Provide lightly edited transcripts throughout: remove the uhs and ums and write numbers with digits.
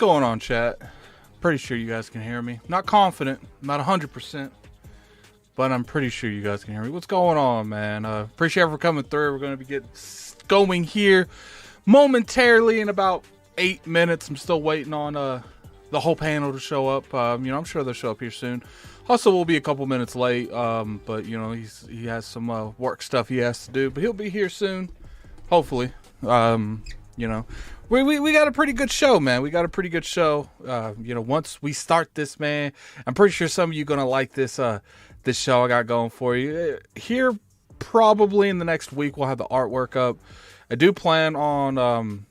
going on, chat? Pretty sure you guys can hear me. Not confident, not 100%, but I'm pretty sure you guys can hear me. What's going on, man? Appreciate it for coming through. We're going to be going here momentarily in about 8 minutes. I'm still waiting on the whole panel to show up. I'm sure they'll show up here soon. Hustle will be a couple minutes late, but he has some work stuff he has to do, but he'll be here soon, hopefully. We got a pretty good show, man. We got a pretty good show. Once we start this, man, I'm pretty sure some of you gonna like this show I got going for you. Here, probably in the next week, we'll have the artwork up. I do plan on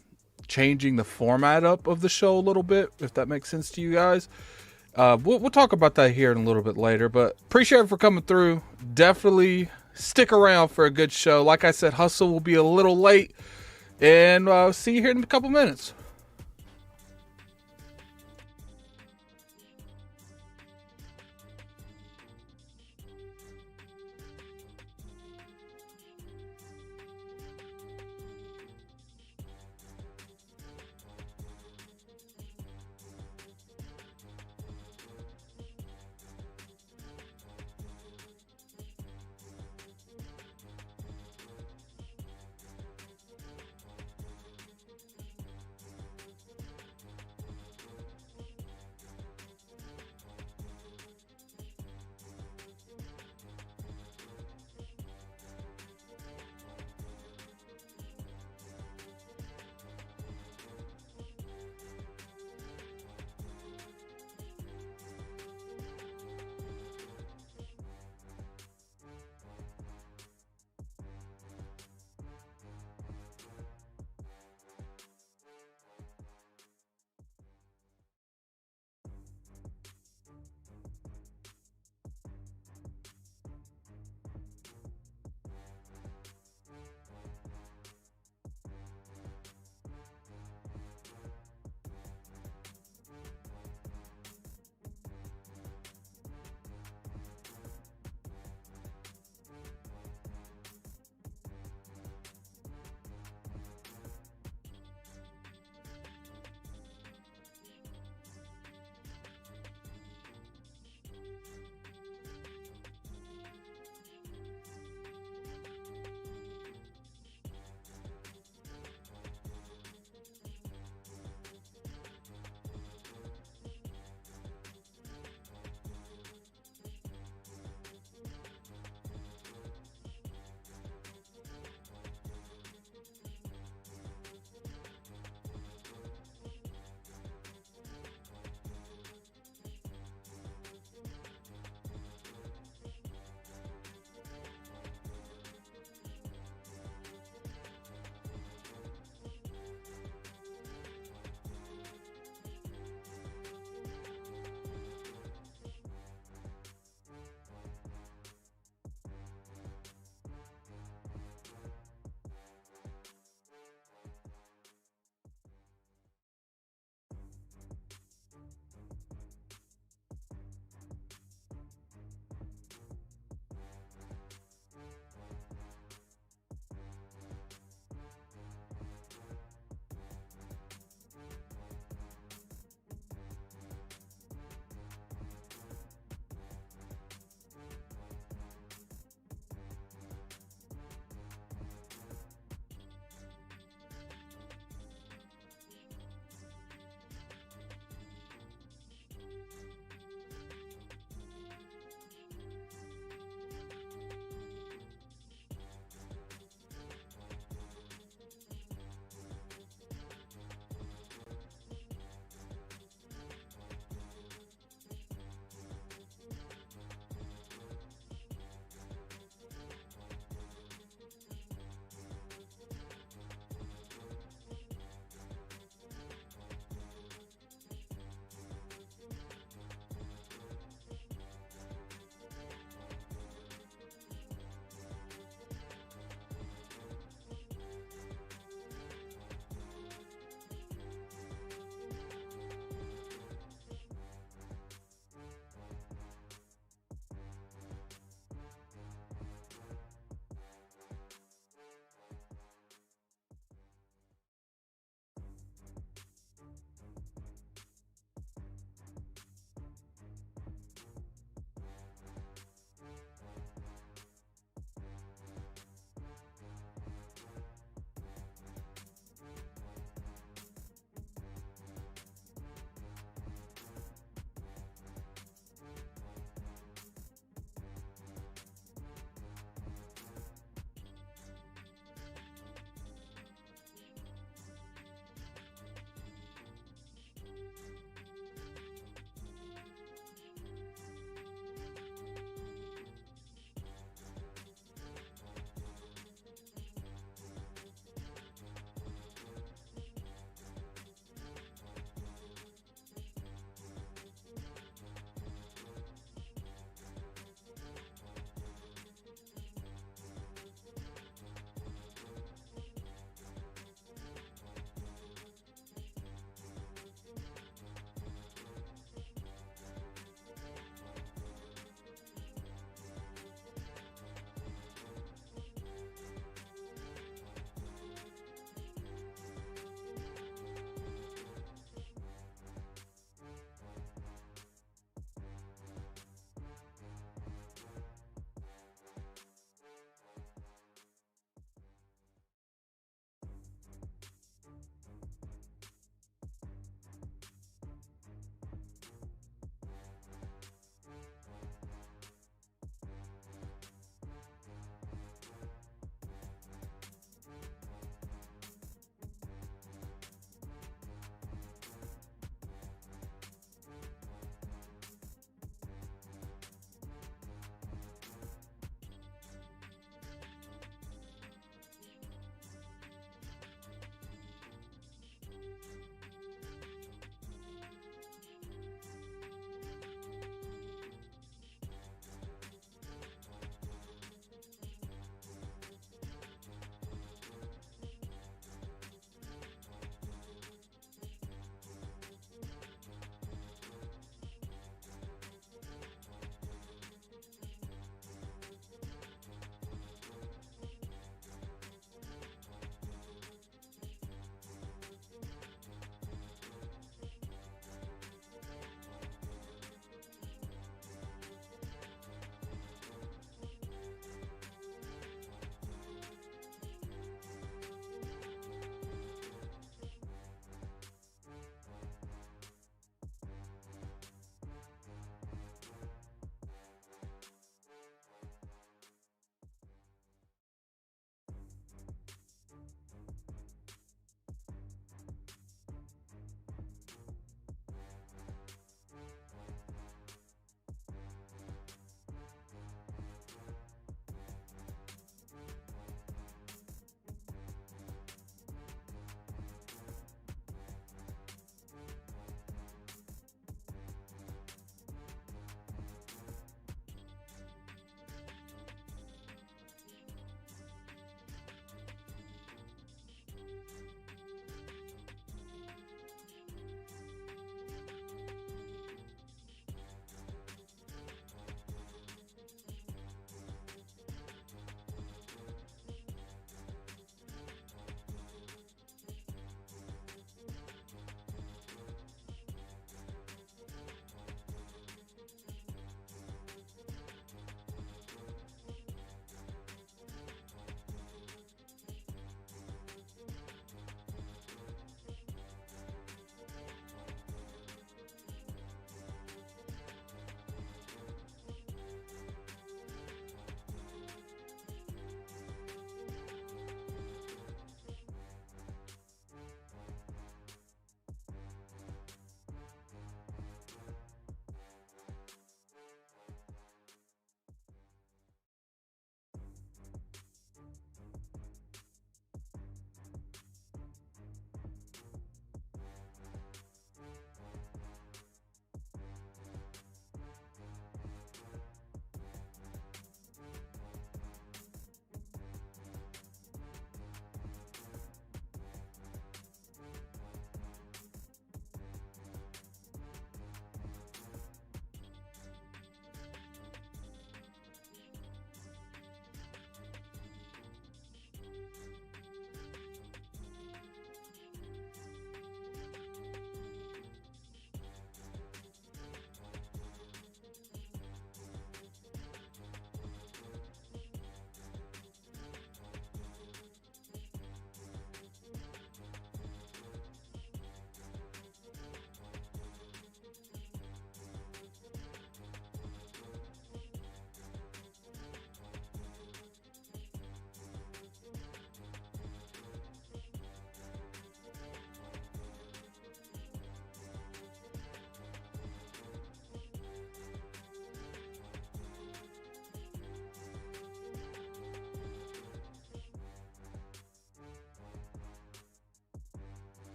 changing the format up of the show a little bit, if that makes sense to you guys. We'll talk about that here in a little bit later, but appreciate it for coming through. Definitely stick around for a good show. Like I said, Hustle will be a little late, and see you here in a couple minutes.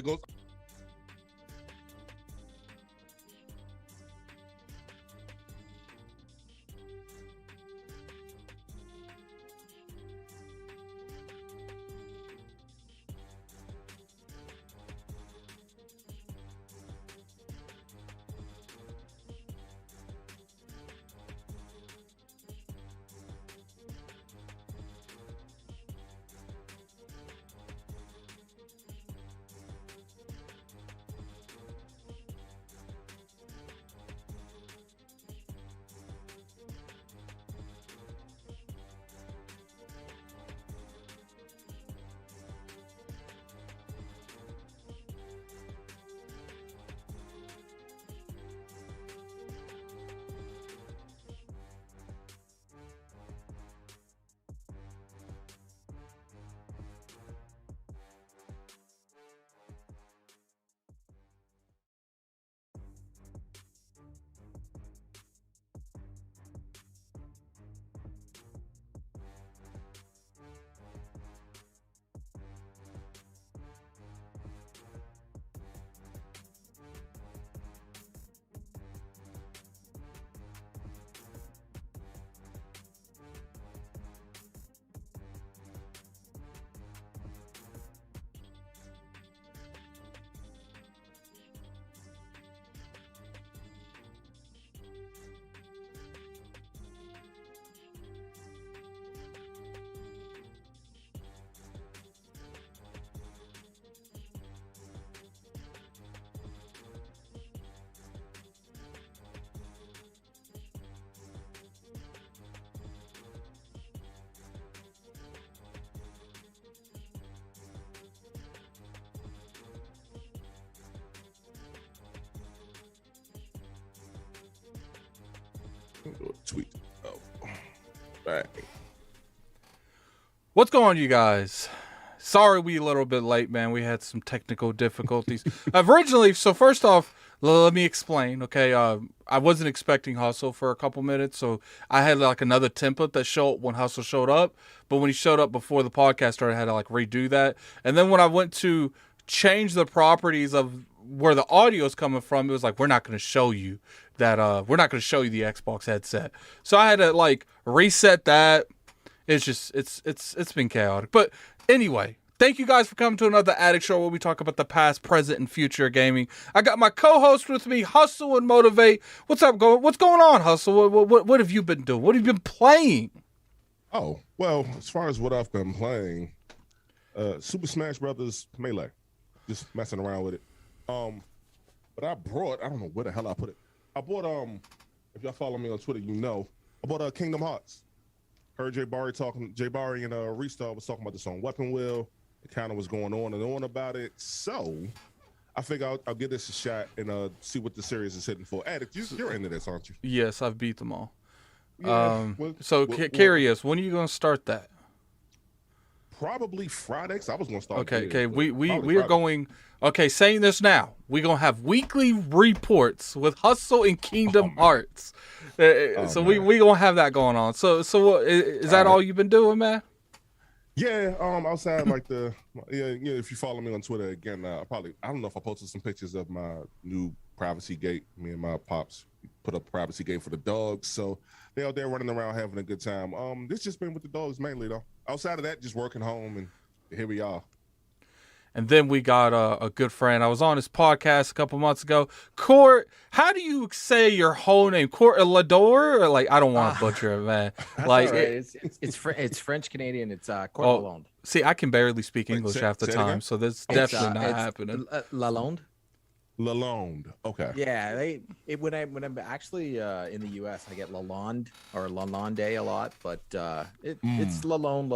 goes. Tweet. Oh, right. What's going on, you guys? Sorry we a little bit late, man. We had some technical difficulties. Originally, so first off, let me explain, okay? I wasn't expecting Hustle for a couple minutes, so I had like another template that showed when Hustle showed up, but when he showed up before the podcast started, I had to like redo that. And then when I went to change the properties of where the audio is coming from, it was like, we're not going to show you that, we're not going to show you the Xbox headset. So I had to like reset that. It's just, it's been chaotic. But anyway, thank you guys for coming to another Addict Show where we talk about the past, present, and future of gaming. I got my co-host with me, Hustle and Motivate. What's up, what's going on, Hustle? What have you been doing? What have you been playing? Oh, well, as far as what I've been playing, Super Smash Brothers Melee. Just messing around with it. But I don't know where the hell I put it. I bought, if y'all follow me on Twitter, you know, I bought Kingdom Hearts. Heard Jay Barry and Restar was talking about this on Weapon Wheel. It kind of was going on and on about it. So I figure I'll give this a shot and see what the series is hitting for. Addict, you're into this, aren't you? Yes, I've beat them all. Yeah, curious, when are you going to start that? Probably Friday, 'cause I was going to start. Okay, we are going. Okay, saying this now, we're going to have weekly reports with Hustle and Kingdom Hearts. So we going to have that going on. So what, is that all you've been doing, man? Yeah, outside like if you follow me on Twitter again, I don't know if I posted some pictures of my new privacy gate. Me and my pops put up privacy gate for the dogs, so they're out there running around having a good time. This just been with the dogs mainly though. Outside of that, just working home, and here we are. And then we got a good friend. I was on his podcast a couple months ago. Court, how do you say your whole name? Court Lador? Or like, I don't want to butcher it, man. Like right. It's French Canadian. It's Court Lalonde. See, I can barely speak English half the time, so that's definitely not happening. Lalonde. Lalonde. Okay. Yeah, when I'm actually in the U.S., I get Lalonde or Lalonde a lot, but it's Lalonde,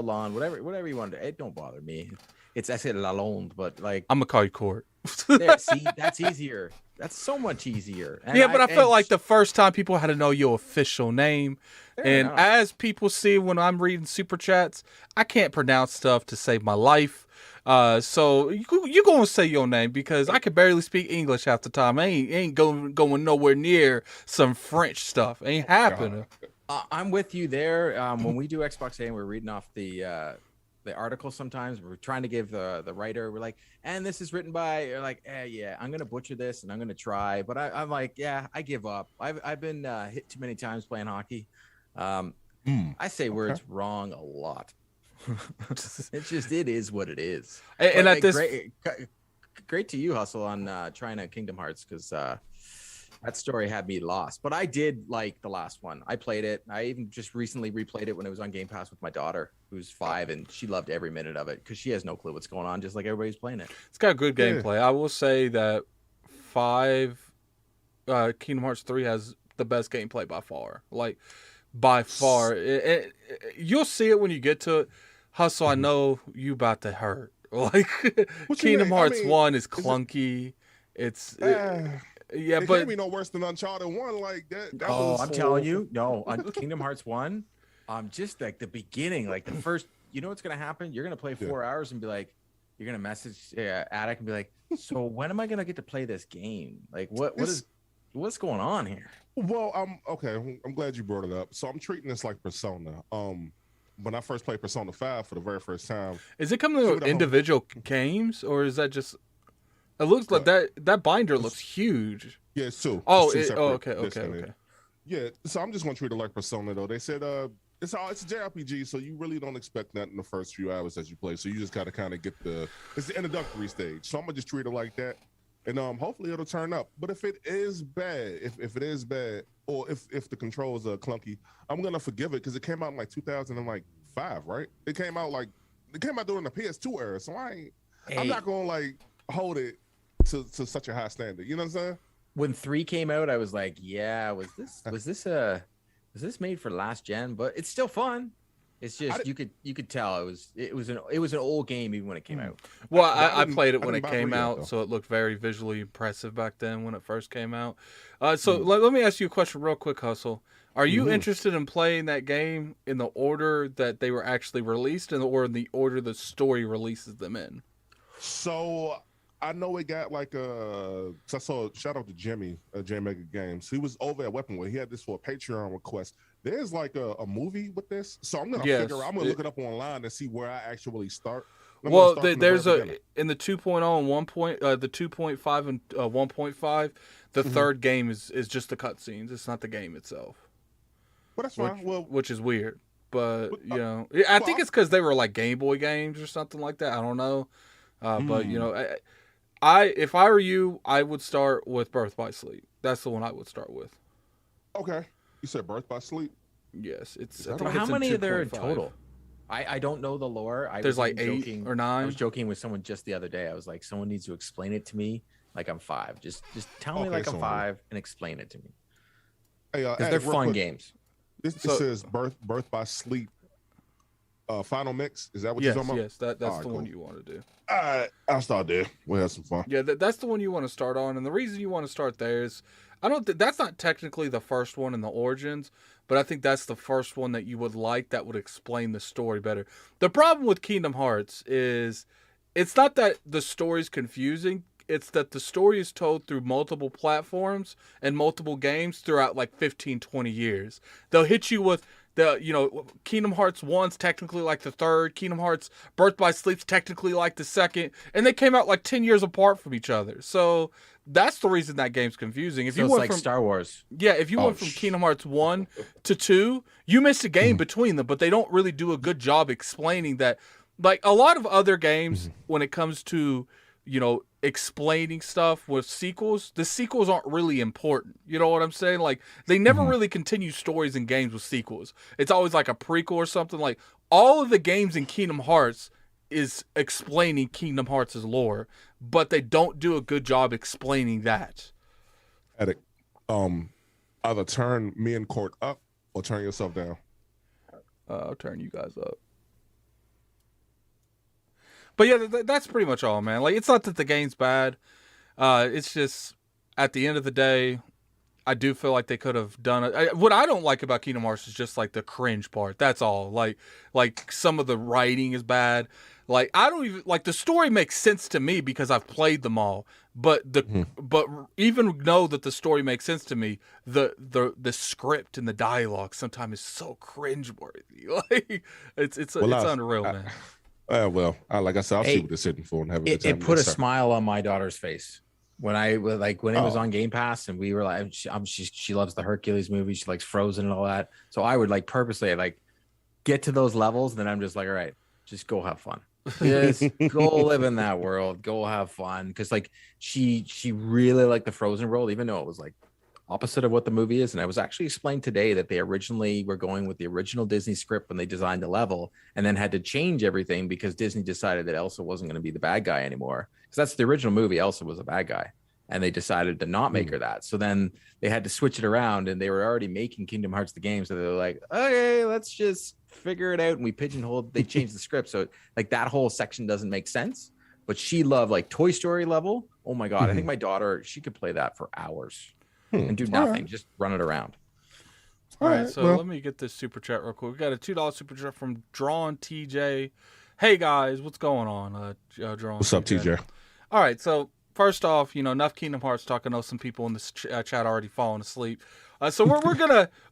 whatever you want to. It don't bother me. I said Lalonde, but like I'm gonna call you Court. There, see, that's easier. That's so much easier. And I felt like the first time people had to know your official name. As people see when I'm reading super chats, I can't pronounce stuff to save my life. So you gonna say your name because I can barely speak English half the time. I ain't going nowhere near some French stuff. Ain't happening. I'm with you there. When we do Xbox A and we're reading off the the article sometimes. We're trying to give the writer, we're like, and this is written by, you're like, yeah, I'm gonna butcher this and I'm gonna try, but I'm like, yeah, I give up. I've been hit too many times playing hockey. I say words wrong a lot. It is what it is. And at this, great to you, Hustle, on trying to Kingdom Hearts, because that story had me lost. But I did like the last one. I played it. I even just recently replayed it when it was on Gamepass with my daughter, who's 5, and she loved every minute of it because she has no clue what's going on, just like everybody's playing it. It's got good gameplay. I will say that 5, Kingdom Hearts 3 has the best gameplay by far. Like, by far. You'll see it when you get to it. Hustle, I know you about to hurt. Like, Kingdom Hearts 1 is clunky. It can't be no worse than Uncharted 1. Like that I'm telling you, no. On Kingdom Hearts 1, just like the beginning, like the first, you know what's gonna happen? You're gonna play 4 hours and be like, you're gonna message Addict and be like, so when am I gonna get to play this game? Like, what's going on here? Well, I'm glad you brought it up. So I'm treating this like Persona. When I first played Persona 5 for the very first time, is it coming with individual games, or is that just? It looks like that binder looks huge. Yeah, it's 2. Oh, okay. Yeah, so I'm just gonna treat it like Persona though. They said it's a JRPG, so you really don't expect that in the first few hours as you play. So you just gotta kind of get it's the introductory stage. So I'm gonna just treat it like that, and hopefully it'll turn up. But if it is bad, if it is bad, or if the controls are clunky, I'm gonna forgive it because it came out in like 2005, right? It came out during the PS2 era, so I'm not gonna like hold it to such a high standard. You know what I'm saying? When 3 came out, I was like, yeah, was this made for last gen? But it's still fun. It's just you could tell it was an old game even when it came out. Well, I played it when it came out, so it looked very visually impressive back then when it first came out. So let me ask you a question real quick, Hustle. Are you interested in playing that game in the order that they were actually released, or in the order the story releases them in? So I know it got like so I saw, shout out to Jimmy, J Mega Games. He was over at Weaponway. He had this for a Patreon request. There's like a movie with this, so I'm gonna look it up online and see where I actually start. Well, there's in the 2.0 and 1. The 2.5 and 1.5. The third game is just the cutscenes. It's not the game itself. Well, that's fine. Which is weird, but you know, I think it's because they were like Game Boy games or something like that. I don't know, but you know, if I were you, I would start with Birth by Sleep. That's the one I would start with. Okay, you said Birth by Sleep. Yes, it's. How many are there in total? I don't know the lore. There's like 8 or 9. I was joking with someone just the other day. I was like, someone needs to explain it to me like I'm 5. Just tell me like I'm 5 and explain it to me. Hey, because they're fun games. It says Birth by Sleep. Final mix. Is that what you're talking about? Yes, that's the one you want to do. All right, I'll start there. We'll have some fun. Yeah, that's the one you want to start on, and the reason you want to start there is that's not technically the first one in the Origins, but I think that's the first one that you would like that would explain the story better. The problem with Kingdom Hearts is it's not that the story's confusing, it's that the story is told through multiple platforms and multiple games throughout like 15, 20 years. They'll hit you with Kingdom Hearts 1's technically like the third, Kingdom Hearts Birth by Sleep's technically like the second, and they came out like 10 years apart from each other. So that's the reason that game's confusing. If you it's went like from Star Wars. Yeah, if you went from Kingdom Hearts 1 to 2, you missed a game between them, but they don't really do a good job explaining that. Like a lot of other games, when it comes to, explaining stuff with sequels, the sequels aren't really important. You know what I'm saying? Like, they never really continue stories in games with sequels. It's always like a prequel or something. Like, all of the games in Kingdom Hearts is explaining Kingdom Hearts' lore, but they don't do a good job explaining that. Addict, either turn me and Court up or turn yourself down. I'll turn you guys up. But yeah, that's pretty much all, man. Like, it's not that the game's bad. It's just, at the end of the day, I do feel like they could have done it. What I don't like about Kingdom Hearts is just like the cringe part. That's all. Like some of the writing is bad. Like, I don't even like the story makes sense to me because I've played them all. But but even know that the story makes sense to me, the script and the dialogue sometimes is so cringeworthy. Like it's unreal, man. Well, like I said, I'll see Hey, what they're sitting for and have a good time. it put Yes, a sir. smile on my daughter's face when I like when it was Oh. on Game Pass, and we were like, she loves the Hercules movie, she likes Frozen and all that. So I would like purposely like get to those levels, and then I'm just like, all right, just go have fun. Just go live in that world, go have fun. Because like she really liked the Frozen world, even though it was like opposite of what the movie is. And I was actually explained today that they originally were going with the original Disney script when they designed the level, and then had to change everything because Disney decided that Elsa wasn't going to be the bad guy anymore. Because that's the original movie, Elsa was a bad guy, and they decided to not make her that. So then they had to switch it around, and they were already making Kingdom Hearts the game. So they were like, okay, let's just figure it out. And we pigeonholed, they changed the script. So like that whole section doesn't make sense. But she loved like Toy Story level. Oh my God. I think my daughter, she could play that for hours and do nothing, just run it around. All right, so let me get this super chat real quick. We got a $2 super chat from Drawn TJ. Hey guys, what's going on? Drawn. What's up, TJ? All right, so first off, enough Kingdom Hearts talk. I know some people in this chat already falling asleep. So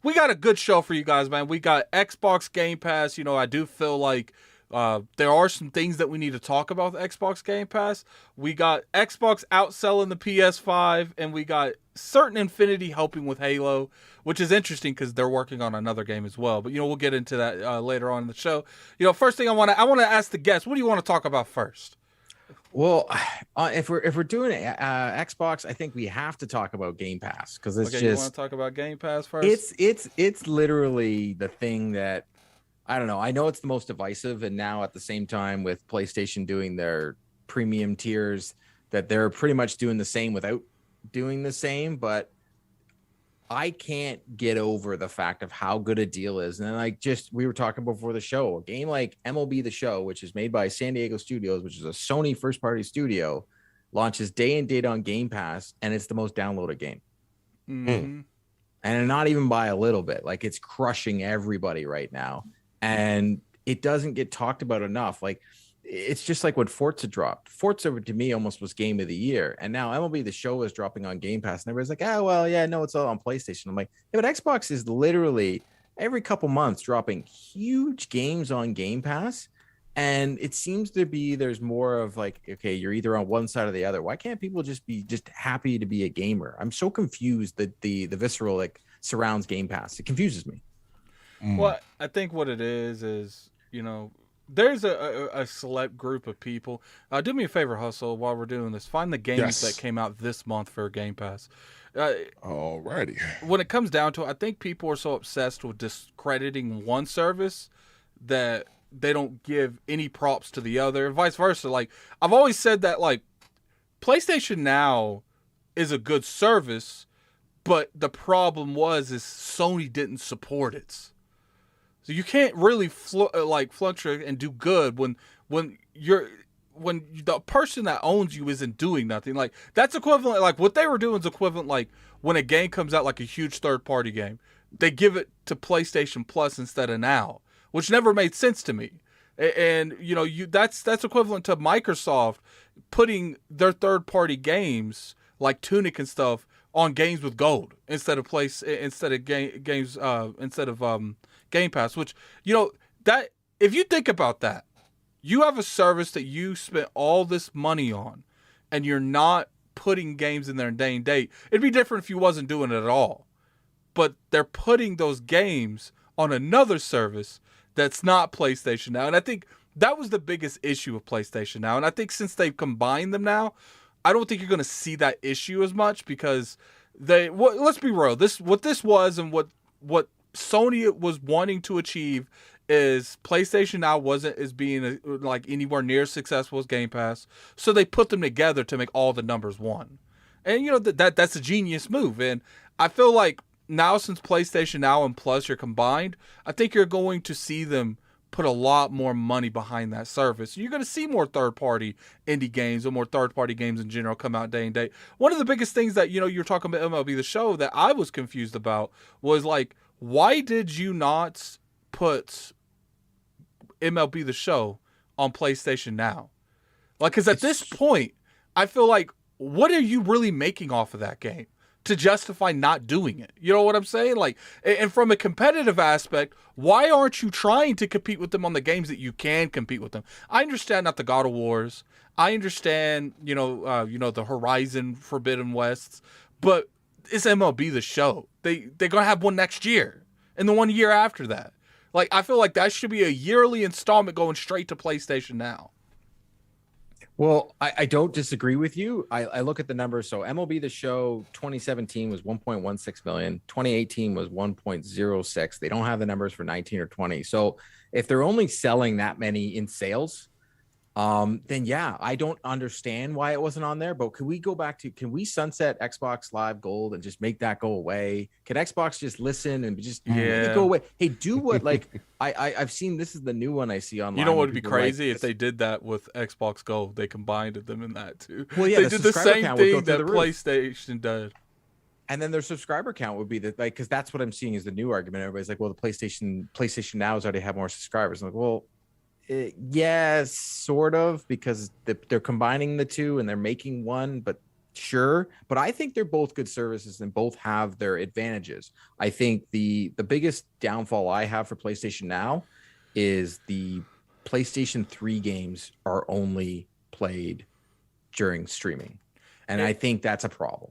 we got a good show for you guys, man. We got Xbox Game Pass. I do feel like there are some things that we need to talk about with Xbox Game Pass. We got Xbox outselling the PS5, and we got CertainAffinity helping with Halo, which is interesting because they're working on another game as well. But we'll get into that later on in the show. First thing I want to ask the guests, what do you want to talk about first? Well, if we're doing Xbox, I think we have to talk about Game Pass because it's you want to talk about Game Pass first? It's literally the thing that I don't know. I know it's the most divisive, and now at the same time with PlayStation doing their premium tiers, that they're pretty much doing the same without doing the same. But I can't get over the fact of how good a deal is. And like we were talking before the show, a game like MLB The Show, which is made by San Diego Studios, which is a Sony first party studio, launches day and date on Game Pass, and it's the most downloaded game. Mm-hmm. And not even by a little bit. Like it's crushing everybody right now. And it doesn't get talked about enough. Like it's just like when Forza dropped. Forza to me almost was game of the year. And now MLB The Show is dropping on Game Pass. And everybody's like, oh, well, yeah, no, it's all on PlayStation. I'm like, yeah, but Xbox is literally every couple months dropping huge games on Game Pass. And it seems to be there's more of like, okay, you're either on one side or the other. Why can't people just be happy to be a gamer? I'm so confused that the visceral like surrounds Game Pass. It confuses me. Well, I think what it is, there's a select group of people. Do me a favor, Hustle, while we're doing this. Find the games that came out this month for Game Pass. Alrighty. When it comes down to it, I think people are so obsessed with discrediting one service that they don't give any props to the other, and vice versa. Like, I've always said that, like, PlayStation Now is a good service, but the problem is Sony didn't support it. So you can't really fluctuate and do good when the person that owns you isn't doing nothing. Like that's equivalent. Like what they were doing is equivalent. Like when a game comes out, like a huge third party game, they give it to PlayStation Plus instead of Now, which never made sense to me. And that's equivalent to Microsoft putting their third party games like Tunic and stuff on games with gold instead of Game Pass, which that if you think about that, you have a service that you spent all this money on, and you're not putting games in there day and date. It'd be different if you wasn't doing it at all, but they're putting those games on another service that's not PlayStation Now, and I think that was the biggest issue with PlayStation Now. And I think since they've combined them now, I don't think you're going to see that issue as much because let's be real. What this was and what Sony was wanting to achieve is PlayStation Now wasn't as being like anywhere near as successful as Game Pass, so they put them together to make all the numbers one. And that's a genius move. And I feel like now since PlayStation Now and Plus are combined, I think you're going to see them put a lot more money behind that service. You're going to see more third-party indie games or more third-party games in general come out day and day. One of the biggest things that you're talking about MLB The Show that I was confused about was like, why did you not put MLB The Show on PlayStation Now? Like, because at this point, I feel like, what are you really making off of that game? to justify not doing it. You know what I'm saying? Like, and from a competitive aspect, why aren't you trying to compete with them on the games that you can compete with them? I understand not the God of Wars. I understand, the Horizon Forbidden Wests, but it's MLB The Show. They're gonna have one next year, and the one year after that. Like, I feel like that should be a yearly installment going straight to PlayStation Now. Well, I don't disagree with you. I look at the numbers. So MLB The Show 2017 was 1.16 million. 2018 was 1.06. They don't have the numbers for 19 or 20. So if they're only selling that many in sales, then yeah, I don't understand why it wasn't on there. But can we sunset Xbox Live Gold and just make that go away? Can Xbox just listen and just make it go away? Hey, do what I've seen. This is the new one I see online. You know what would be crazy if they did that with Xbox Gold? They combined them in that too. Well, yeah, they did the same thing that PlayStation did. And then their subscriber count would be because that's what I'm seeing is the new argument. Everybody's like, well, the PlayStation Now has already have more subscribers. I'm like, well. Yes, sort of, because they're combining the two and they're making one, but sure. But I think they're both good services and both have their advantages. I think the biggest downfall I have for PlayStation Now is the PlayStation 3 games are only played during streaming. And I think that's a problem.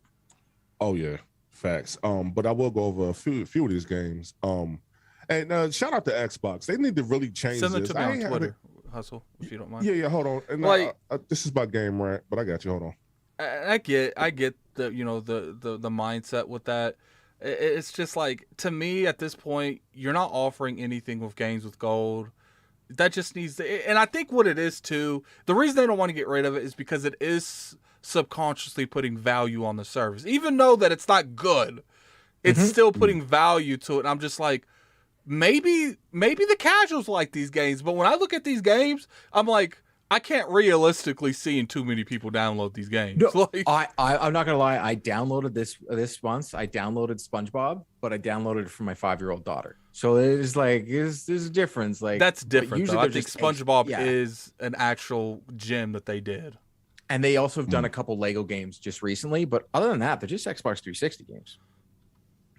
Oh yeah, facts. But I will go over a few of these games. And shout out to Xbox. They need to really change this. Send it to me on Twitter, Hustle, if you don't mind. Yeah, hold on. And this is my game rant, but I got you. Hold on. I get the the mindset with that. It's just like, to me at this point, you're not offering anything with games with gold. That just needs to, and I think what it is too, the reason they don't want to get rid of it is because it is subconsciously putting value on the service. Even though that it's not good, it's still putting value to it. And I'm just like, maybe the casuals like these games, but when I look at these games, I'm like, I can't realistically see too many people download these games. No, I'm not gonna lie. I downloaded this once. I downloaded SpongeBob, but I downloaded it for my 5-year-old daughter. So it's like there's a difference. Like, that's different. Though. I think SpongeBob is an actual gem that they did, and they also have done a couple Lego games just recently. But other than that, they're just Xbox 360 games.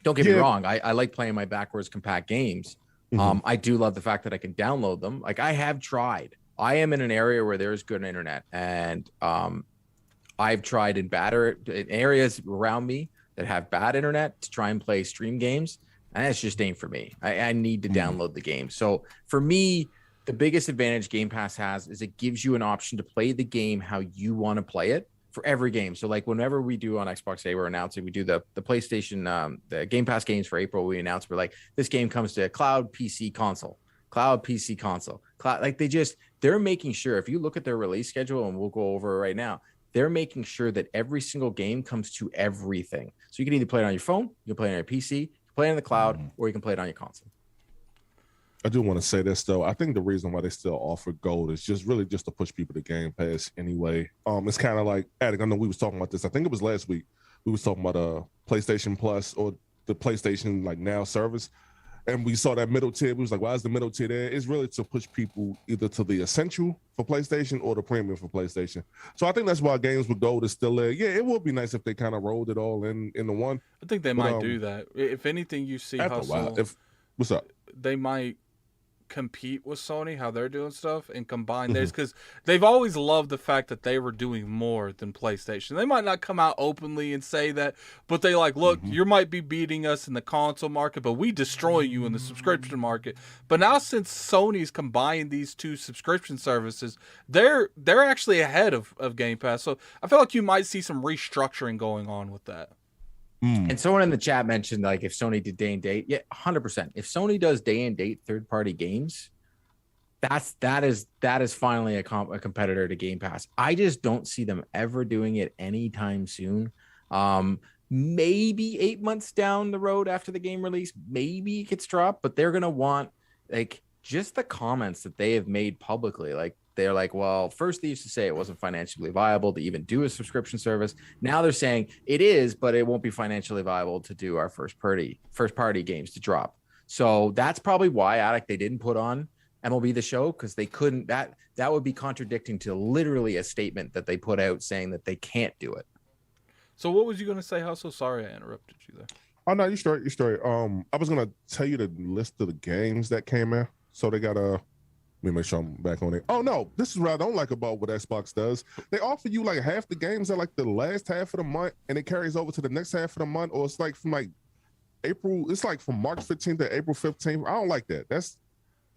Don't get me wrong. I like playing my backwards compact games. I do love the fact that I can download them. Like, I have tried. I am in an area where there's good internet, and I've tried in areas around me that have bad internet to try and play stream games, and that's just ain't for me. I need to download the game. So for me, the biggest advantage Game Pass has is it gives you an option to play the game how you want to play it. For every game. So like whenever we do on Xbox Day, we're announcing, we do the PlayStation, the Game Pass games for April, we announce, we're like, this game comes to cloud PC console, like they're making sure, if you look at their release schedule, and we'll go over it right now, they're making sure that every single game comes to everything. So you can either play it on your phone, you can play it on your PC, you can play it in the cloud, or you can play it on your console. I do want to say this though. I think the reason why they still offer gold is just to push people to Game Pass anyway. It's kind of like, Addict, I know we was talking about this. I think it was last week. We was talking about PlayStation Plus or the PlayStation like Now service, and we saw that middle tier. We was like, why is the middle tier there? It's really to push people either to the essential for PlayStation or the premium for PlayStation. So I think that's why games with gold is still there. Yeah, it would be nice if they kind of rolled it all in the one. I think they might do that. If anything, you see Hustle. What's up? They might compete with Sony, how they're doing stuff, and combine theirs, because they've always loved the fact that they were doing more than PlayStation. They might not come out openly and say that, but they like, look, you might be beating us in the console market, but we destroy you in the subscription market. But now, since Sony's combined these two subscription services, they're actually ahead of Game Pass. So I feel like you might see some restructuring going on with that. And someone in the chat mentioned, like, if Sony did day and date, 100%. If Sony does day and date third-party games, that is finally a competitor to Game Pass. I just don't see them ever doing it anytime soon. Maybe 8 months down the road after the game release, maybe it gets dropped, but they're gonna want, like, just the comments that they have made publicly, like, they're like, well, first they used to say it wasn't financially viable to even do a subscription service. Now they're saying it is, but it won't be financially viable to do our first party games to drop. So that's probably why, Addict, they didn't put on MLB The Show, because they couldn't. That would be contradicting to literally a statement that they put out saying that they can't do it. So what was you gonna say, Hustle? Sorry I interrupted you there. Oh no, you straight. You straight. I was gonna tell you the list of the games that came in. So they got let me make sure I'm back on it. Oh no, this is what I don't like about what Xbox does. They offer you like half the games at like the last half of the month, and it carries over to the next half of the month, or it's like from like April. It's like from March 15th to April 15th. I don't like that. That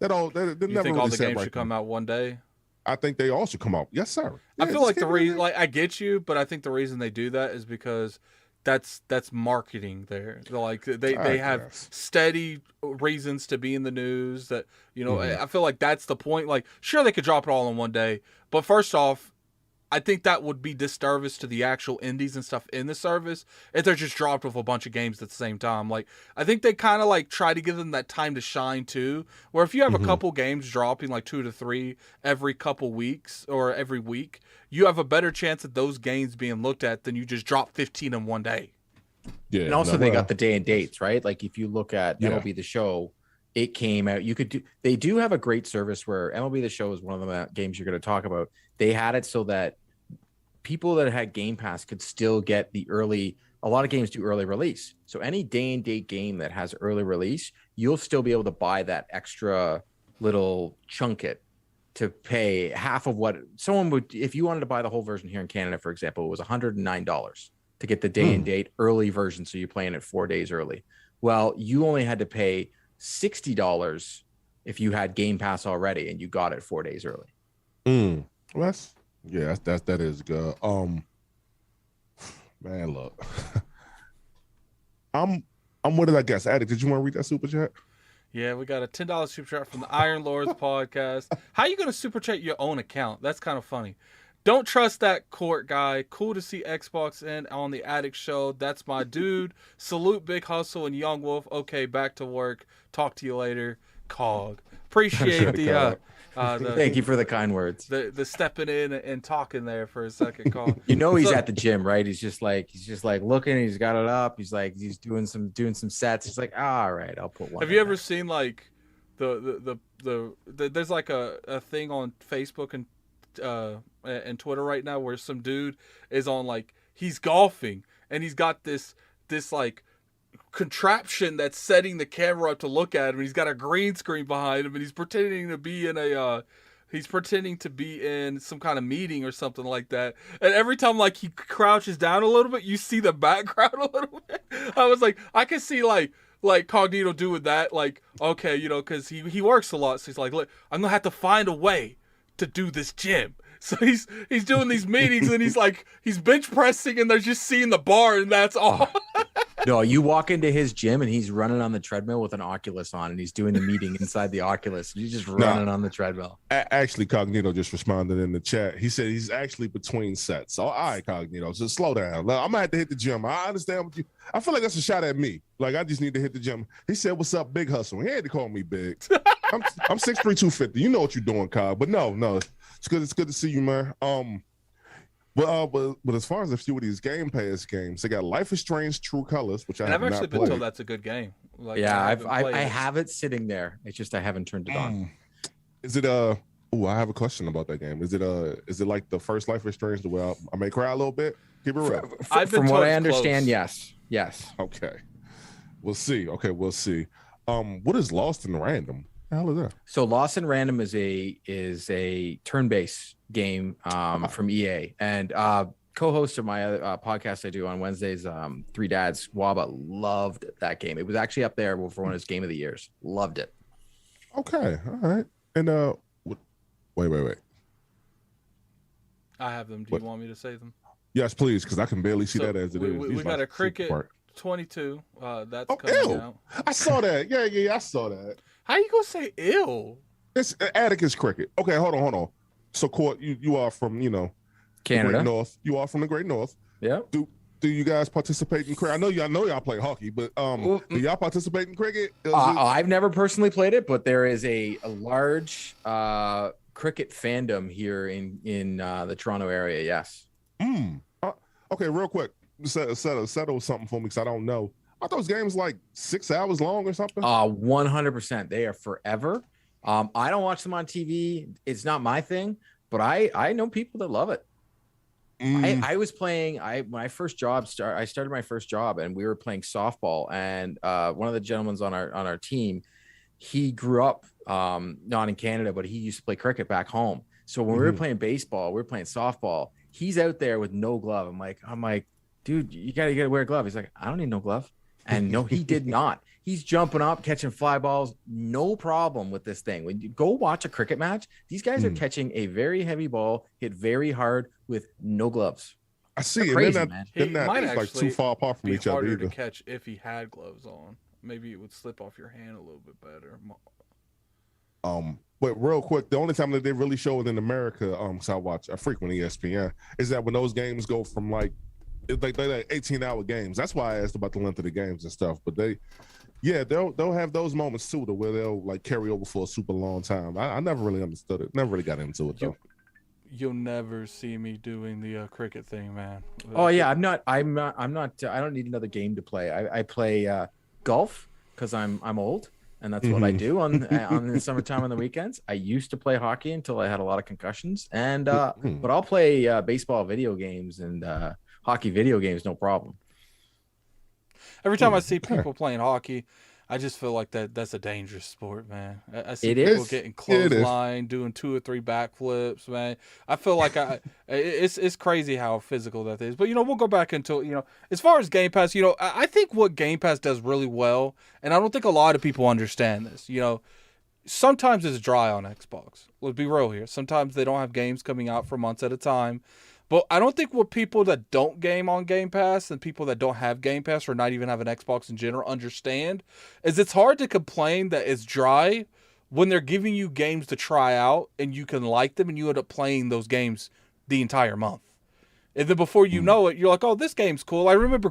You never think really all the set games right should come out one day? I think they all should come out. Yes, sir. I Yeah, feel like just the keep it reason, in like I get you, but I think the reason they do that is because that's marketing there. They're like they have guess. steady reasons to be in the news. That Mhm. I feel like that's the point. Like, sure, they could drop it all in one day, but first off, I think that would be disservice to the actual indies and stuff in the service if they're just dropped with a bunch of games at the same time. Like, I think they kind of like try to give them that time to shine too. Where if you have a couple games dropping like 2 to 3 every couple weeks or every week, you have a better chance of those games being looked at than you just drop 15 in one day. Yeah, And also no, they well, got the day and dates, right? Like if you look at Yeah. MLB The Show, it came out. They do have a great service where MLB The Show is one of the games you're going to talk about. They had it so that people that had Game Pass could still get the early. A lot of games do early release. So any day and date game that has early release, you'll still be able to buy that extra little chunket to pay half of what someone would if you wanted to buy the whole version here in Canada, for example. It was $109 to get the day and date early version, so you're playing it 4 days early. Well, you only had to pay $60 if you had Game Pass already and you got it 4 days early. Well, that is good. Man, look, I'm what did I guess? Addict, did you want to read that super chat? Yeah, we got a $10 super chat from the Iron Lords podcast. How you gonna super chat your own account? That's kind of funny. Don't trust that court guy. Cool to see Xbox in on the Addict Show. That's my dude. Salute Big Hustle and Young Wolf. Okay, back to work. Talk to you later. Cog. Appreciate the Thank you for the kind words. The stepping in and talking there for a second, Cog. You know he's at the gym, right? He's just like looking. He's got it up. He's doing some sets. He's like, all right, I'll put one. Have you ever seen like the there's like a thing on Facebook and Twitter right now where some dude is on like he's golfing and he's got this like contraption that's setting the camera up to look at him. He's got a green screen behind him and he's pretending to be in some kind of meeting or something like that. And every time like he crouches down a little bit, you see the background a little bit. I was like, I can see like Cognito doing that, like, okay, because he works a lot, so he's like, look, I'm gonna have to find a way to do this gym. So he's doing these meetings and he's bench pressing and they're just seeing the bar and that's all. No, you walk into his gym and he's running on the treadmill with an Oculus on and he's doing the meeting inside the Oculus. He's just running on the treadmill. Actually, Cognito just responded in the chat. He said he's actually between sets. So, all right, Cognito, so slow down. I'm gonna have to hit the gym. I understand what you. I feel like that's a shot at me. Like I just need to hit the gym. He said, "What's up, Big Hustle?" He had to call me big. I'm 6'3", 250. You know what you're doing, Cog. But no, it's good. It's good to see you, man. But as far as a few of these Game Pass games, they got Life is Strange: True Colors, which I've actually been told that's a good game. Like, yeah, I have it sitting there. It's just I haven't turned it on. Is it I have a question about that game. Is it like the first Life is Strange? The way I may cry a little bit. Keep it real. From what I understand, yes. Okay, we'll see. What is Lost in Random? The hell is that? So Lost in Random is a turn-based game from EA, and co-host of my podcast I do on Wednesdays, Three Dads, Waba, loved that game. It was actually up there for one of his game of the years. Loved it. Okay, all right. And wait. I have them. Do you want me to say them? Yes, please, because I can barely see that as it is. We got a Cricket 22. That's coming out. I saw that. Yeah, I saw that. How you gonna say ill? It's Atticus Cricket. Okay, hold on. So, Court, you are from Canada, the Great North. You are from the Great North. Yeah. Do you guys participate in cricket? I know y'all play hockey, but do y'all participate in cricket? I've never personally played it, but there is a large cricket fandom here in the Toronto area. Yes. Okay, real quick, settle something for me because I don't know. Are those games like 6 hours long or something? 100%. They are forever. I don't watch them on TV. It's not my thing, but I know people that love it. I was playing. When I first job I started my first job, and we were playing softball. And one of the gentlemen on our team, he grew up not in Canada, but he used to play cricket back home. So when we were playing baseball, we were playing softball. He's out there with no glove. I'm like, dude, you gotta wear a glove. He's like, I don't need no glove. And no, he did not. He's jumping up, catching fly balls, no problem with this thing. When you go watch a cricket match, these guys are catching a very heavy ball, hit very hard with no gloves. I see. And crazy, then man. that is like too far apart from each other. Harder Either. to catch if he had gloves on. Maybe it would slip off your hand a little bit better. But real quick, the only time that they really show it in America, because I frequent ESPN, is that when those games go from like 18-hour games. That's why I asked about the length of the games and stuff. But they'll have those moments too, to where they'll like carry over for a super long time. I never really understood it. Never really got into it though. You'll never see me doing the cricket thing, man. Oh yeah, I'm not. I don't need another game to play. I play golf because I'm old, and that's what I do on the summertime on the weekends. I used to play hockey until I had a lot of concussions, and but I'll play baseball video games and hockey video games, no problem. Every time I see people playing hockey, I just feel like that's a dangerous sport, man. I see people getting clothesline, doing 2 or 3 backflips, man. I feel like it's crazy how physical that is. But we'll go back into as far as Game Pass. I think what Game Pass does really well, and I don't think a lot of people understand this. Sometimes it's dry on Xbox. Let's be real here. Sometimes they don't have games coming out for months at a time. But I don't think what people that don't game on Game Pass and people that don't have Game Pass or not even have an Xbox in general understand is it's hard to complain that it's dry when they're giving you games to try out and you can like them and you end up playing those games the entire month. And then before you know it, you're like, oh, this game's cool. I remember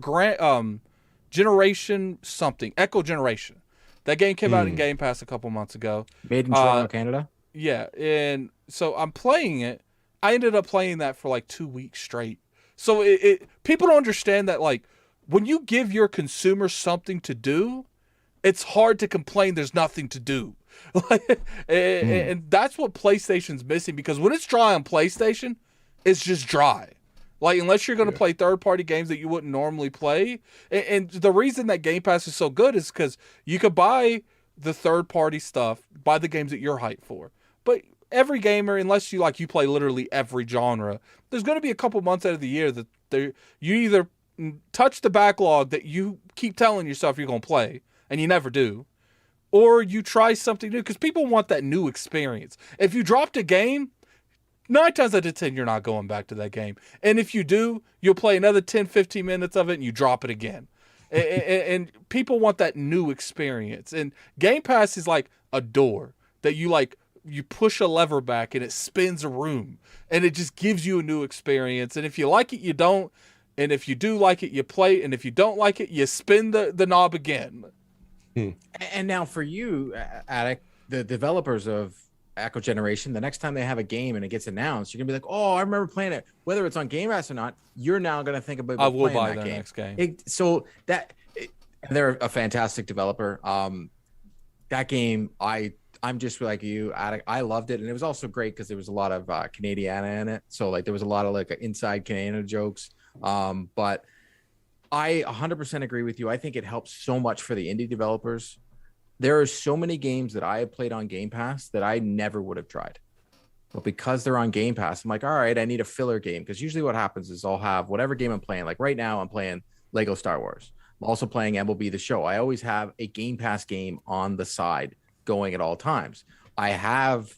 Generation something, Echo Generation. That game came out in Game Pass a couple months ago. Made in Toronto, Canada? Yeah, and so I'm playing it. I ended up playing that for like 2 weeks straight. So people don't understand that, like, when you give your consumer something to do, it's hard to complain there's nothing to do. And that's what PlayStation's missing, because when it's dry on PlayStation, it's just dry. Like, unless you're going to play third-party games that you wouldn't normally play. And the reason that Game Pass is so good is because you could buy the third-party stuff, buy the games that you're hyped for. But every gamer, unless you play literally every genre, there's going to be a couple months out of the year that you either touch the backlog that you keep telling yourself you're going to play, and you never do, or you try something new, because people want that new experience. If you dropped a game, 9 times out of 10, you're not going back to that game. And if you do, you'll play another 10, 15 minutes of it, and you drop it again. and people want that new experience. And Game Pass is like a door that you push a lever back and it spins a room, and it just gives you a new experience. And if you like it, you don't. And if you do like it, you play. And if you don't like it, you spin the knob again. And now for you, Addict, the developers of Echo Generation, the next time they have a game and it gets announced, you're going to be like, oh, I remember playing it. Whether it's on Game Pass or not, you're now going to think about I will playing buy that game. Next game. They're a fantastic developer. That game, I'm just like you, Addict. I loved it, and it was also great because there was a lot of Canadiana in it. So there was a lot of inside Canadian jokes. But I 100% agree with you. I think it helps so much for the indie developers. There are so many games that I have played on Game Pass that I never would have tried. But because they're on Game Pass, I'm like, all right, I need a filler game. Because usually what happens is I'll have whatever game I'm playing. Like right now, I'm playing Lego Star Wars. I'm also playing MLB The Show. I always have a Game Pass game on the side going at all times. I have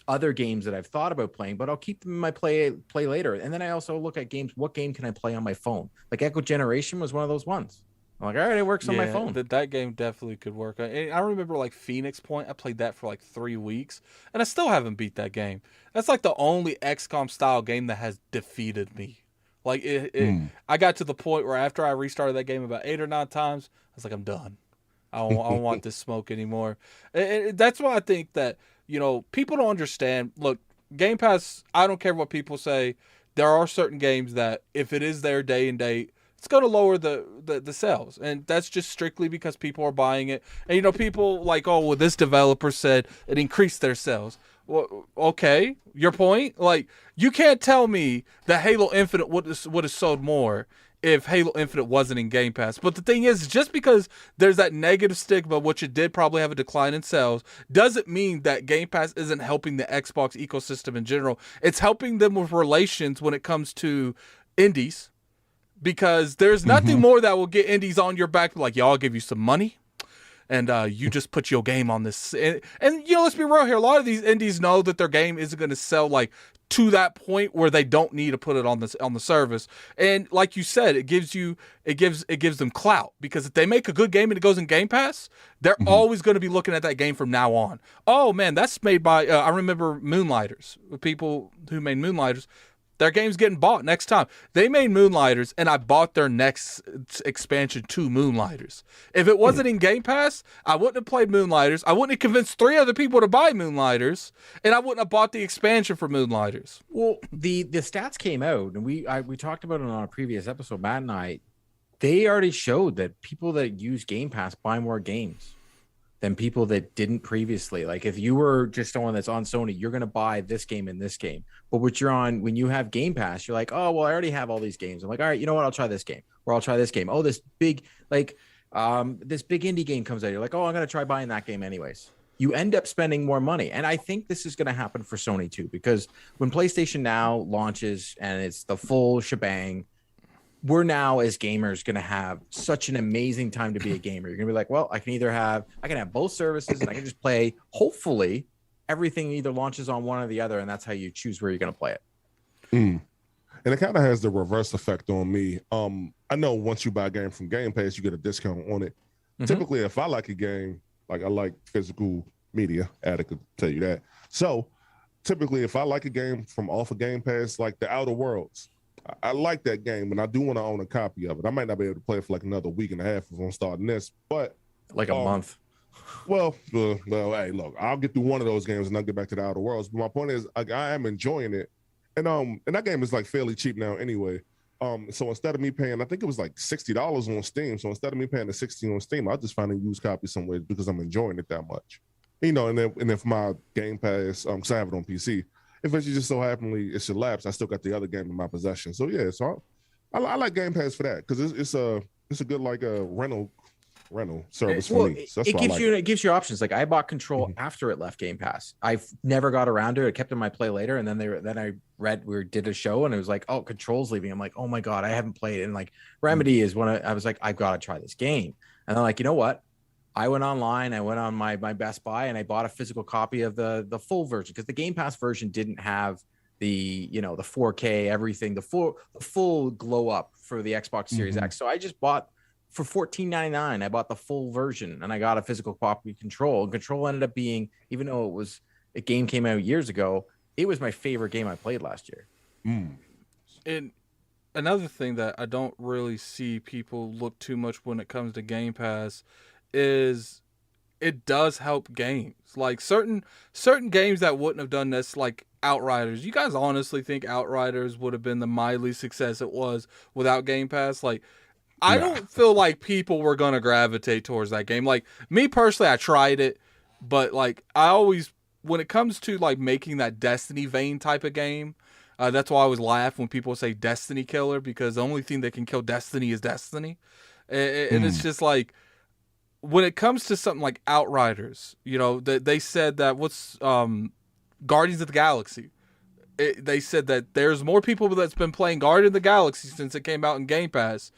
other games that I've thought about playing, but I'll keep them in my play later. And then I also look at games. What game can I play on my phone? Like Echo Generation was one of those ones. I'm like, all right, it works on my phone. That game definitely could work. I remember Phoenix Point. I played that for 3 weeks, and I still haven't beat that game. That's the only XCOM style game that has defeated me. I got to the point where after I restarted that game about 8 or 9 times, I was like, I'm done. I don't want this smoke anymore. And that's why I think that, people don't understand. Look, Game Pass, I don't care what people say. There are certain games that if it is there day and date, it's going to lower the sales. And that's just strictly because people are buying it. And, people this developer said it increased their sales. Well, okay, your point. Like, you can't tell me that Halo Infinite would have sold more if Halo Infinite wasn't in Game Pass. But the thing is, just because there's that negative stigma, which it did probably have a decline in sales, doesn't mean that Game Pass isn't helping the Xbox ecosystem in general. It's helping them with relations when it comes to indies, because there's nothing more that will get indies on your back. Like, y'all, I'll give you some money, and you just put your game on this. And let's be real here. A lot of these indies know that their game isn't going to sell like to that point where they don't need to put it on the service. And like you said, it gives them clout, because if they make a good game and it goes in Game Pass, they're always going to be looking at that game from now on. Oh man, that's made by I remember Moonlighters. People who made Moonlighters, their game's getting bought next time. They made Moonlighters, and I bought their next expansion to Moonlighters. If it wasn't in Game Pass, I wouldn't have played Moonlighters. I wouldn't have convinced 3 other people to buy Moonlighters, and I wouldn't have bought the expansion for Moonlighters. Well, the stats came out, and we talked about it on a previous episode, Matt and I. They already showed that people that use Game Pass buy more games than people that didn't previously. Like, if you were just someone that's on Sony, you're going to buy this game and this game. But when you have Game Pass, you're like, oh, well, I already have all these games. I'm like, all right, you know what? I'll try this game, or I'll try this game. Oh, this big indie game comes out. You're like, oh, I'm going to try buying that game anyways. You end up spending more money. And I think this is going to happen for Sony too, because when PlayStation Now launches and it's the full shebang, we're now as gamers going to have such an amazing time to be a gamer. You're going to be like, well, I can have both services, and I can just play. Hopefully everything either launches on one or the other, and that's how you choose where you're going to play it. And it kind of has the reverse effect on me. I know once you buy a game from Game Pass, you get a discount on it. Typically, if I like a game, like I like physical media, Addict could tell you that. So typically, if I like a game from off of Game Pass, like The Outer Worlds, I like that game, and I do want to own a copy of it. I might not be able to play it for like another week and a half if I'm starting this, but like a month. Well, hey, look, I'll get through one of those games and I'll get back to The Outer Worlds. But my point is, I am enjoying it, and that game is like fairly cheap now anyway. So instead of me paying, I think it was like $60 on Steam. So instead of me paying the $60 on Steam, I'll just find a used copy somewhere because I'm enjoying it that much. And if my Game Pass, because I have it on PC. If it just so happenly it should lapse, I still got the other game in my possession. So yeah, so I like Game Pass for that, because it's a good like a rental service for me. So that's it gives you options. Like, I bought Control after it left Game Pass. I've never got around to it. I kept it in my play later, and then we did a show, and it was like, oh, Control's leaving. I'm like, oh my god, I haven't played it. And like Remedy is I was like, I've got to try this game. And I'm like, you know what? I went online, I went on my Best Buy, and I bought a physical copy of the full version, because the Game Pass version didn't have the 4K, everything, the full glow up for the Xbox Series X. So I just bought for $14.99. I bought the full version, and I got a physical copy of Control. And Control ended up being, even though a game came out years ago, it was my favorite game I played last year. And another thing that I don't really see people look too much when it comes to Game Pass is it does help games. Like certain games that wouldn't have done this, like Outriders. You guys honestly think Outriders would have been the mildly success it was without Game Pass? Like, I don't feel like people were going to gravitate towards that game. Like, me personally, I tried it, but like, I always, when it comes to like making that Destiny vein type of game, that's why I always laugh when people say Destiny killer, because the only thing that can kill Destiny is Destiny. And it's just like, when it comes to something like Outriders, they said that Guardians of the Galaxy. They said that there's more people that's been playing Guardians of the Galaxy since it came out in Game Pass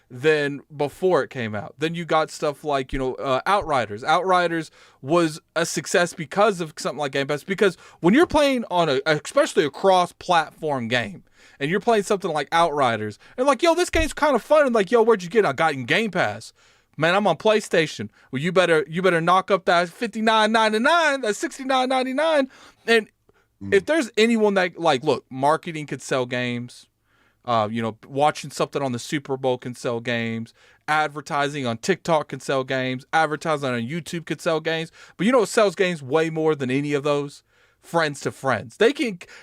than before it came out. Then you got stuff like, Outriders. Outriders was a success because of something like Game Pass. Because when you're playing on especially a cross-platform game, and you're playing something like Outriders, and like, yo, this game's kind of fun, and like, yo, where'd you get it? I got it in Game Pass. Man, I'm on PlayStation. Well, you better knock up that $59.99, that $69.99. And if there's anyone that, like, look, marketing could sell games. Watching something on the Super Bowl can sell games. Advertising on TikTok can sell games. Advertising on YouTube could sell games. But you know what sells games way more than any of those? Friends to friends.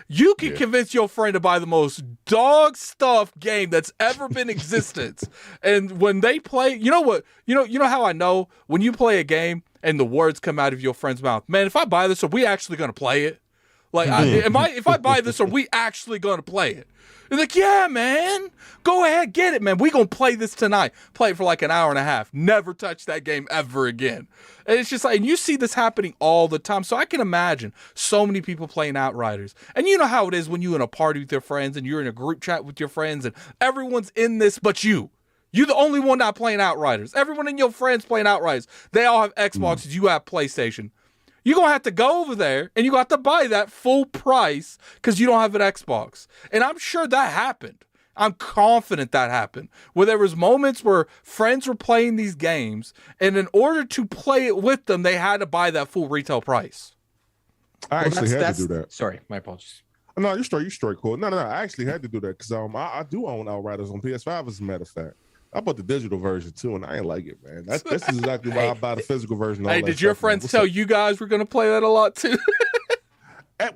You can convince your friend to buy the most dog stuff game that's ever been in existence. And when they play, you know how I know when you play a game and the words come out of your friend's mouth, man, if I buy this, are we actually going to play it? Like, if I buy this, are we actually going to play it? They're like, yeah, man, go ahead, get it, man. We going to play this tonight. Play it for like an hour and a half. Never touch that game ever again. And it's just like, and you see this happening all the time. So I can imagine so many people playing Outriders. And you know how it is when you're in a party with your friends and you're in a group chat with your friends and everyone's in this but you. You're the only one not playing Outriders. Everyone in your friends playing Outriders. They all have Xboxes. You have PlayStation. You're going to have to go over there and you're going to have to buy that full price because you don't have an Xbox. And I'm sure that happened. I'm confident that happened. Where there was moments where friends were playing these games and in order to play it with them, they had to buy that full retail price. I actually had to do that. Sorry, my apologies. No, you're straight, cool. No. I actually had to do that because I do own Outriders on PS5, as a matter of fact. I bought the digital version too, and I ain't like it, man. This is exactly why I buy the physical version. Hey, did your friends tell you guys were going to play that a lot too?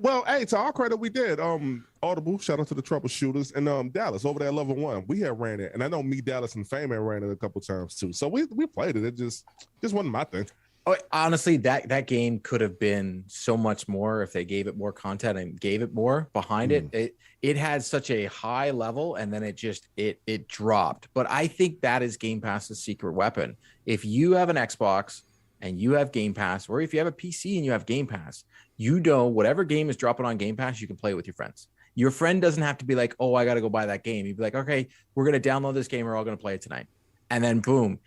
Well, hey, to our credit, we did. Audible, shout out to the troubleshooters, and Dallas over there at level 1. We had ran it, and I know me, Dallas, and Fayman ran it a couple times too. So we played it. It just wasn't my thing. Oh, honestly, that game could have been so much more if they gave it more content and gave it more behind it. It had such a high level, and then it dropped. But I think that is Game Pass's secret weapon. If you have an Xbox and you have Game Pass, or if you have a PC and you have Game Pass, you know whatever game is dropping on Game Pass, you can play it with your friends. Your friend doesn't have to be like, oh, I got to go buy that game. You'd be like, okay, we're going to download this game. We're all going to play it tonight. And then boom.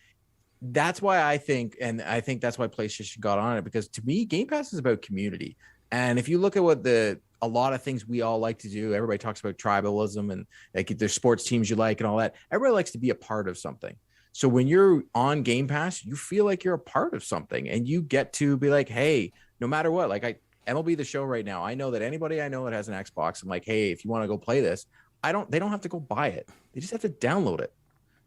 That's why I think that's why PlayStation got on it, because to me, Game Pass is about community. And if you look at what a lot of things we all like to do, everybody talks about tribalism and like there's sports teams you like and all that. Everybody likes to be a part of something. So when you're on Game Pass, you feel like you're a part of something and you get to be like, hey, no matter what, like MLB The Show right now, I know that anybody I know that has an Xbox, I'm like, hey, if you want to go play this, they don't have to go buy it. They just have to download it.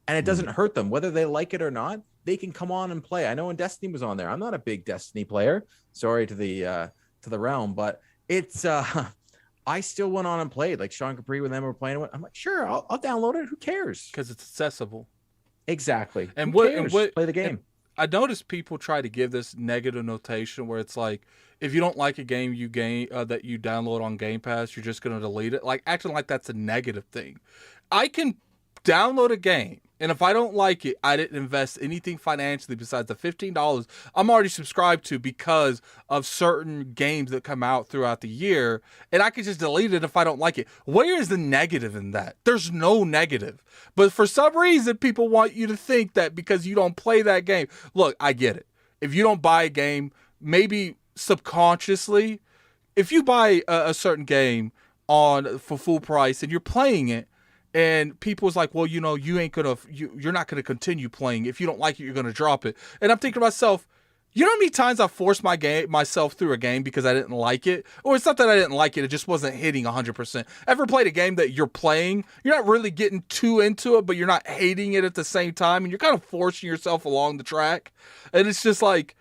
And it doesn't hurt them, whether they like it or not. They can come on and play. I know when Destiny was on there, I'm not a big Destiny player. Sorry to the realm, but it's I still went on and played. Like Sean Capri when them were playing it. I'm like, sure, I'll download it. Who cares? Because it's accessible. Exactly. And what play the And game. I noticed people try to give this negative notation where it's like, if you don't like a game that you download on Game Pass, you're just going to delete it. Like acting like that's a negative thing. I can download a game, and if I don't like it, I didn't invest anything financially besides the $15 I'm already subscribed to because of certain games that come out throughout the year, and I can just delete it if I don't like it. Where is the negative in that? There's no negative. But for some reason, people want you to think that because you don't play that game. Look, I get it. If you don't buy a game, maybe subconsciously, if you buy a certain game for full price and you're playing it, and people's like, well, you know, you're not gonna continue playing. If you don't like it, you're gonna drop it. And I'm thinking to myself, you know how many times I forced myself through a game because I didn't like it? Or it's not that I didn't like it, it just wasn't hitting 100%. Ever played a game that you're playing, you're not really getting too into it, but you're not hating it at the same time, and you're kind of forcing yourself along the track? And it's just like,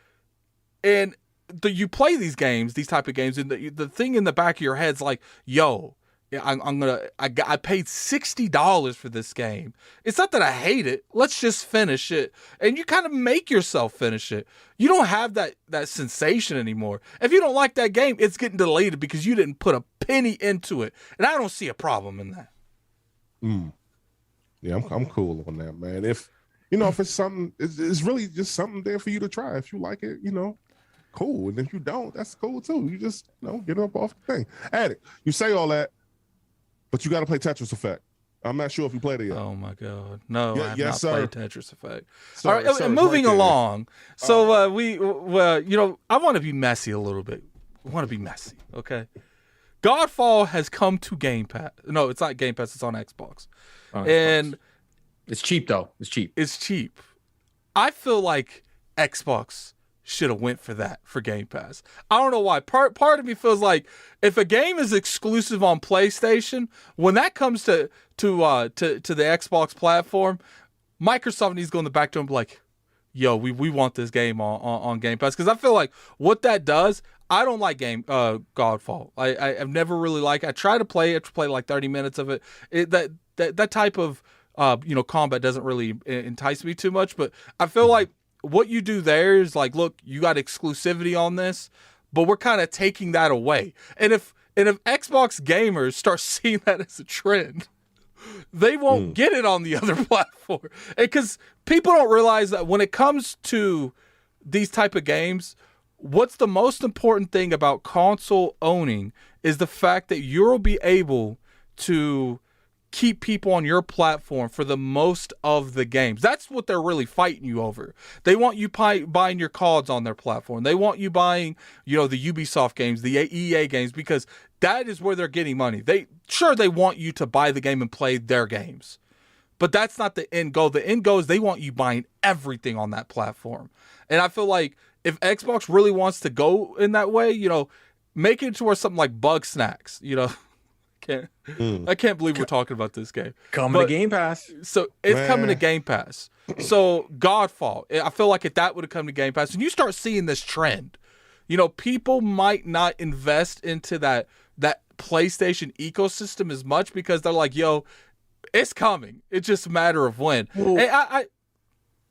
and you play these type of games, and the thing in the back of your head's like, yo, I paid $60 for this game. It's not that I hate it. Let's just finish it. And you kind of make yourself finish it. You don't have that sensation anymore. If you don't like that game, it's getting deleted because you didn't put a penny into it. And I don't see a problem in that. Yeah, I'm cool on that, man. If it's something, it's really just something there for you to try. If you like it, cool. And if you don't, that's cool too. You just, get up off the thing. Addict, you say all that, but you got to play Tetris Effect. I'm not sure if you played it yet. Oh my God, no! I have yes, not sir. played Tetris Effect. Sir, all right, sir, moving right along. So I want to be messy a little bit. I want to be messy, okay? Godfall has come to Game Pass. No, it's not Game Pass. It's on Xbox, and it's cheap though. It's cheap. It's cheap. I feel like Xbox should have went for that for Game Pass. I don't know why. Part of me feels like if a game is exclusive on PlayStation, when that comes to the Xbox platform, Microsoft needs to go in the back door and be like, yo, we want this game on Game Pass. Because I feel like what that does, I don't like Godfall. I've never really liked it. I try to play it, like 30 minutes of it. That type of combat doesn't really entice me too much, but I feel like what you do there is like, look, you got exclusivity on this, but we're kind of taking that away. And if And if Xbox gamers start seeing that as a trend, they won't get it on the other platform. Because people don't realize that when it comes to these type of games, what's the most important thing about console owning is the fact that you'll be able to keep people on your platform for the most of the games. That's what they're really fighting you over. They want you buying your CODs on their platform. They want you buying, the Ubisoft games, the EA games, because that is where they're getting money. They want you to buy the game and play their games. But that's not the end goal. The end goal is they want you buying everything on that platform. And I feel like if Xbox really wants to go in that way, make it to where something like Bug Snacks, I can't believe we're talking about this game. Coming to Game Pass. So it's coming to Game Pass. So Godfall, I feel like if that would have come to Game Pass, and you start seeing this trend, people might not invest into that PlayStation ecosystem as much because they're like, yo, it's coming. It's just a matter of when. Hey,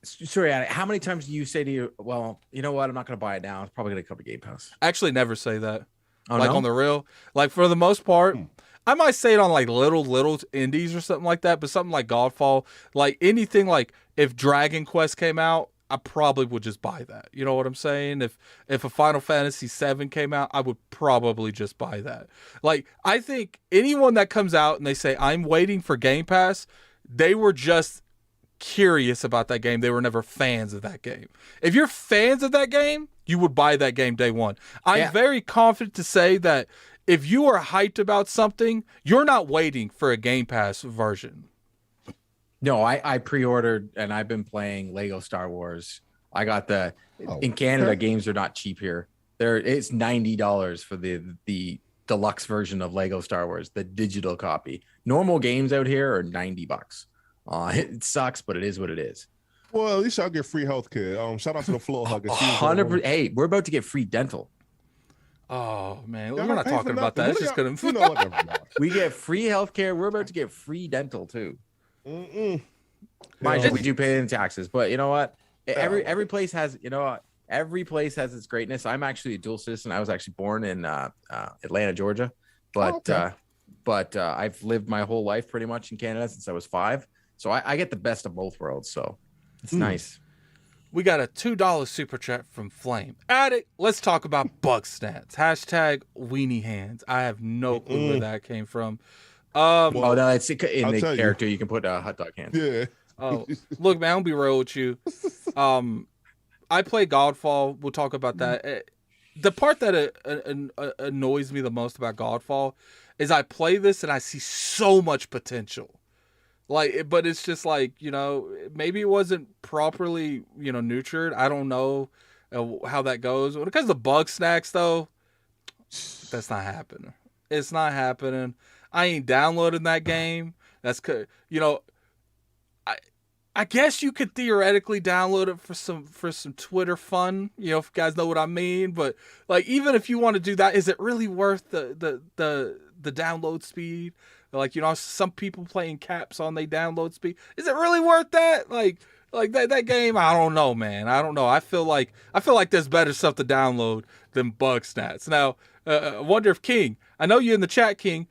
sorry, how many times do you say to you, well, you know what? I'm not going to buy it now. It's probably going to come to Game Pass. I actually never say that. Oh, like no? on the real. Like for the most part, I might say it on like little indies or something like that, but something like Godfall, like anything like if Dragon Quest came out, I probably would just buy that. You know what I'm saying? If a Final Fantasy VII came out, I would probably just buy that. Like I think anyone that comes out and they say I'm waiting for Game Pass, they were just curious about that game. They were never fans of that game. If you're fans of that game, you would buy that game day one. I'm very confident to say that if you are hyped about something, you're not waiting for a Game Pass version. No, I pre-ordered and I've been playing Lego Star Wars. I got in Canada, games are not cheap here. It's $90 for the deluxe version of Lego Star Wars, the digital copy. Normal games out here are $90. It sucks, but it is what it is. Well, at least y'all get free healthcare. Shout out to the floor huggers. 100%. Hey, we're about to get free dental. Oh man, we're not talking about that. It's just gonna. We get free healthcare. We're about to get free dental too. Mind you, we do pay in taxes, but you know what? Every place has every place has its greatness. I'm actually a dual citizen. I was actually born in Atlanta, Georgia, but I've lived my whole life pretty much in Canada since I was 5. So I get the best of both worlds. So it's nice. We got a $2 super chat from Flame. Addict, let's talk about bug stats. Hashtag weenie hands. I have no clue where that came from. No, it's in the character. You can put hot dog hands. Yeah. Oh, look, man, I'll be real with you. I play Godfall. We'll talk about that. The part that annoys me the most about Godfall is I play this and I see so much potential. But it's just like, maybe it wasn't properly, nurtured. I don't know how that goes. When it comes to bug snacks, though, that's not happening. It's not happening. I ain't downloading that game. That's, I guess you could theoretically download it for some Twitter fun, if you guys know what I mean. But like, even if you want to do that, is it really worth the download speed? Like, some people playing caps on their download speed. Is it really worth that? Like that game, I don't know, man. I don't know. I feel like there's better stuff to download than bug stats. Now, I wonder if King, I know you're in the chat, King.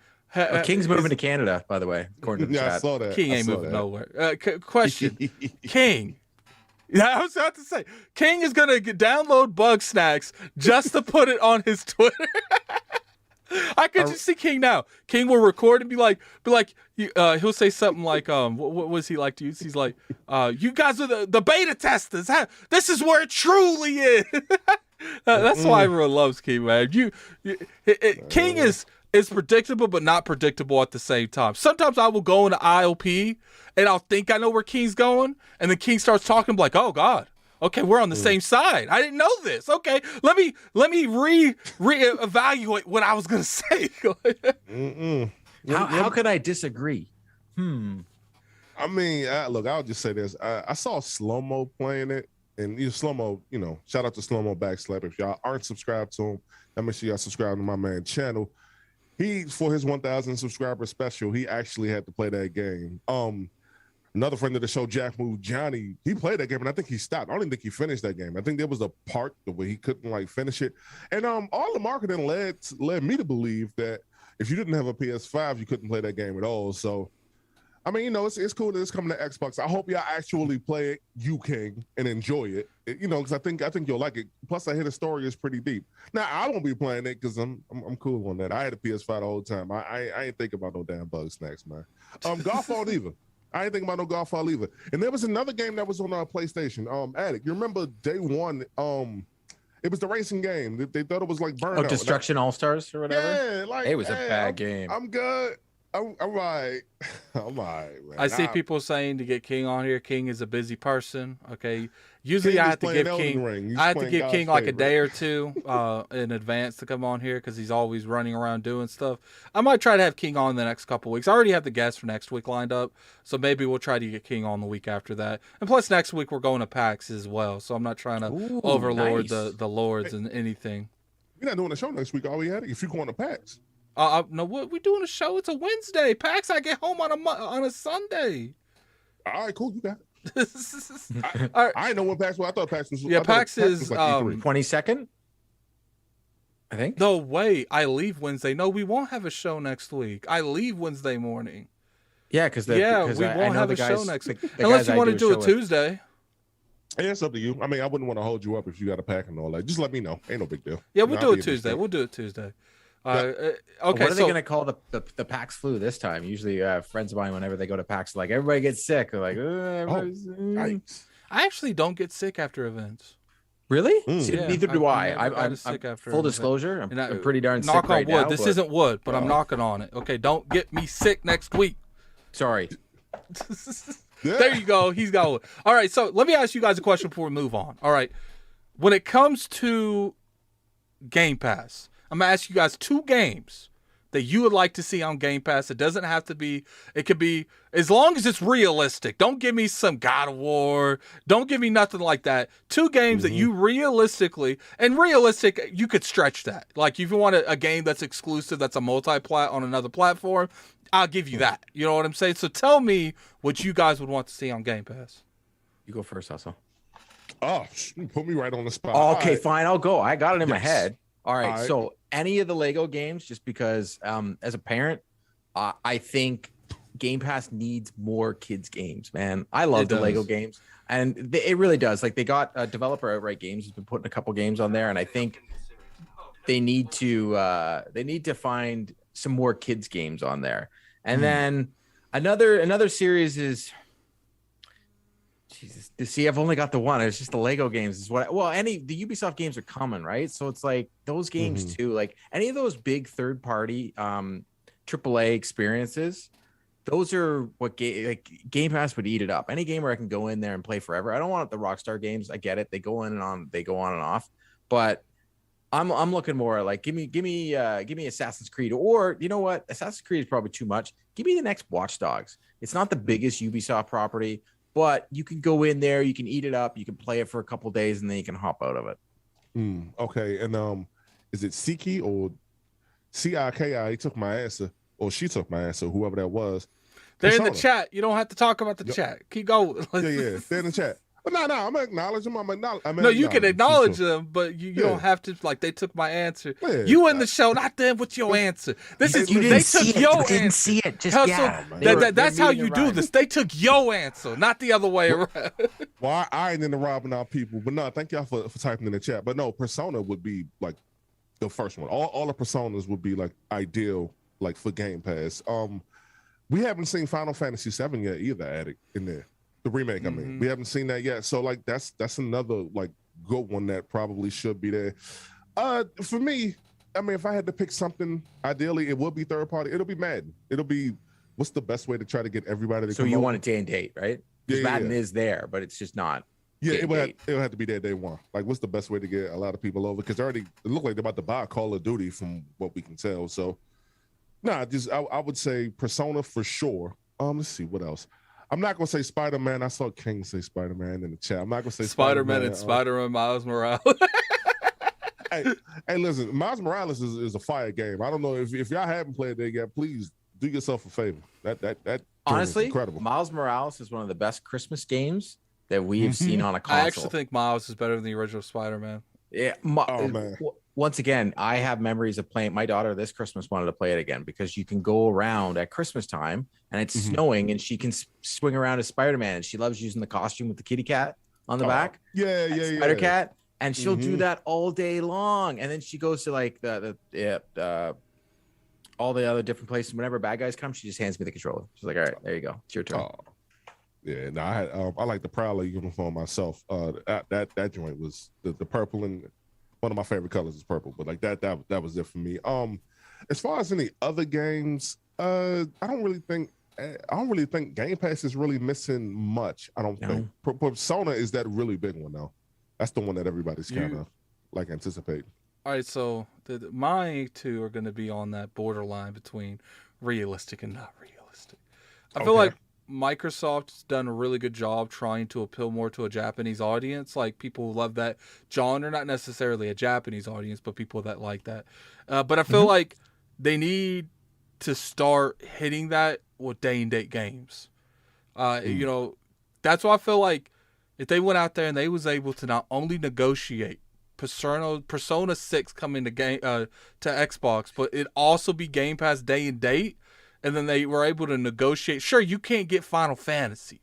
King's moving to Canada, by the way, according to the chat. I saw that. King ain't moving nowhere. Question, King. Yeah, I was about to say, King is gonna download bug snacks just to put it on his Twitter. I could just see King now. King will record and be like, he'll say something like, what was he like to use? He's like, you guys are the beta testers. This is where it truly is. That's why everyone loves King, man. King is predictable, but not predictable at the same time. Sometimes I will go into ILP and I'll think I know where King's going, and then King starts talking. I'm like, oh God. Okay, we're on the same side. I didn't know this. Okay, let me reevaluate what I was gonna say. How could I disagree? I mean, look, I'll just say this. I saw Slow Mo playing it, and Slow Mo, shout out to Slow Mo Backslap. If y'all aren't subscribed to him, make sure y'all subscribe to my man channel. He, for his 1,000 subscriber special, he actually had to play that game. Another friend of the show, Jack Move Johnny, he played that game, and I think he stopped. I don't even think he finished that game. I think there was a part where he couldn't like finish it. And all the marketing led me to believe that if you didn't have a PS5, you couldn't play that game at all. So, I mean, it's cool that it's coming to Xbox. I hope y'all actually play it, you King, and enjoy it. Because I think you'll like it. Plus, I hear the story is pretty deep. Now, I won't be playing it because I'm cool on that. I had a PS5 the whole time. I ain't thinking about no damn bug snacks, man. Godfall either. I ain't thinking about no Godfall either. And there was another game that was on our PlayStation. Addict, you remember day one? It was the racing game. They thought it was like Burnout. Oh, Destruction All Stars or whatever. Yeah, like it was a bad game. I'm good. I'm right. I'm right, man. I see people saying to get King on here. King is a busy person. Okay. Usually I have to give King. I have to give King like a day or two in advance to come on here because he's always running around doing stuff. I might try to have King on the next couple weeks. I already have the guests for next week lined up, so maybe we'll try to get King on the week after that. And plus next week we're going to PAX as well, so I'm not trying to overlord the lords and anything. We're not doing a show next week, are we? If you're going to PAX. No, what we doing a show? It's a Wednesday. PAX, I get home on a Sunday. All right, cool. You got it. All right. I know when PAX was. I thought PAX was. Yeah, PAX is like 22nd. I think. No way. I leave Wednesday. No, we won't have a show next week. I leave Wednesday morning. Yeah, because we won't have a show next week unless you want to do it Tuesday. Yeah, it's up to you. I mean, I wouldn't want to hold you up if you got a pack and all that. Just let me know. Ain't no big deal. Yeah, we'll do it Tuesday. We'll do it Tuesday. Okay. What are they going to call the PAX flu this time? Usually, friends of mine, whenever they go to PAX, like everybody gets sick. They're like, nice. I actually don't get sick after events. Really? See, yeah, neither do I. I'm sick after full disclosure. I'm pretty darn sick knock right on wood. now. This isn't wood, but I'm knocking on it. Okay, don't get me sick next week. Sorry. There you go. He's got one. All right, so let me ask you guys a question before we move on. All right, when it comes to Game Pass, I'm gonna ask you guys 2 games that you would like to see on Game Pass. It doesn't have to be. It could be as long as it's realistic. Don't give me some God of War. Don't give me nothing like that. 2 games that you realistically you could stretch that. Like if you want a game that's exclusive, that's a multi-plat on another platform, I'll give you that. You know what I'm saying? So tell me what you guys would want to see on Game Pass. You go first, Hustle. Oh, put me right on the spot. Oh, okay, fine. I'll go. I got it in my head. All right. So any of the Lego games, just because as a parent, I think Game Pass needs more kids games, man. I love the Lego games, and it really does. Like they got developer Outright Games has been putting a couple games on there, and I think they need to find some more kids games on there. And then another series is Jesus. See, I've only got the one. It's just the Lego games is what. The Ubisoft games are coming, right? So it's like those games too. Like any of those big third party AAA experiences. Those are what Game Pass would eat it up. Any game where I can go in there and play forever. I don't want the Rockstar games. I get it. They go on and off. But I'm looking more like give me Assassin's Creed, or you know what? Assassin's Creed is probably too much. Give me the next Watch Dogs. It's not the biggest Ubisoft property, but you can go in there, you can eat it up, you can play it for a couple of days, and then you can hop out of it. Okay, and is it Siki or Ciki? He took my answer, or she took my answer, whoever that was. They're in the chat. You don't have to talk about the chat. Keep going. Yeah, they're in the chat. But no, I'm gonna acknowledge them. No, you can acknowledge them, but you don't have to. Like they took my answer. Yeah, you in the show, not them with your answer. This is they took your answer. Didn't see it. Just that's how you do this. They took your answer, not the other way around. Well, I ain't into robbing our people, but no, thank y'all for typing in the chat. But no, Persona would be like the first one. All the Personas would be like ideal, like for Game Pass. We haven't seen Final Fantasy VII yet either, Addict, in there. The remake, I mean, we haven't seen that yet. So like that's another like good one that probably should be there. For me, I mean, if I had to pick something, ideally it would be third party. It'll be Madden. It'll be what's the best way to try to get everybody to. So you want it day and date, right? Because Madden is there, but it's just not. Yeah, it would have to be there day one. Like, what's the best way to get a lot of people over? Because it looked like they're about to buy Call of Duty from what we can tell. So, I would say Persona for sure. Let's see what else. I'm not gonna say Spider-Man. I saw King say Spider-Man in the chat. I'm not gonna say Spider-Man and Spider-Man Miles Morales. hey, listen, Miles Morales is a fire game. I don't know if y'all haven't played that yet. Please do yourself a favor. That joint is Honestly, incredible. Miles Morales is one of the best Christmas games that we've seen on a console. I actually think Miles is better than the original Spider-Man. Yeah. Oh man. Once again, I have memories of playing. My daughter this Christmas wanted to play it again because you can go around at Christmas time and it's snowing and she can swing around as Spider-Man, and she loves using the costume with the kitty cat on the back. Yeah. Spider Cat, and she'll do that all day long. And then she goes to like all the other different places. Whenever bad guys come, she just hands me the controller. She's like, "All right, there you go. It's your turn." Yeah, no, I like the Prowler uniform myself. That joint was the purple, and one of my favorite colors is purple. But like that was it for me. As far as any other games, I don't really think Game Pass is really missing much. I don't think Persona is that really big one though. That's the one that everybody's kind of like anticipating. All right, so my two are going to be on that borderline between realistic and not realistic. I feel like Microsoft's done a really good job trying to appeal more to a Japanese audience, like people who love that genre, not necessarily a Japanese audience, but people that like that. But I feel like they need to start hitting that with day-and-date games. You know, that's why I feel like if they went out there and they was able to not only negotiate Persona 6 coming to Xbox, but it also be Game Pass day and date, and then they were able to negotiate. Sure, you can't get Final Fantasy,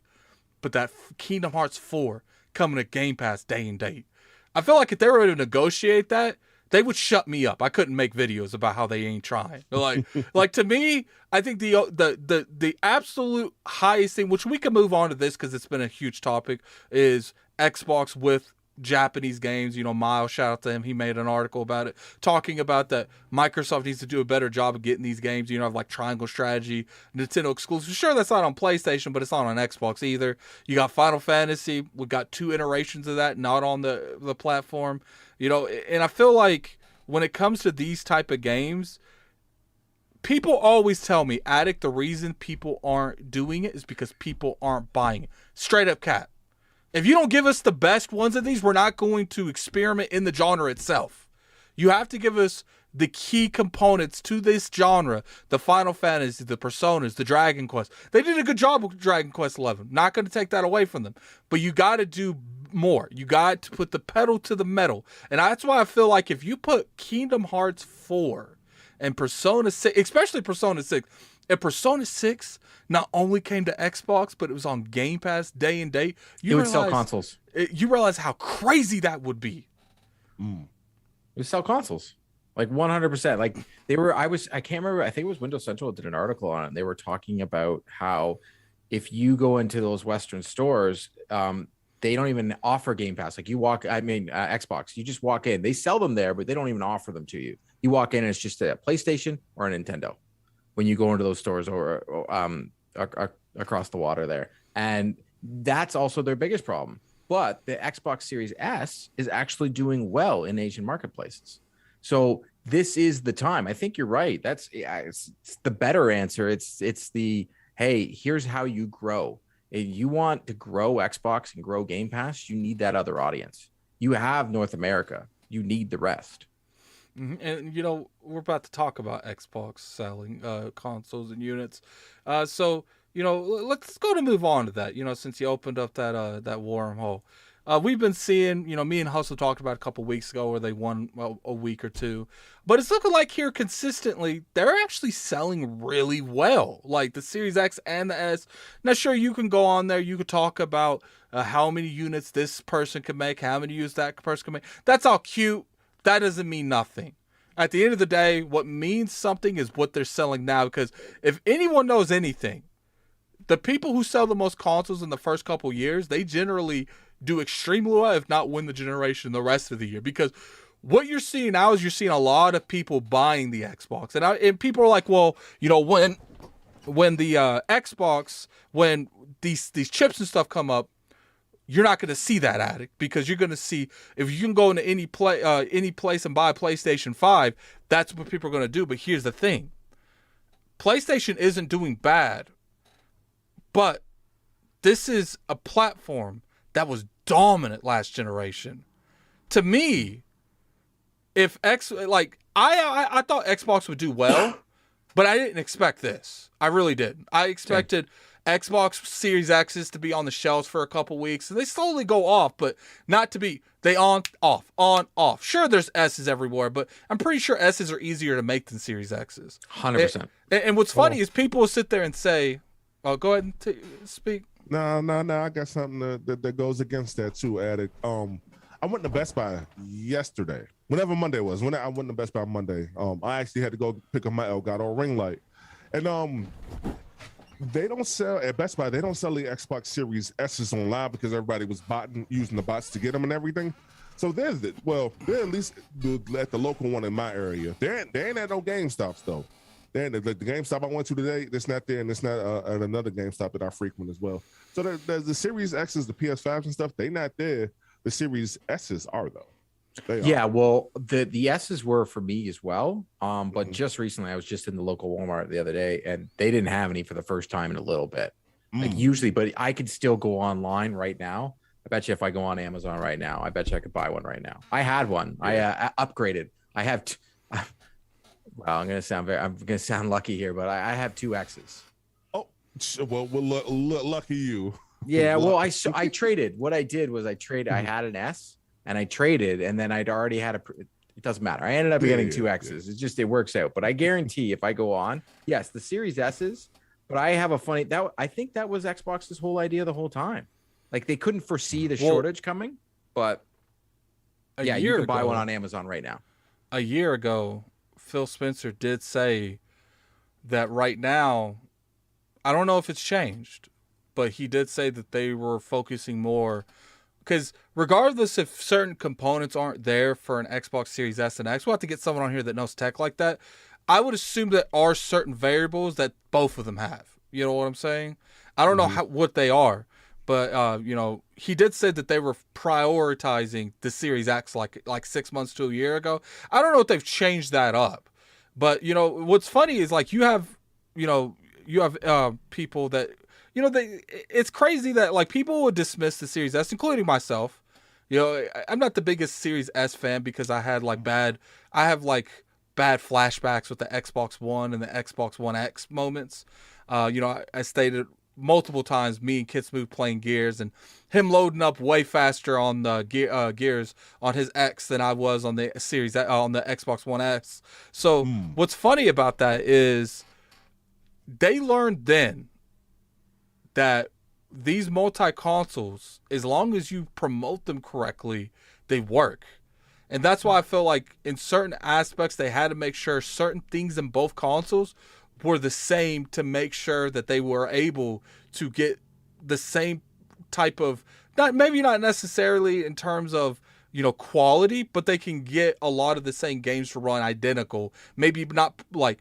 but that Kingdom Hearts 4 coming to Game Pass day and date. I feel like if they were able to negotiate that, they would shut me up. I couldn't make videos about how they ain't trying. Like to me, I think the absolute highest thing, which we can move on to this because it's been a huge topic, is Xbox with Japanese games. You know, Miles, shout out to him. He made an article about it, talking about that Microsoft needs to do a better job of getting these games, you know, like Triangle Strategy, Nintendo exclusive. Sure, that's not on PlayStation, but it's not on Xbox either. You got Final Fantasy. We got 2 iterations of that, not on the platform. You know, and I feel like when it comes to these type of games, people always tell me, Addict, the reason people aren't doing it is because people aren't buying it. Straight up cap. If you don't give us the best ones of these, we're not going to experiment in the genre itself. You have to give us the key components to this genre, the Final Fantasy, the Personas, the Dragon Quest. They did a good job with Dragon Quest 11. Not going to take that away from them. But you got to do more. You got to put the pedal to the metal. And that's why I feel like if you put Kingdom Hearts 4 and Persona 6, especially Persona 6, if Persona 6 not only came to Xbox, but it was on Game Pass day and date, it would sell consoles. You realize how crazy that would be. It would sell consoles. Like 100%. Like I can't remember. I think it was Windows Central did an article on it. And they were talking about how if you go into those Western stores, they don't even offer Game Pass. Like Xbox, you just walk in. They sell them there, but they don't even offer them to you. You walk in and it's just a PlayStation or a Nintendo when you go into those stores or across the water there. And that's also their biggest problem. But the Xbox Series S is actually doing well in Asian marketplaces. So this is the time. I think you're right. It's the better answer. It's the, hey, here's how you grow. If you want to grow Xbox and grow Game Pass, you need that other audience. You have North America. You need the rest. And, you know, we're about to talk about Xbox selling consoles and units. So, you know, let's go to move on to that, you know, since you opened up that wormhole. We've been seeing, you know, me and Hustle talked about a couple weeks ago where they won a week or two. But it's looking like here consistently, they're actually selling really well. Like the Series X and the S. Now, sure, you can go on there. You could talk about how many units this person can make, how many units that person can make. That's all cute. That doesn't mean nothing. At the end of the day, what means something is what they're selling now. Because if anyone knows anything, the people who sell the most consoles in the first couple years, they generally do extremely well, if not win the generation the rest of the year. Because what you're seeing now is you're seeing a lot of people buying the Xbox. And people are like, well, you know, when the Xbox, when these chips and stuff come up, you're not going to see that Addict, because you're going to see, if you can go into any place and buy a PlayStation 5, that's what people are going to do. But here's the thing. PlayStation isn't doing bad, but this is a platform that was dominant last generation. To me, if I thought Xbox would do well, But I didn't expect this. I really didn't. I expected Xbox Series X's to be on the shelves for a couple weeks, and they slowly go off, but not to be they on, off. Sure, there's S's everywhere, but I'm pretty sure S's are easier to make than Series X's. 100%. And what's funny is people will sit there and say, "Oh, go ahead and speak." No. I got something that goes against that too, Addict. I went to Best Buy yesterday, whenever Monday was. When I went to Best Buy Monday, I actually had to go pick up my Elgato ring light, and they don't sell at Best Buy. They don't sell the Xbox Series S's online because everybody was using the bots to get them and everything. So they're at least at the local one in my area. They ain't at no GameStops though. The GameStop I went to today, it's not there, and it's not at another GameStop that I frequent as well. So there's the Series X's, the PS5s and stuff. They not there. The Series S's are though. Yeah, well, the S's were for me as well. But just recently, I was just in the local Walmart the other day, and they didn't have any for the first time in a little bit. Like usually, but I could still go online right now. I bet you if I go on Amazon right now, I bet you I could buy one right now. I had one. Yeah. I upgraded. I have. Well, I'm gonna sound lucky here, but I have 2 X's. Oh, well, lucky you. Yeah, well, I traded. What I did was I traded. I had an S. And I traded, and then I'd already had it doesn't matter. I ended up getting 2 X's. It's just, it works out. But I guarantee if I go on, yes, the Series S's, but I have I think that was Xbox's whole idea the whole time. Like they couldn't foresee the shortage coming, but yeah, you can buy one on Amazon right now. A year ago, Phil Spencer did say that right now, I don't know if it's changed, but he did say that they were focusing more. Because regardless if certain components aren't there for an Xbox Series S and X, we'll have to get someone on here that knows tech like that. I would assume that are certain variables that both of them have. You know what I'm saying? I don't know what they are, but he did say that they were prioritizing the Series X like 6 months to a year ago. I don't know if they've changed that up, but what's funny is like you have people that. It's crazy that like people would dismiss the Series S, including myself. I'm not the biggest Series S fan because I have bad flashbacks with the Xbox One and the Xbox One X moments. I stated multiple times me and Kid Smooth playing Gears and him loading up way faster on the Gears on his X than I was on the Series on the Xbox One X. So what's funny about that is they learned then that these multi-consoles, as long as you promote them correctly, they work. And that's why I feel like in certain aspects, they had to make sure certain things in both consoles were the same to make sure that they were able to get the same type of, not necessarily in terms of, quality, but they can get a lot of the same games to run identical. Maybe not like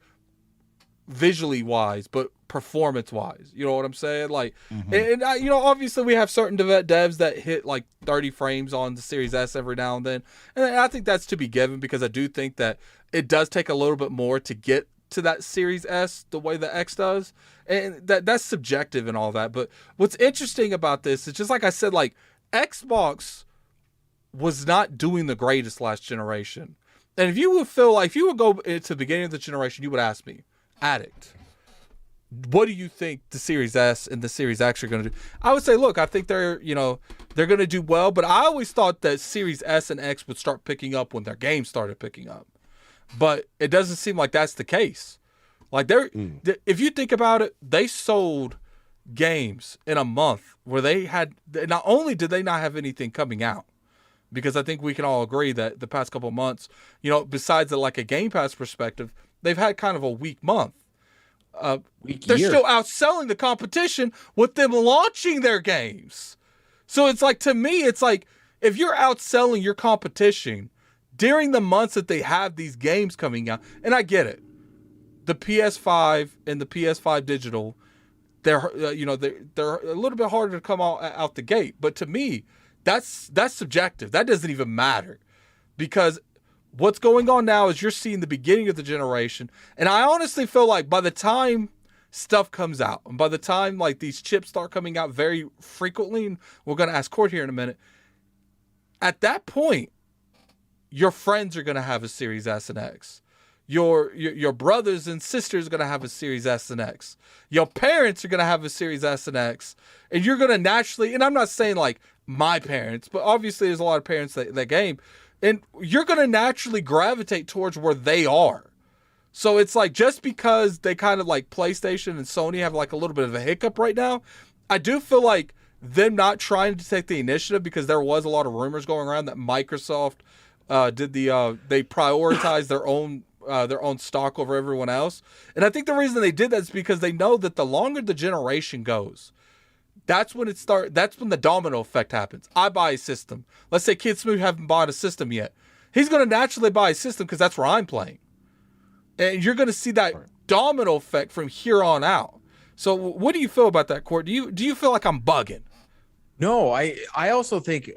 visually wise, but performance wise, you know what I'm saying? Like, and obviously we have certain devs that hit like 30 frames on the Series S every now and then, and I think that's to be given because I do think that it does take a little bit more to get to that Series S the way the X does, and that's subjective and all that. But what's interesting about this is just like I said, like Xbox was not doing the greatest last generation, and if you would go into the beginning of the generation, you would ask me, Addict, what do you think the Series S and the Series X are going to do? I would say, look, I think they're going to do well, but I always thought that Series S and X would start picking up when their games started picking up. But it doesn't seem like that's the case. Like if you think about it, they sold games in a month where they had, not only did they not have anything coming out, because I think we can all agree that the past couple of months, besides like a Gamepass perspective, they've had kind of a weak month. They're still outselling the competition with them launching their games. So it's like, to me, it's like if you're outselling your competition during the months that they have these games coming out, and I get it, the PS5 and the PS5 digital, they're a little bit harder to come out the gate. But to me, that's subjective. That doesn't even matter, because what's going on now is you're seeing the beginning of the generation. And I honestly feel like by the time stuff comes out, and by the time like these chips start coming out very frequently, and we're going to ask Court here in a minute, at that point, your friends are going to have a Series S and X. Your brothers and sisters are going to have a Series S and X. Your parents are going to have a Series S and X. And you're going to naturally, and I'm not saying like my parents, but obviously there's a lot of parents that game. And you're going to naturally gravitate towards where they are. So it's like, just because they kind of like PlayStation and Sony have like a little bit of a hiccup right now, I do feel like them not trying to take the initiative, because there was a lot of rumors going around that Microsoft they prioritized their own stock over everyone else. And I think the reason they did that is because they know that the longer the generation goes, that's when the domino effect happens. I buy a system. Let's say Kid Smooth haven't bought a system yet. He's going to naturally buy a system because that's where I'm playing. And you're going to see that domino effect from here on out. So what do you feel about that, Court? Do you feel like I'm bugging? No, I also think,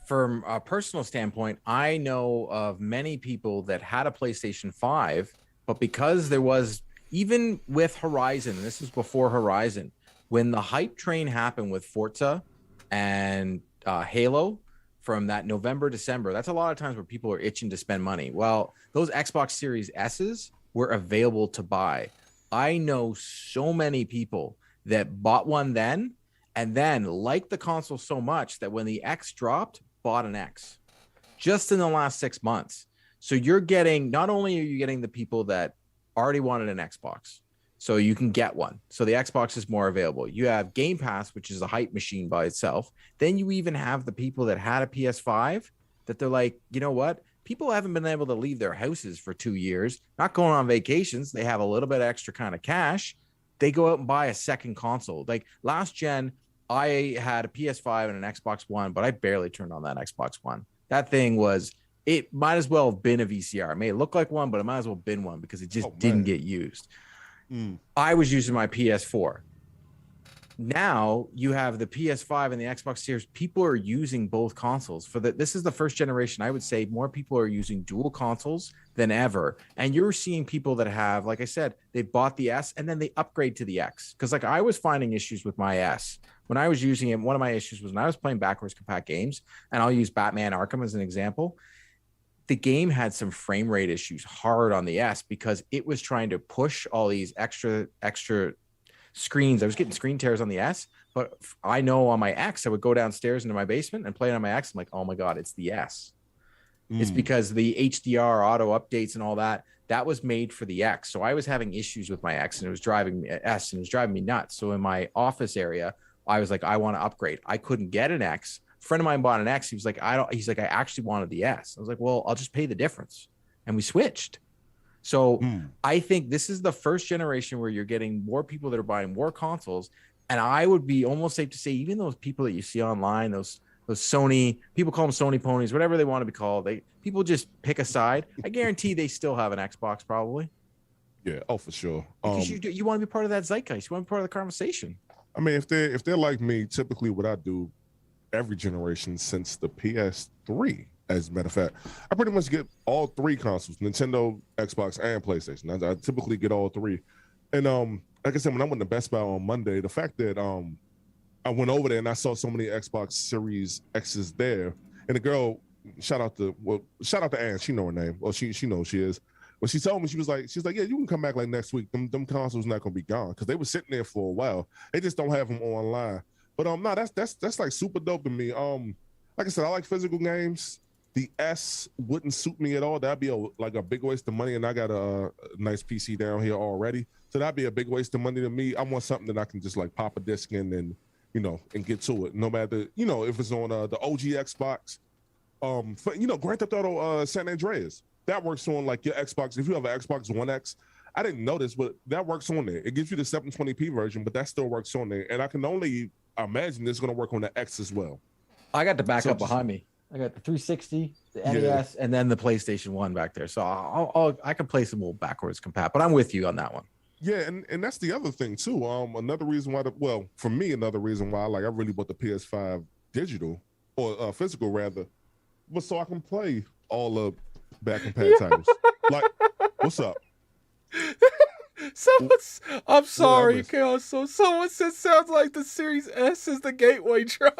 from a personal standpoint, I know of many people that had a PlayStation 5, but because there was, even with Horizon, this was before Horizon, when the hype train happened with Forza and Halo from that November, December, that's a lot of times where people are itching to spend money. Well, those Xbox Series S's were available to buy. I know so many people that bought one then, and then liked the console so much that when the X dropped, bought an X just in the last 6 months. So you're getting, not only are you getting the people that already wanted an Xbox, so you can get one. So the Xbox is more available. You have Gamepass, which is a hype machine by itself. Then you even have the people that had a PS5 that they're like, you know what? People haven't been able to leave their houses for 2 years, not going on vacations. They have a little bit extra kind of cash. They go out and buy a second console. Like last gen, I had a PS5 and an Xbox One, but I barely turned on that Xbox One. That thing it might as well have been a VCR. It may look like one, but it might as well have been one because it just didn't get used. I was using my PS4. Now you have the PS5 and the Xbox Series. People are using both consoles. This is the first generation. I would say more people are using dual consoles than ever. And you're seeing people that have, like I said, they bought the S and then they upgrade to the X. Because like I was finding issues with my S. When I was using it, one of my issues was when I was playing backwards compact games, and I'll use Batman Arkham as an example. The game had some frame rate issues hard on the S because it was trying to push all these extra screens. I was getting screen tears on the S, but I know on my X, I would go downstairs into my basement and play it on my X. I'm like, oh my God, it's the S. It's because the HDR auto updates and all that was made for the X. So I was having issues with my X and it was driving me nuts. So in my office area, I was like, I want to upgrade. I couldn't get an X. A friend of mine bought an X. He was like, I actually wanted the S. I was like, well, I'll just pay the difference. And we switched. So I think this is the first generation where you're getting more people that are buying more consoles. And I would be almost safe to say, even those people that you see online, those Sony, people call them Sony ponies, whatever they want to be called. People just pick a side. I guarantee they still have an Xbox probably. Yeah. Oh, for sure. Because you want to be part of that zeitgeist. You want to be part of the conversation. I mean, if they're like me, typically what I do every generation since the PS3, as a matter of fact, I pretty much get all three consoles, Nintendo, Xbox, and PlayStation. I typically get all three. And like I said, when I went to Best Buy on Monday, the fact that I went over there and I saw so many Xbox Series X's there, and the girl, shout out to Ann, she know her name. Well, she knows she is. But she told me, she's like, yeah, you can come back like next week. Them consoles not gonna be gone because they were sitting there for a while. They just don't have them online. But no, that's like super dope to me. Like I said, I like physical games. The S wouldn't suit me at all. That'd be a big waste of money, and I got a nice PC down here already, so that'd be a big waste of money to me. I want something that I can just like pop a disc in and and get to it. No matter if it's on the OG Xbox, Grand Theft Auto San Andreas. That works on like your Xbox. If you have an Xbox One X, I didn't know this, but that works on there. It gives you the 720p version, but that still works on there. And I can only imagine it's going to work on the X as well. I got the backup behind me. I got the 360, the NES, and then the PlayStation 1 back there. So I can play some old backwards compat, but I'm with you on that one. Yeah, and that's the other thing too. Another reason why for me, another reason why I really bought the PS5 digital or physical rather, was so I can play all the back and pad titles. Like, what's up? I'm sorry, Chaos. So someone said sounds like the Series S is the gateway drug.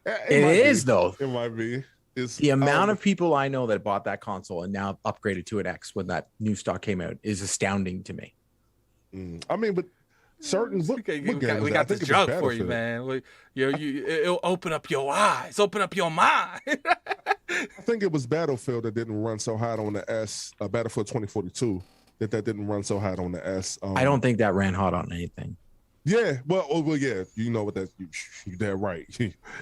It is though. It might be. is The amount of people I know that bought that console and now upgraded to an X when that new stock came out is astounding to me. I mean, but certain what we game got, was we that? I got think this it was jug for you, Battlefield. man. It'll open up your eyes, open up your mind. I think it was Battlefield that didn't run so hot on the S. Battlefield 2042 that didn't run so hot on the S. I don't think that ran hot on anything. Yeah, well, yeah, you know what that's you dead right.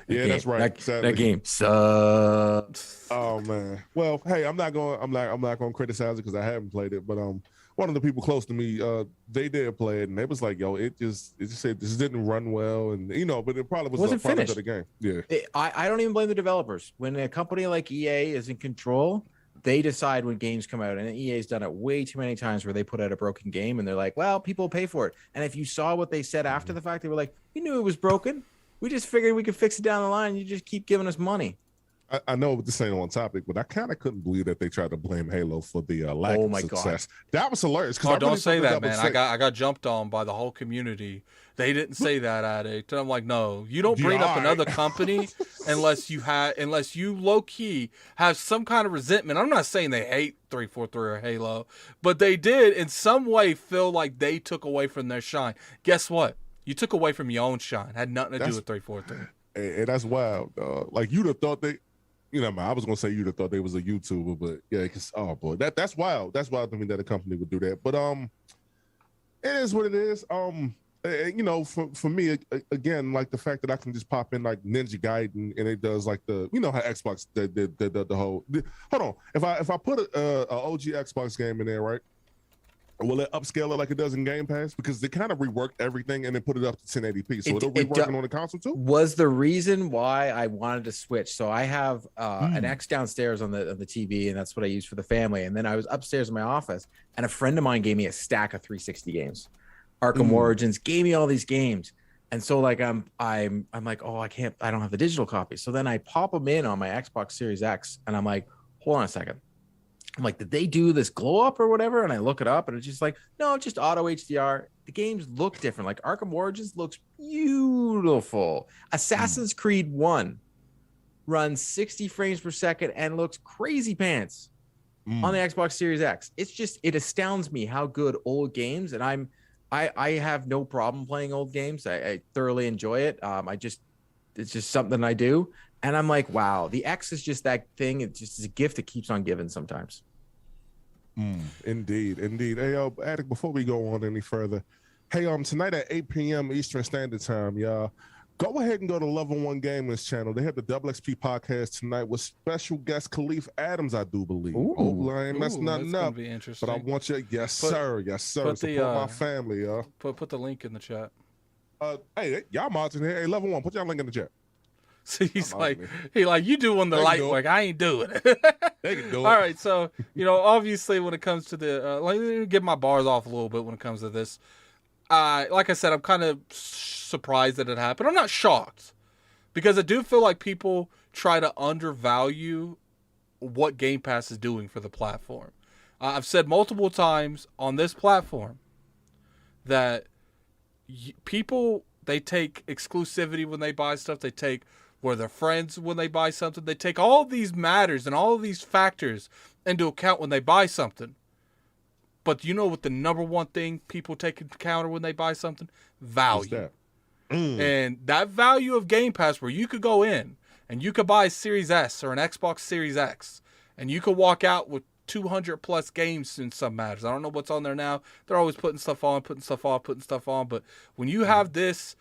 Yeah, that's right. That game sucks. Oh man. Well, hey, I'm not going to criticize it because I haven't played it, but one of the people close to me, they did play it, and they was like, "Yo, it just said this didn't run well," and but it probably was a product of the game. Yeah, I don't even blame the developers. When a company like EA is in control, they decide when games come out, and EA's done it way too many times where they put out a broken game, and they're like, "Well, people pay for it." And if you saw what they said after the fact, they were like, "We knew it was broken. We just figured we could fix it down the line. You just keep giving us money." I know this ain't on topic, but I kind of couldn't believe that they tried to blame Halo for the lack of success. God. That was hilarious. Oh, don't say that, man. I got jumped on by the whole community. They didn't say that, Addict. I'm like, no, you don't bring up another company unless you low key have some kind of resentment. I'm not saying they hate 343 or Halo, but they did in some way feel like they took away from their shine. Guess what? You took away from your own shine. Had nothing to do with 343. And that's wild. Like you'd have thought they. I was gonna say you'd have thought they was a YouTuber, but yeah, because oh boy, that's wild. That's wild to me that a company would do that. But it is what it is. For me again, like the fact that I can just pop in like Ninja Gaiden and it does like the how Xbox the whole. Hold on, if I put a OG Xbox game in there, right? Will it upscale it like it does in Game Pass? Because they kind of reworked everything and then put it up to 1080p. So it'll rework it on the console too? Was the reason why I wanted to switch. So I have an X downstairs on the TV, and that's what I use for the family. And then I was upstairs in my office, and a friend of mine gave me a stack of 360 games. Arkham Origins, gave me all these games. And so like I'm like, oh, I don't have the digital copy. So then I pop them in on my Xbox Series X, and I'm like, hold on a second. I'm like, did they do this glow up or whatever? And I look it up, and it's just like, no, just auto HDR. The games look different. Like Arkham Origins looks beautiful. Assassin's Creed 1 runs 60 frames per second and looks crazy pants on the Xbox Series X. It astounds me how good old games, and I have no problem playing old games. I thoroughly enjoy it. It's just something I do. And I'm like, wow, the X is just that thing. It's just a gift that keeps on giving sometimes. Indeed. Hey, Addict, before we go on any further, hey, tonight at 8 p.m. Eastern Standard Time, y'all, go ahead and go to Level 1 Gamers channel. They have the Double XP podcast tonight with special guest Khalif Adams, I do believe. I ain't messing nothing up. Be interesting. But I want you, yes, sir. Support my family, y'all. Put the link in the chat. Hey, y'all mods in here. Hey, Level 1, put y'all link in the chat. So he's like, you doing the light work. I ain't doing it. They can do it. All right. So, obviously when it comes to the, let me get my bars off a little bit when it comes to this. Like I said, I'm kind of surprised that it happened. I'm not shocked because I do feel like people try to undervalue what Game Pass is doing for the platform. I've said multiple times on this platform that people, they take exclusivity when they buy stuff. They take where they're friends when they buy something. They take all these matters and all of these factors into account when they buy something. But you know what the number one thing people take into account when they buy something? Value. And that value of Game Pass, where you could go in and you could buy a Series S or an Xbox Series X, and you could walk out with 200 plus games in some matters. I don't know what's on there now. They're always putting stuff on. But when you have this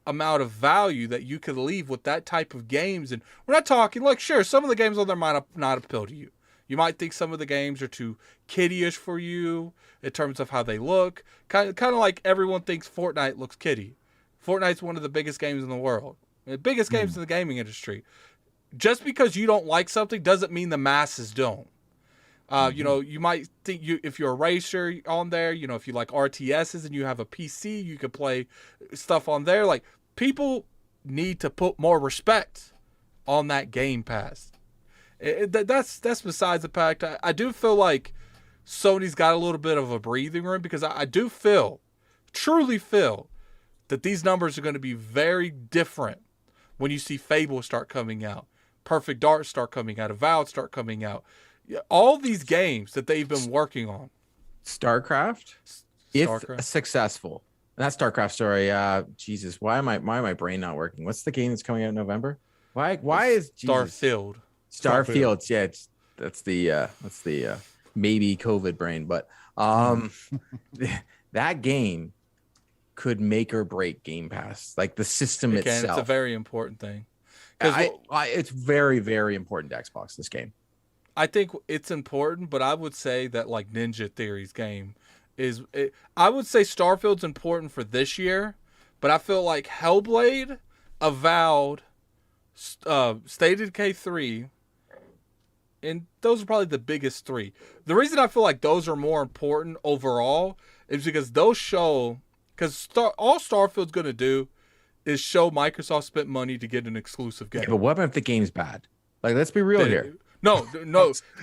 amount of value that you could leave with that type of games, and we're not talking, like, sure, some of the games on there might not appeal to you. You might think some of the games are too kiddie-ish for you in terms of how they look. Kind of like everyone thinks Fortnite looks kiddie. Fortnite's one of the biggest games in the world. The biggest games in the gaming industry. Just because you don't like something doesn't mean the masses don't. You might think if you're a racer on there, if you like RTSs and you have a PC, you could play stuff on there. Like, people need to put more respect on that Game Pass. That's besides the fact. I do feel like Sony's got a little bit of a breathing room because I do truly feel that these numbers are going to be very different when you see Fable start coming out. Perfect Dark start coming out, Avowed start coming out. Yeah, all these games that they've been working on. StarCraft, if successful. Not StarCraft, sorry. Jesus, why am my brain not working? What's the game that's coming out in November? Why is Starfield? Starfield. Yeah, that's the maybe COVID brain, but that game could make or break Game Pass. Like the system itself. It's a very important thing. It's very, very important to Xbox, this game. I think it's important, but I would say that like Ninja Theory's game I would say Starfield's important for this year, but I feel like Hellblade, Avowed, State of Decay 3, and those are probably the biggest three. The reason I feel like those are more important overall is because those show, because all Starfield's going to do is show Microsoft spent money to get an exclusive game. Yeah, but what if the game's bad? Like, let's be real here. No.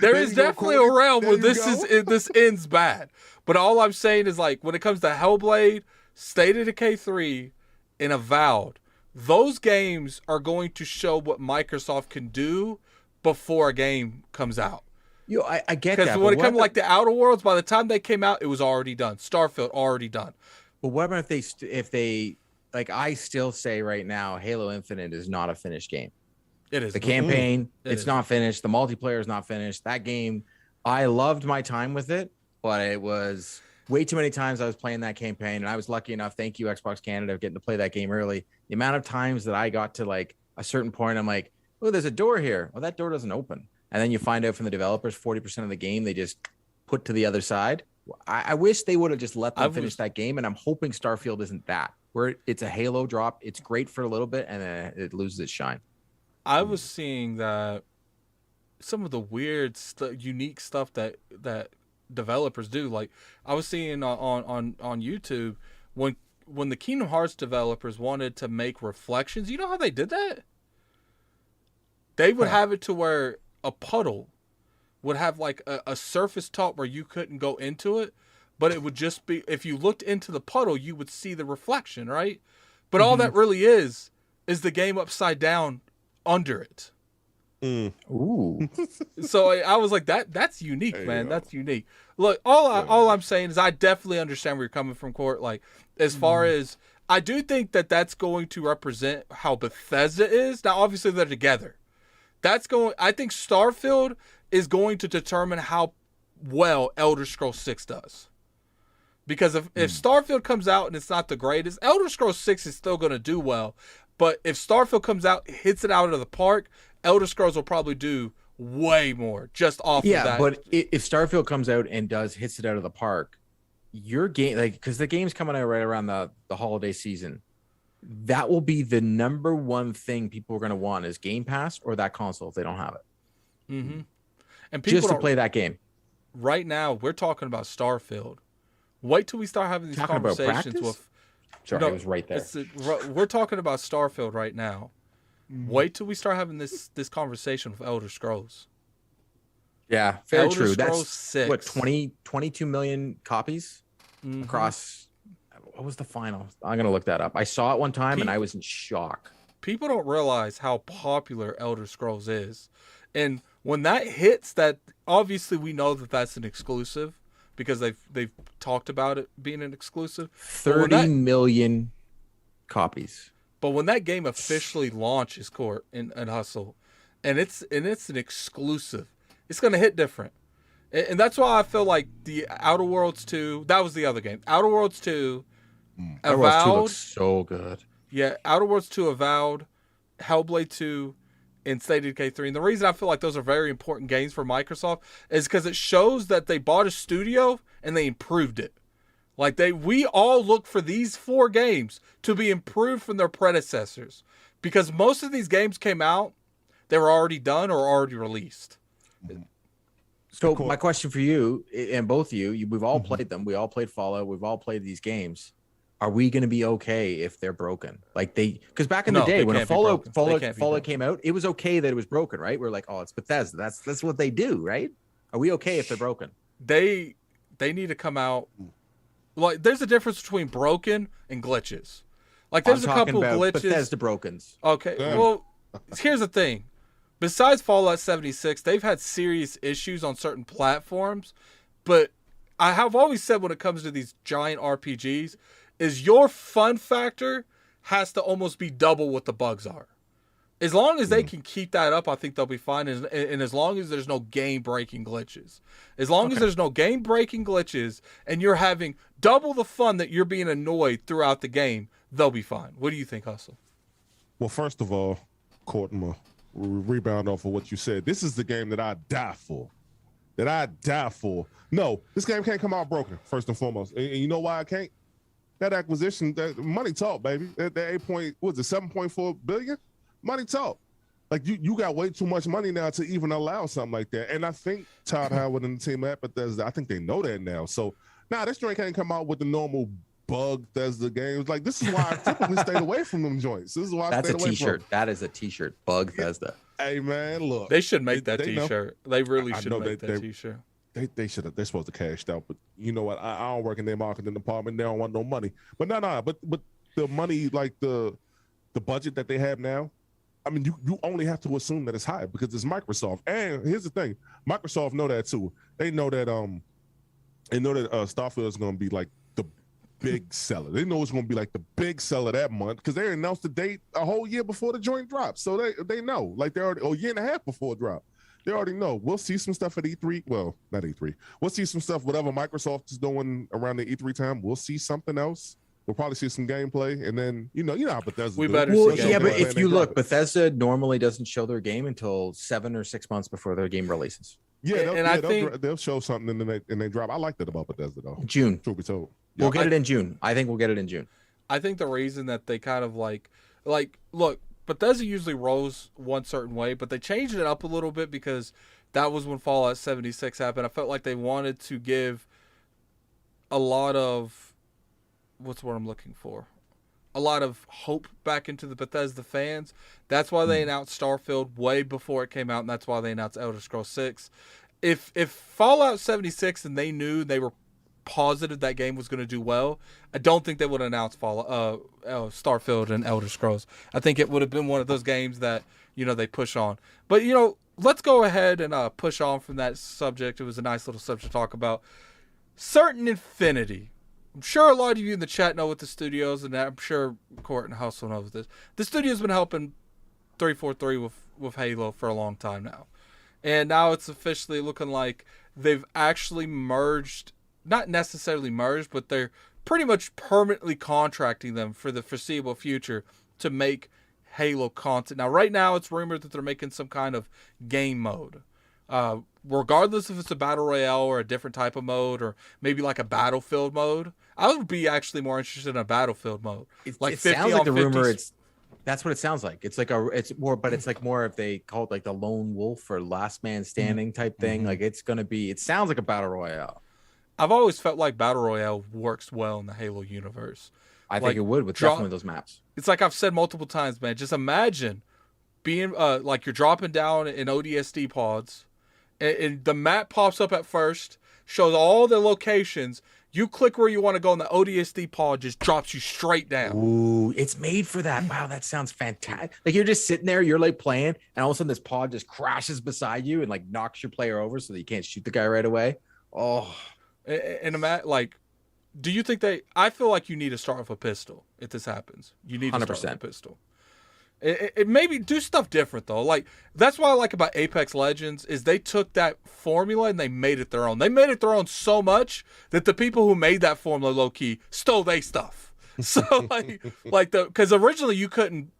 There is definitely a realm where this ends bad. But all I'm saying is, like, when it comes to Hellblade, State of Decay 3, and Avowed, those games are going to show what Microsoft can do before a game comes out. I get that. Because when it comes to like the Outer Worlds, by the time they came out, it was already done. Starfield already done. But what about if they like? I still say right now, Halo Infinite is not a finished game. It is. The campaign, it's not finished. The multiplayer is not finished. That game, I loved my time with it, but it was way too many times I was playing that campaign, and I was lucky enough, thank you Xbox Canada, getting to play that game early. The amount of times that I got to like a certain point, I'm like, oh, there's a door here. Well, that door doesn't open. And then you find out from the developers, 40% of the game they just put to the other side. I wish they would have just let them finish that game, and I'm hoping Starfield isn't that, where it's a Halo drop. It's great for a little bit, and then it loses its shine. I was seeing that some of the weird, unique stuff that developers do. Like I was seeing on YouTube when the Kingdom Hearts developers wanted to make reflections. You know how they did that? They would have it to where a puddle would have like a surface top where you couldn't go into it, but it would just be, if you looked into the puddle, you would see the reflection, right? But all that really is the game upside down under it. Ooh. So I was like, that's unique, man. That's unique. Look, all I'm saying is I definitely understand where you're coming from, Court. Like, as far as, I do think that that's going to represent how Bethesda is. Now, obviously, they're together. I think Starfield is going to determine how well Elder Scrolls 6 does. Because if Starfield comes out and it's not the greatest, Elder Scrolls 6 is still going to do well. But if Starfield comes out, hits it out of the park, Elder Scrolls will probably do way more just off of that. Yeah, but if Starfield comes out and hits it out of the park, your game, like, because the game's coming out right around the holiday season, that will be the number one thing people are going to want is Game Pass or that console if they don't have it. Mm-hmm. And people just to play that game. Right now, we're talking about Starfield. Wait till we start having these conversations with. Sorry, it was right there. We're talking about Starfield right now. Wait till we start having this conversation with Elder Scrolls. Yeah, very Elder true. Scrolls That's 6. What, 22 million copies across. What was the final? I'm gonna look that up. I saw it one time and I was in shock. People don't realize how popular Elder Scrolls is, and when that hits, that obviously we know that that's an exclusive because they've talked about it being an exclusive. 30 million copies. But when that game officially launches, Court and Hustle, and it's an exclusive, it's gonna hit different. And that's why I feel like the Outer Worlds 2, that was the other game. Outer Worlds 2, Outer Worlds 2 looks so good. Yeah, Outer Worlds 2, Avowed, Hellblade 2, and State of Decay 3. And the reason I feel like those are very important games for Microsoft is because it shows that they bought a studio and they improved it. Like we all look for these 4 games to be improved from their predecessors. Because most of these games came out, they were already done or already released. So my question for you, and both of you, we've all played them. We all played Fallout. We've all played these games. Are we going to be okay if they're broken? Like because back in the day when Fallout came out, it was okay that it was broken, right? We're like, oh, it's Bethesda. That's what they do, right? Are we okay if they're broken? They need to come out. Like, there's a difference between broken and glitches. Like, there's a couple glitches. Bethesda brokens. Okay, well, here's the thing. besides Fallout 76, they've had serious issues on certain platforms. But I have always said when it comes to these giant RPGs, is your fun factor has to almost be double what the bugs are. As long as they can keep that up, I think they'll be fine. And as long as there's no game-breaking glitches. As long as there's no game-breaking glitches and you're having double the fun that you're being annoyed throughout the game, they'll be fine. What do you think, Hustle? Well, first of all, Courtney, rebound off of what you said. This is the game that I die for. No, this game can't come out broken, first and foremost. And you know why I can't? That acquisition, that money talk, baby. That 7.4 billion? Money talk. Like you got way too much money now to even allow something like that. And I think Todd Howard and the team at Bethesda, I think they know that now. So this joint can't come out with the normal bug Bethesda games. Like this is why I typically stayed away from them joints. This is why that's I stayed away t-shirt. from. That is a t-shirt. Bug Bethesda. Hey man, look. They should make that t-shirt. They really should make that t-shirt. They should have. They're supposed to cash out, but you know what? I don't work in their marketing department. They don't want no money. But but the money, like the budget that they have now. I mean, you only have to assume that it's high because it's Microsoft. And here's the thing: Microsoft know that too. They know that Starfield is going to be like the big seller. They know it's going to be like the big seller that month because they announced the date a whole year before the joint drops. So they know, like they're already a year and a half before it drop. They already know. We'll see some stuff at E3. Well, not E3. We'll see some stuff, whatever Microsoft is doing around the E3 time. We'll see something else. We'll probably see some gameplay, and then you know how Bethesda. Better see. Yeah, but if you look, Bethesda normally doesn't show their game until 7 or 6 months before their game releases. Yeah, I think they'll show something and they drop. I like that about Bethesda though. June. Truth be told, we'll get it in June. I think we'll get it in June. I think the reason that they kind of like look, Bethesda usually rolls one certain way, but they changed it up a little bit because that was when Fallout 76 happened. I felt like they wanted to give a lot of what's what I'm looking for. A lot of hope back into the Bethesda fans. That's why they announced Starfield way before it came out, and that's why they announced Elder Scrolls 6. If Fallout 76 and they knew they were positive that game was going to do well, I don't think they would announce Starfield and Elder Scrolls. I think it would have been one of those games that they push on. But let's go ahead and push on from that subject. It was a nice little subject to talk about. CertainAffinity. I'm sure a lot of you in the chat know what the studios, and I'm sure Court and Hustle knows this. The studio's been helping 343 with Halo for a long time now. And now it's officially looking like they've actually merged, not necessarily merged, but they're pretty much permanently contracting them for the foreseeable future to make Halo content. Now, right now, it's rumored that they're making some kind of game mode. Regardless if it's a battle royale or a different type of mode or maybe like a battlefield mode, I would be actually more interested in a battlefield mode. It sounds like the rumor. That's what it sounds like. It's like more if they call it like the lone wolf or last man standing type thing. Mm-hmm. Like it sounds like a battle royale. I've always felt like battle royale works well in the Halo universe. I think it would with definitely those maps. It's like I've said multiple times, man. Just imagine being like you're dropping down in ODST pods. And the map pops up at first, shows all the locations. You click where you want to go, and the ODST pod just drops you straight down. Ooh, it's made for that. Wow, that sounds fantastic. Like you're just sitting there, you're like playing, and all of a sudden this pod just crashes beside you and like knocks your player over so that you can't shoot the guy right away. Oh, and like, do you think I feel like you need to start with a pistol if this happens. You need to 100%. start with a pistol. It maybe do stuff different though. Like that's what I like about Apex Legends is they took that formula and they made it their own. They made it their own so much that the people who made that formula low key stole their stuff. So because originally you couldn't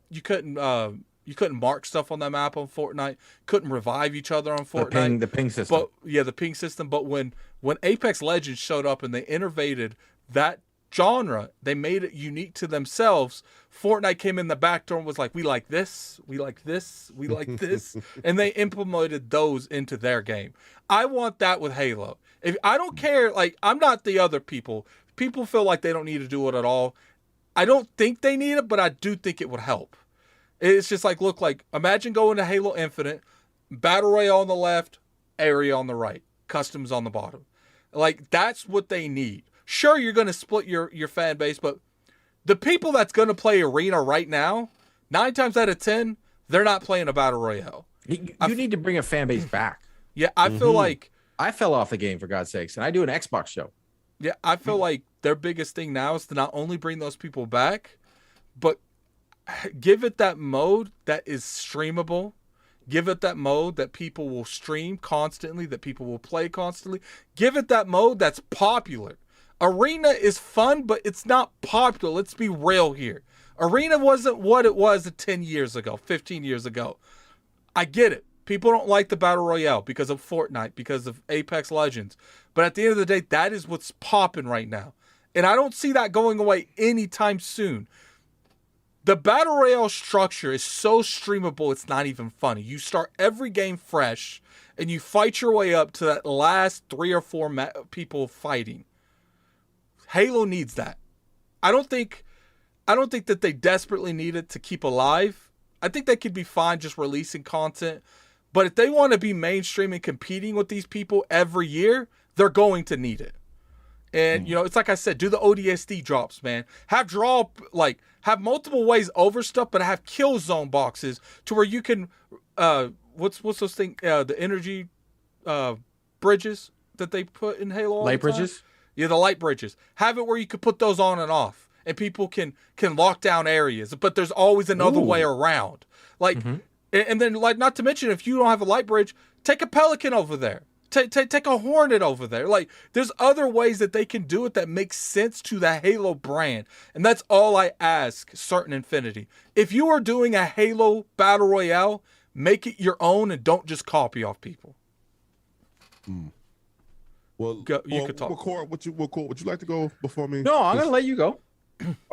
mark stuff on that map on Fortnite, couldn't revive each other on Fortnite. The ping system. But the ping system. But when Apex Legends showed up and they innovated that genre, they made it unique to themselves. Fortnite came in the back door and was like, we like this, we like this, we like this. And they implemented those into their game. I want that with Halo. I don't care, like, I'm not the other people. People feel like they don't need to do it at all. I don't think they need it, but I do think it would help. It's just like, imagine going to Halo Infinite, Battle Royale on the left, area on the right, customs on the bottom. Like, that's what they need. Sure, you're going to split your fan base, but the people that's going to play Arena right now, 9 times out of 10, they're not playing a Battle Royale. You need to bring a fan base back. Yeah, I feel like I fell off the game, for God's sakes, and I do an Xbox show. Yeah, I feel like their biggest thing now is to not only bring those people back, but give it that mode that is streamable. Give it that mode that people will stream constantly, that people will play constantly. Give it that mode that's popular. Arena is fun, but it's not popular. Let's be real here. Arena wasn't what it was 10 years ago, 15 years ago. I get it. People don't like the Battle Royale because of Fortnite, because of Apex Legends. But at the end of the day, that is what's popping right now. And I don't see that going away anytime soon. The Battle Royale structure is so streamable, it's not even funny. You start every game fresh, and you fight your way up to that last 3 or 4 people fighting. Halo needs that. I don't think that they desperately need it to keep alive. I think they could be fine just releasing content. But if they want to be mainstream and competing with these people every year, they're going to need it. And, it's like I said, do the ODST drops, man. Have multiple ways over stuff, but have kill zone boxes to where you can, what's those things, the energy bridges that they put in Halo all Light the time? bridges? Yeah, the light bridges. Have it where you can put those on and off, and people can lock down areas, but there's always another way around. And then, not to mention, if you don't have a light bridge, take a Pelican over there. Take a Hornet over there. There's other ways that they can do it that makes sense to the Halo brand. And that's all I ask CertainAffinity. If you are doing a Halo Battle Royale, make it your own and don't just copy off people. Well, you could talk. Would you like to go before me? No, I'm going to let you go.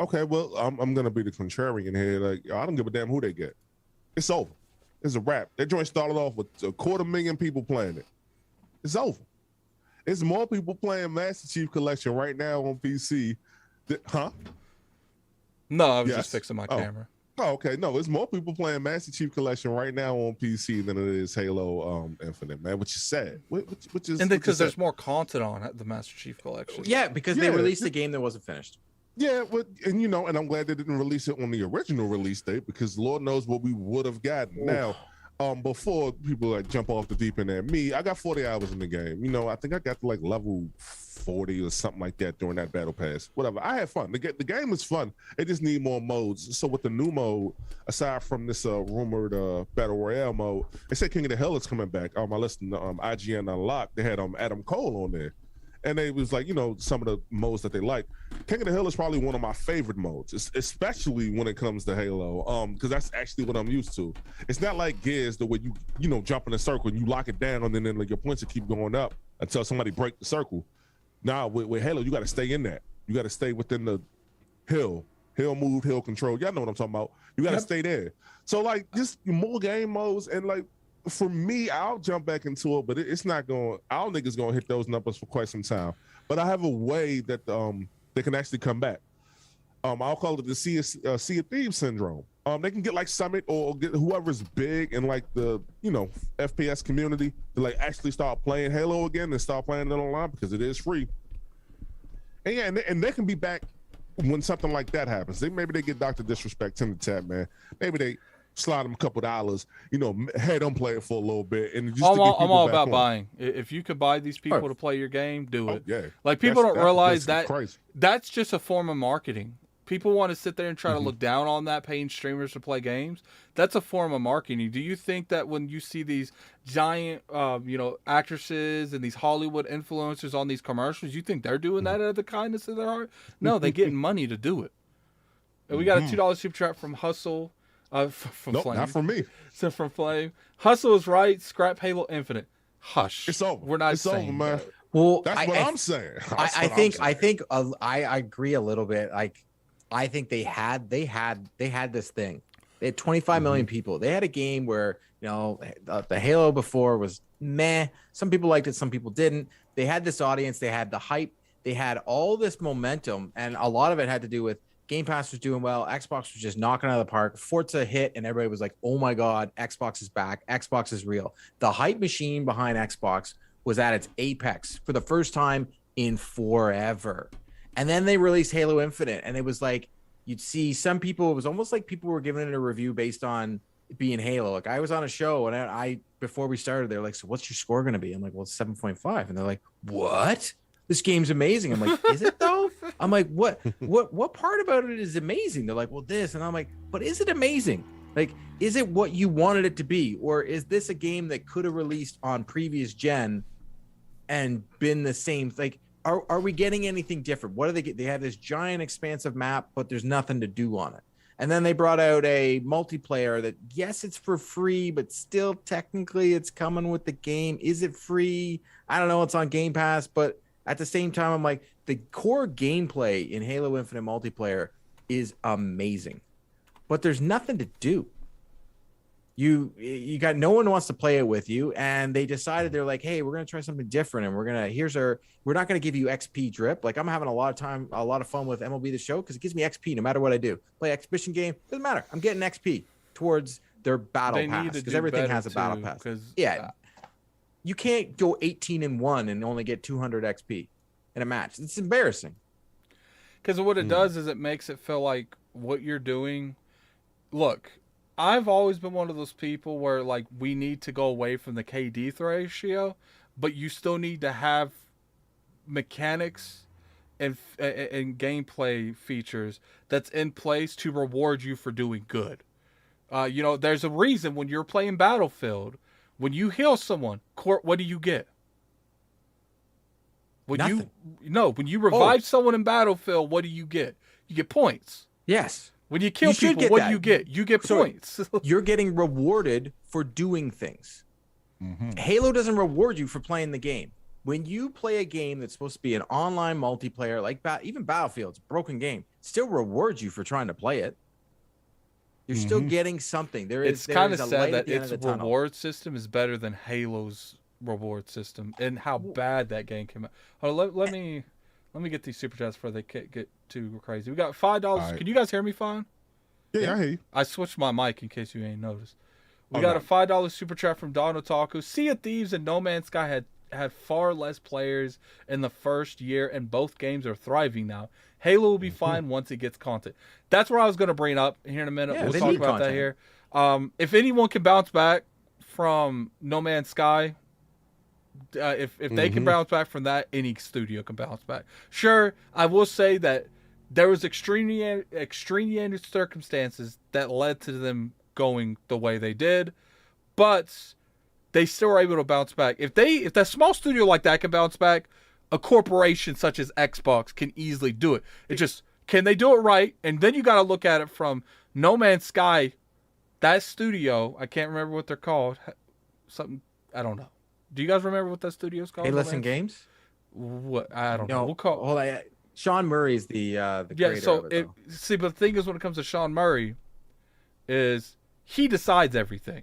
Okay, well, I'm going to be the contrarian here. I don't give a damn who they get. It's over. It's a wrap. That joint started off with 250,000 people playing it. It's over. It's more people playing Master Chief Collection right now on PC. No, I was just fixing my camera. Oh, okay. No, it's more people playing Master Chief Collection right now on PC than it is Halo Infinite, man, which is sad. Which is, and because there's more content on the Master Chief Collection. Yeah, because they released a game that wasn't finished. Yeah, and I'm glad they didn't release it on the original release date, because Lord knows what we would have gotten. Now, before people jump off the deep end at me, I got 40 hours in the game. I think I got to level 40 or something like that during that battle pass. Whatever. I had fun. The game is fun. It just need more modes. So with the new mode, aside from this rumored battle royale mode, they said King of the Hill is coming back. I listened to IGN Unlocked. They had Adam Cole on there. And they was some of the modes that they like. King of the Hill is probably one of my favorite modes, especially when it comes to Halo, because that's actually what I'm used to. It's not like Gears, the way you jump in a circle and you lock it down, and then your points will keep going up until somebody break the circle. Now with Halo, you got to stay in that. You got to stay within the hill move, hill control. Y'all know what I'm talking about. You got to stay there. So just more game modes, and for me, I'll jump back into it, but it's not going. Our niggas gonna hit those numbers for quite some time. But I have a way that they can actually come back. I'll call it the Sea of Thieves syndrome. They can get Summit or get whoever's big in the FPS community to actually start playing Halo again and start playing it online, because it is free. And yeah, and they can be back when something like that happens. Maybe they get Dr. Disrespect in the chat, man. Maybe they slide them a couple dollars, had them play it for a little bit, and just I'm all about buying. If you could buy these people to play your game, do it. Yeah. People don't realize that's just a form of marketing. People want to sit there and try to look down on that, paying streamers to play games. That's a form of marketing. Do you think that when you see these giant, actresses and these Hollywood influencers on these commercials, you think they're doing that out of the kindness of their heart? No, they're getting money to do it. And we got a $2 super chat from Hustle. From nope, Flame. not from me. So from Flame. Hustle is right. Scrap Halo Infinite. Hush. It's over. We're not it's saying over, man. that. Well, I'm saying. I agree a little bit. I think they had this thing. They had 25 million people. They had a game where the Halo before was meh. Some people liked it, some people didn't. They had this audience. They had the hype. They had all this momentum, and a lot of it had to do with Gamepass was doing well. Xbox was just knocking out of the park. Forza hit, and everybody was like, oh my God, Xbox is back. Xbox is real. The hype machine behind Xbox was at its apex for the first time in forever. And then they released Halo Infinite, and it was like, you'd see some people, it was almost like people were giving it a review based on being Halo. Like I was on a show and I before we started, they're like, so what's your score going to be? I'm like, well, it's 7.5. And they're like, what? This game's amazing. I'm like, is it though? I'm like, what part about it is amazing? They're like, well, this. And I'm like, but is it amazing? Like, is it what you wanted it to be? Or is this a game that could have released on previous gen and been the same? Like, are we getting anything different? What do they get? They have this giant expansive map, but there's nothing to do on it. And then they brought out a multiplayer that, yes, it's for free, but still technically it's coming with the game. Is it free? I don't know. It's on Game Pass, but at the same time, I'm like, the core gameplay in Halo Infinite multiplayer is amazing, but there's nothing to do. You got no one wants to play it with you, and they decided they're like, hey, we're gonna try something different, and we're not gonna give you XP drip. Like I'm having a lot of fun with MLB The Show because it gives me XP no matter what I do. Play exhibition game, doesn't matter. I'm getting XP towards their battle pass because everything has a battle pass. Yeah, you can't go 18-1 and only get 200 XP in a match. It's embarrassing. Because what it does is it makes it feel like what you're doing. Look, I've always been one of those people where like we need to go away from the KD ratio, but you still need to have mechanics and gameplay features that's in place to reward you for doing good. There's a reason when you're playing Battlefield, when you heal someone, what do you get? Nothing. When you revive someone in Battlefield, what do you get? You get points. Yes. When you kill people, what do you get? You get points. You're getting rewarded for doing things. Mm-hmm. Halo doesn't reward you for playing the game. When you play a game that's supposed to be an online multiplayer, like even Battlefield, it's a broken game, still rewards you for trying to play it. You're still getting something. It's kind of sad that its reward system is better than Halo's reward system and how bad that game came out. Let me get these super chats before they get too crazy. We got $5. Right. Can you guys hear me fine? Yeah, I hear you. I switched my mic in case you ain't noticed. We got a $5 super chat from Don Otaku. Sea of Thieves and No Man's Sky had far less players in the first year, and both games are thriving now. Halo will be fine once it gets content. That's what I was going to bring up here in a minute. We'll talk about that here. If anyone can bounce back from No Man's Sky, if they can bounce back from that, any studio can bounce back. Sure, I will say that there was extraneous circumstances that led to them going the way they did, but they still are able to bounce back. If that small studio like that can bounce back, a corporation such as Xbox can easily do it. It's just, can they do it right? And then you got to look at it from No Man's Sky. That studio, I can't remember what they're called. Something, I don't know. Do you guys remember what that studio's called? Hey, Listen Games? What? I don't know. We'll call. Sean Murray's the creator. Yeah. So of it, see, but the thing is, when it comes to Sean Murray, is he decides everything.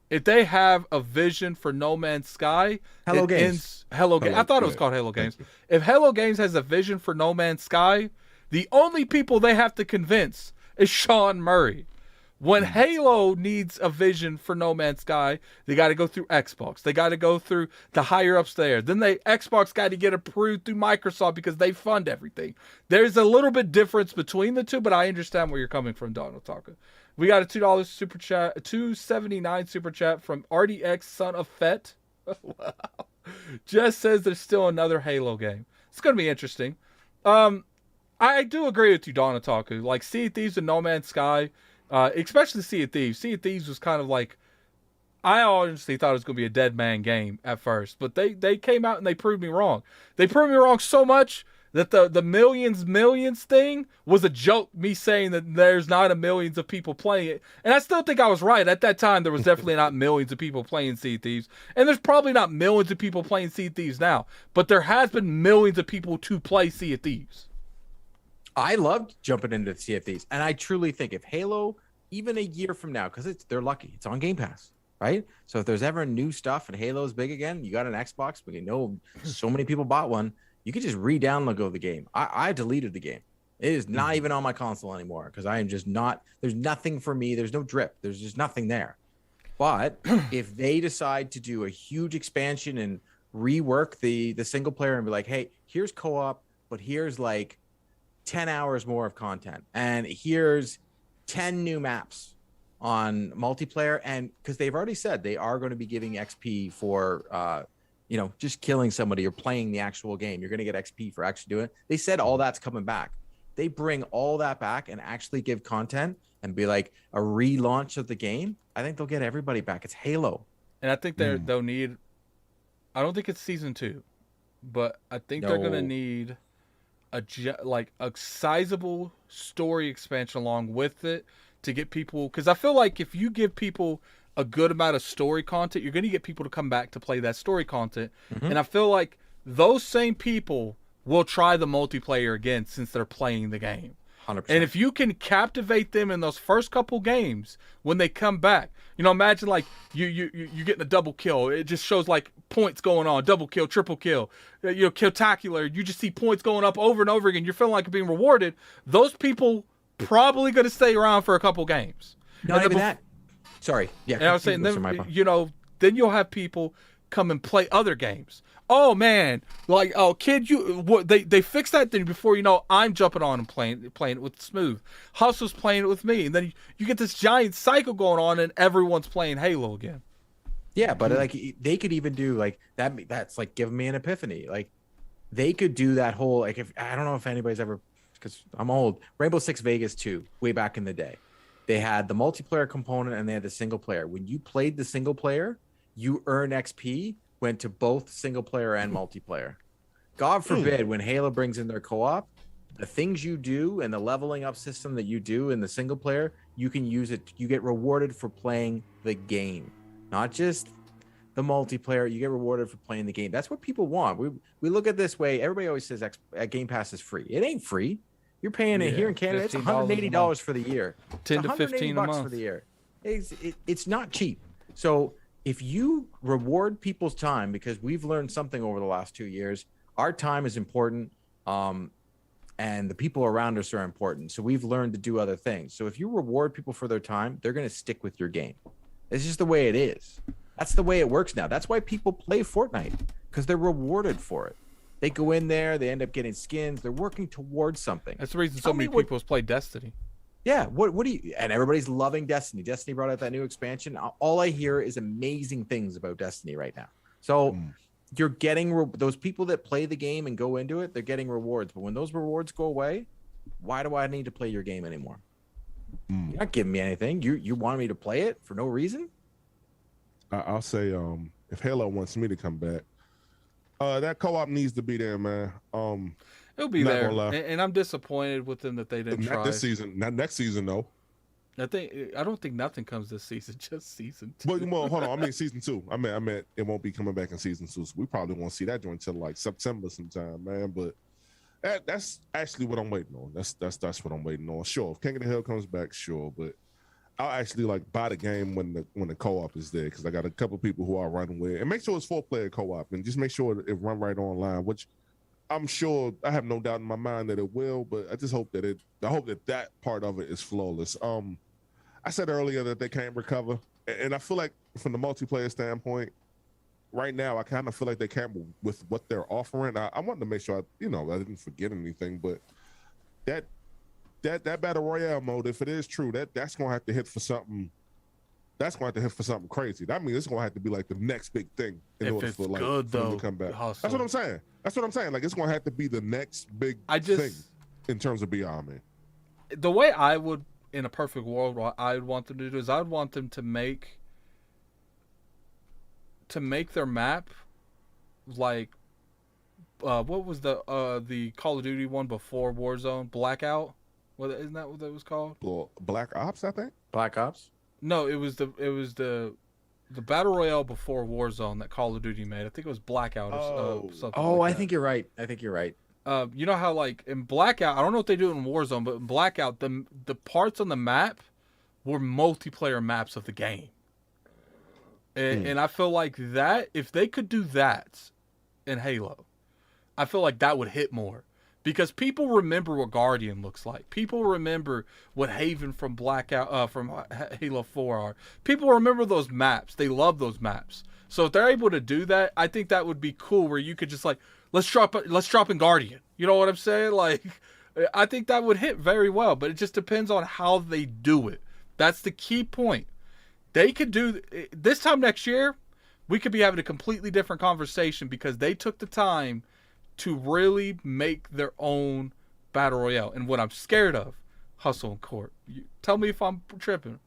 If they have a vision for No Man's Sky, Hello Games. Hello Games. I thought it was called Hello Games. If Hello Games has a vision for No Man's Sky, the only people they have to convince is Sean Murray. When Halo needs a vision for No Man's Sky, they got to go through Xbox. They got to go through the higher ups there. Then Xbox got to get approved through Microsoft because they fund everything. There's a little bit difference between the two, but I understand where you're coming from, Donald Taka. We got a $2 super chat, a $2.79 super chat from RDX Son of Fett. Wow. Just says there's still another Halo game. It's going to be interesting. I do agree with you, Don Otaku. Like Sea of Thieves and No Man's Sky, especially Sea of Thieves. Sea of Thieves was kind of like, I honestly thought it was going to be a dead man game at first, but they came out and they proved me wrong. They proved me wrong so much that the millions thing was a joke, me saying that there's not a millions of people playing it. And I still think I was right. At that time, there was definitely not millions of people playing Sea of Thieves. And there's probably not millions of people playing Sea of Thieves now. But there has been millions of people to play Sea of Thieves. I loved jumping into Sea of Thieves. And I truly think if Halo, even a year from now, because they're lucky, it's on Game Pass, right? So if there's ever new stuff and Halo's big again, you got an Xbox, but you know so many people bought one, you could just re-download the game. I deleted the game. It is not even on my console anymore because I am just not, there's nothing for me. There's no drip. There's just nothing there. But if they decide to do a huge expansion and rework the single player and be like, hey, here's co-op, but here's like 10 hours more of content. And here's 10 new maps. on multiplayer, and because they've already said they are going to be giving XP for just killing somebody or playing the actual game. You're going to get XP for actually doing it. They said all that's coming back. They bring all that back and actually give content and be like a relaunch of the game. I think they'll get everybody back. It's Halo. And I think they'll need, I don't think it's season 2, but I think they're going to need a sizable story expansion along with it to get people, because I feel like if you give people a good amount of story content, you're going to get people to come back to play that story content. And I feel like those same people will try the multiplayer again since they're playing the game. 100%. And if you can captivate them in those first couple games when they come back, imagine like you getting a double kill. It just shows like points going on, double kill, triple kill, killtacular. You just see points going up over and over again. You're feeling like you're being rewarded. Those people probably going to stay around for a couple games. Not even that. Sorry. Yeah. And I was saying, then you'll have people come and play other games. Oh man, like, oh kid, they fixed that thing before I'm jumping on and playing it with Smooth. Hustle's playing it with me, and then you get this giant cycle going on, and everyone's playing Halo again. Yeah, but like they could even do like that. That's like giving me an epiphany. Like they could do that whole like if I don't know if anybody's ever, because I'm old. Rainbow Six Vegas 2, way back in the day, they had the multiplayer component and they had the single player. When you played the single player, you earn XP. Went to both single player and multiplayer. God forbid when Halo brings in their co-op, the things you do and the leveling up system that you do in the single player, you can use it. You get rewarded for playing the game, not just the multiplayer. You get rewarded for playing the game. That's what people want. We look at it this way. Everybody always says Gamepass is free. It ain't free. You're paying it here in Canada. It's $180 for the year. 10 to 15 a month for the year. It's not cheap. So if you reward people's time, because we've learned something over the last 2 years, our time is important, and the people around us are important. So we've learned to do other things. So if you reward people for their time, they're going to stick with your game. It's just the way it is. That's the way it works now. That's why people play Fortnite, because they're rewarded for it. They go in there, they end up getting skins. They're working towards something. That's the reason so many people play Destiny. Yeah, what do you, and everybody's loving Destiny. Destiny brought out that new expansion. All I hear is amazing things about Destiny right now. So you're getting those people that play the game and go into it, they're getting rewards. But when those rewards go away, why do I need to play your game anymore? You're not giving me anything. You want me to play it for no reason? I'll say if Halo wants me to come back, that co-op needs to be there, man. It'll be there, and I'm disappointed with them that they didn't try. Not this season, not next season, though. I don't think nothing comes this season, just season 2. Well, hold on. I mean season 2. I meant it won't be coming back in season 2. So we probably won't see that joint until like September sometime, man. But that's actually what I'm waiting on. That's what I'm waiting on. Sure, if King of the Hill comes back, sure, but I'll actually like buy the game when the co-op is there, because I got a couple people who are running with it. And make sure it's 4-player co-op, and just make sure it run right online, which I'm sure, I have no doubt in my mind that it will, but I just hope that that part of it is flawless. I said earlier that they can't recover, and I feel like from the multiplayer standpoint, right now I kind of feel like they can't with what they're offering. I wanted to make sure I didn't forget anything, but that battle royale mode, if it is true, that's gonna have to hit for something. That's going to hit for something crazy. That means it's going to have to be like the next big thing in order for like for them to come back. That's what I'm saying. Like it's going to have to be the next big thing in terms of Beyond, man. The way I would, in a perfect world, what I would want them to do is I'd want them to make their map like what was the Call of Duty one before Warzone? Blackout? Isn't that what that was called? Well, Black Ops, I think. Black Ops? No, it was the battle royale before Warzone that Call of Duty made. I think it was Blackout or something. Oh, like I think you're right. You know how like in Blackout, I don't know what they do in Warzone, but in Blackout, the parts on the map were multiplayer maps of the game. And I feel like that, if they could do that in Halo, I feel like that would hit more. Because people remember what Guardian looks like. People remember what Haven from Blackout, from Halo 4 are. People remember those maps. They love those maps. So if they're able to do that, I think that would be cool. Where you could just like, let's drop in Guardian. You know what I'm saying? Like, I think that would hit very well. But it just depends on how they do it. That's the key point. They could do this time next year. We could be having a completely different conversation because they took the time to really make their own battle royale. And what I'm scared of, Hustle and Court. Tell me if I'm tripping.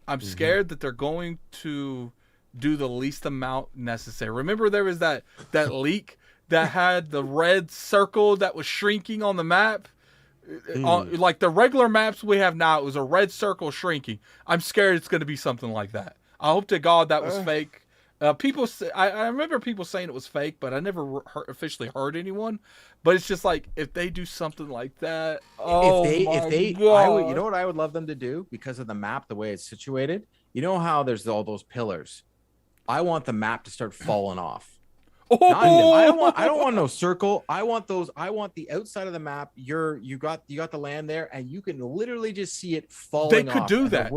I'm scared that they're going to do the least amount necessary. Remember there was that leak that had the red circle that was shrinking on the map? Like the regular maps we have now, it was a red circle shrinking. I'm scared it's going to be something like that. I hope to God that was fake. People say, I remember people saying it was fake, but I never officially heard anyone. But it's just like if they do something like that, if they, you know what I would love them to do because of the map, the way it's situated. You know how there's all those pillars. I want the map to start falling off. I don't want no circle. I want those. I want the outside of the map. You got the land there, and you can literally just see it falling. They could do that.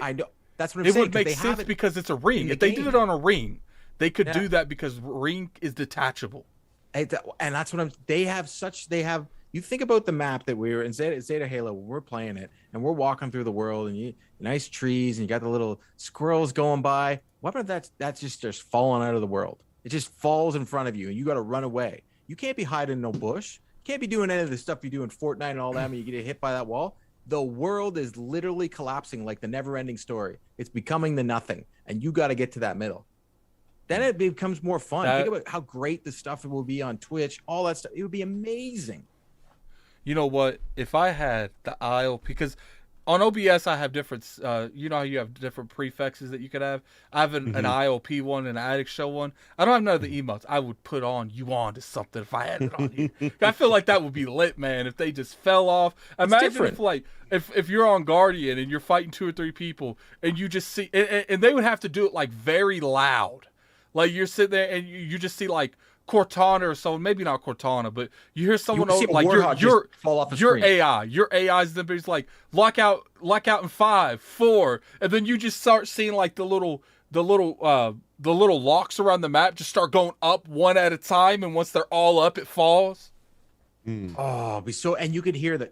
I know. That's what I'm saying. It would make sense because it's a ring. If they did it on a ring, they could do that because ring is detachable. And that's what They have. You think about the map that we were in Zeta Halo when we're playing it, and we're walking through the world, and nice trees, and you got the little squirrels going by. What about that's just falling out of the world? It just falls in front of you, and you got to run away. You can't be hiding in no bush. You can't be doing any of the stuff you do in Fortnite and all that, and you get hit by that wall. The world is literally collapsing like the never-ending story. It's becoming the nothing, and you got to get to that middle. Then it becomes more fun. Think about how great the stuff will be on Twitch, all that stuff. It would be amazing. You know what? If I had the ILP, because on OBS I have different, you know how you have different prefixes that you could have? I have an ILP one and an Addict Show one. I don't have none of the emotes. I would put on you on to something if I had it on you. I feel like that would be lit, man, if they just fell off. Imagine if, like, if you're on Guardian and you're fighting 2 or 3 people and you just see, and they would have to do it, like, very loud. Like, you're sitting there and you just see, like, Cortana or so, maybe not Cortana, but you hear someone like your AI's the bitch like lock out in 5, 4, and then you just start seeing like the little locks around the map just start going up one at a time, and once they're all up, it falls. Oh, be so, and you could hear the,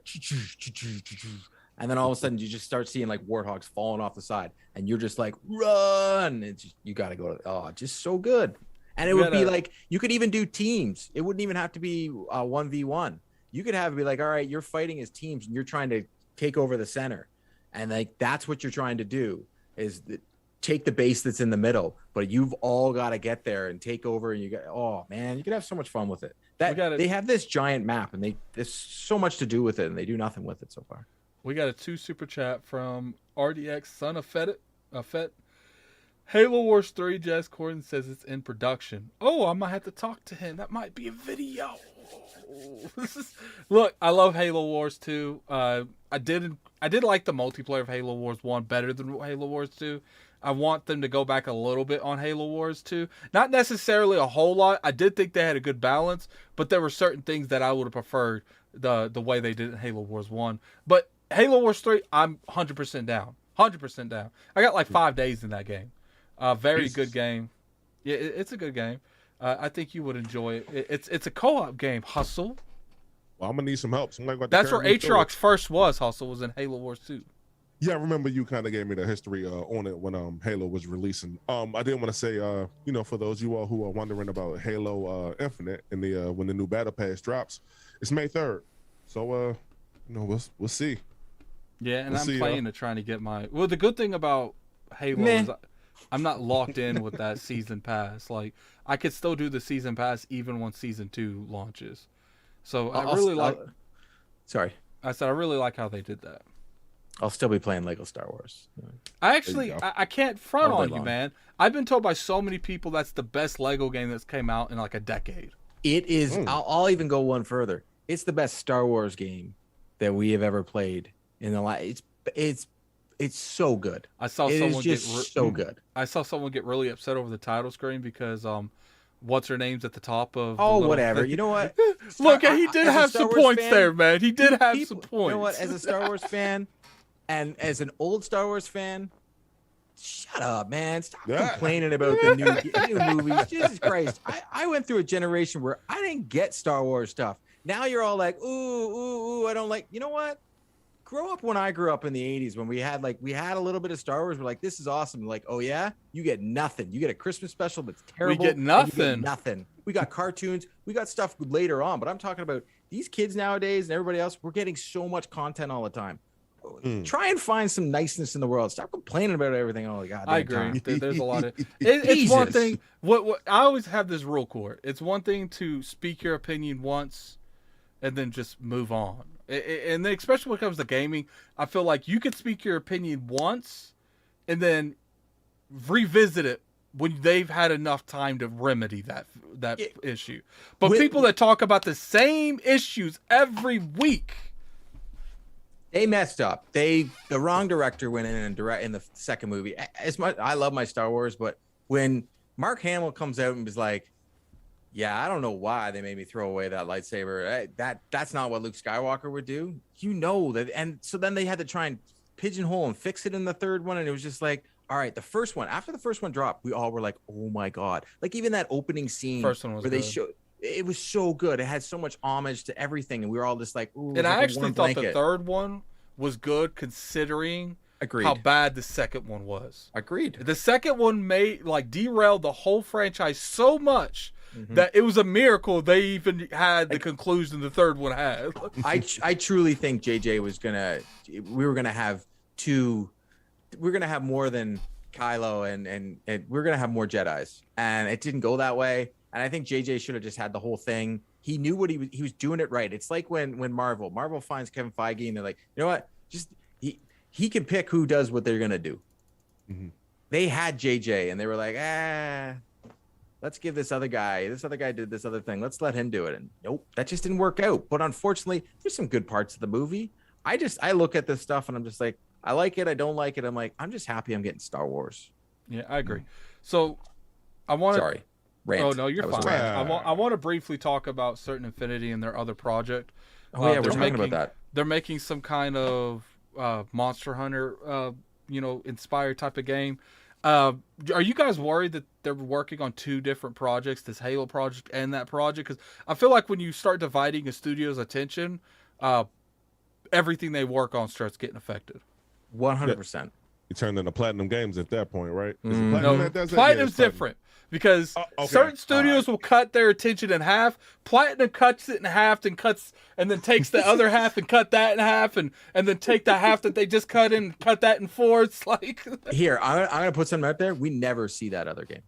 and then all of a sudden you just start seeing like warthogs falling off the side, and you're just like run. It's just, you got to go to just so good. And it would be like, you could even do teams. It wouldn't even have to be 1v1. You could have it be like, all right, you're fighting as teams and you're trying to take over the center. And like, that's what you're trying to do is take the base that's in the middle, but you've all got to get there and take over. And you got, oh man, you could have so much fun with it. They have this giant map and there's so much to do with it and they do nothing with it so far. We got a 2 super chat from RDX, son of Fett. Halo Wars 3, Jazz Corden says it's in production. Oh, I might have to talk to him. That might be a video. Look, I love Halo Wars 2. I did like the multiplayer of Halo Wars 1 better than Halo Wars 2. I want them to go back a little bit on Halo Wars 2. Not necessarily a whole lot. I did think they had a good balance, but there were certain things that I would have preferred the way they did in Halo Wars 1. But Halo Wars 3, I'm 100% down. 100% down. I got like 5 days in that game. Very good game. Yeah, it's a good game. I think you would enjoy it. It's a co-op game. Hustle. Well, I'm gonna need some help. That's where Aatrox first was. Hustle was in Halo Wars 2. Yeah, I remember you kind of gave me the history on it when Halo was releasing. I did want to say, for those of you all who are wondering about Halo Infinite and the when the new battle pass drops, it's May 3rd. So we'll see. Yeah, and I'm playing to trying to get my. Well, the good thing about Halo is I'm not locked in with that season pass. Like, I could still do the season pass even when season 2 launches. So I really like. Sorry, I said I really like how they did that. I'll still be playing Lego Star Wars. I can't front on you, man. I've been told by so many people that's the best Lego game that's came out in like a decade. It is. I'll even go one further. It's the best Star Wars game that we have ever played in the last. It's so good. I saw someone so good. I saw someone get really upset over the title screen because what's her name's at the top of whatever thing. You know what? Look, he did have some points there, man. He did have some points. You know what? As a Star Wars fan and as an old Star Wars fan, shut up, man. Stop complaining about the new movies. Jesus Christ. I went through a generation where I didn't get Star Wars stuff. Now you're all like, ooh, I don't like. You know what? grow up when I grew up in the 80s when we had a little bit of Star Wars. We're like, this is awesome. We're like, oh yeah, you get nothing. You get a Christmas special that's terrible. We get nothing. Nothing. We got cartoons. We got stuff later on. But I'm talking about these kids nowadays and everybody else. We're getting so much content all the time. Try and find some niceness in the world. Stop complaining about everything all the goddamn I agree. time. There's a lot of it's one thing. What I always have this rule, Court. It's one thing to speak your opinion once and then just move on. And then especially when it comes to gaming, I feel like you could speak your opinion once and then revisit it when they've had enough time to remedy that issue. But people that talk about the same issues every week, they messed up. The wrong director went in and direct in the second movie. I love my Star Wars, but when Mark Hamill comes out and is like, yeah, I don't know why they made me throw away that lightsaber. That's not what Luke Skywalker would do. You know that. And so then they had to try and pigeonhole and fix it in the third one. And it was just like, all right, the first one, after the first one dropped, we all were like, oh my God. Like even that opening scene first one was where good. They showed, it was so good. It had so much homage to everything. And we were all just like, ooh. And I like actually thought the third one was good considering how bad the second one was. Agreed. The second one derailed the whole franchise so much that it was a miracle they even had the conclusion the third one had. I truly think JJ we were gonna have more than Kylo and we're gonna have more Jedis, and it didn't go that way. And I think JJ should have just had the whole thing. He knew what he was doing it right. It's like when Marvel finds Kevin Feige and they're like, you know what, just he can pick who does what they're gonna do. They had JJ and they were like, let's give this other guy did this other thing, let's let him do it. And nope, that just didn't work out. But unfortunately, there's some good parts of the movie. I look at this stuff and I'm just like, I like it, I don't like it. I'm like, I'm just happy I'm getting Star Wars. Yeah, I agree. So I want to... Sorry. Rant. Oh, no, you're fine. I want to briefly talk about CertainAffinity and their other project. Oh, yeah, we're talking about that. They're making some kind of Monster Hunter, inspired type of game. Are you guys worried that they're working on two different projects, this Halo project and that project? Because I feel like when you start dividing a studio's attention, everything they work on starts getting affected. 100%. You turn into Platinum Games at that point, right? No, Platinum's different. Because certain studios will cut their attention in half. Platinum cuts it in half and then takes the other half and cut that in half and then take the half that they just cut and cut that in four. It's like here, I'm gonna put something out there. We never see that other game.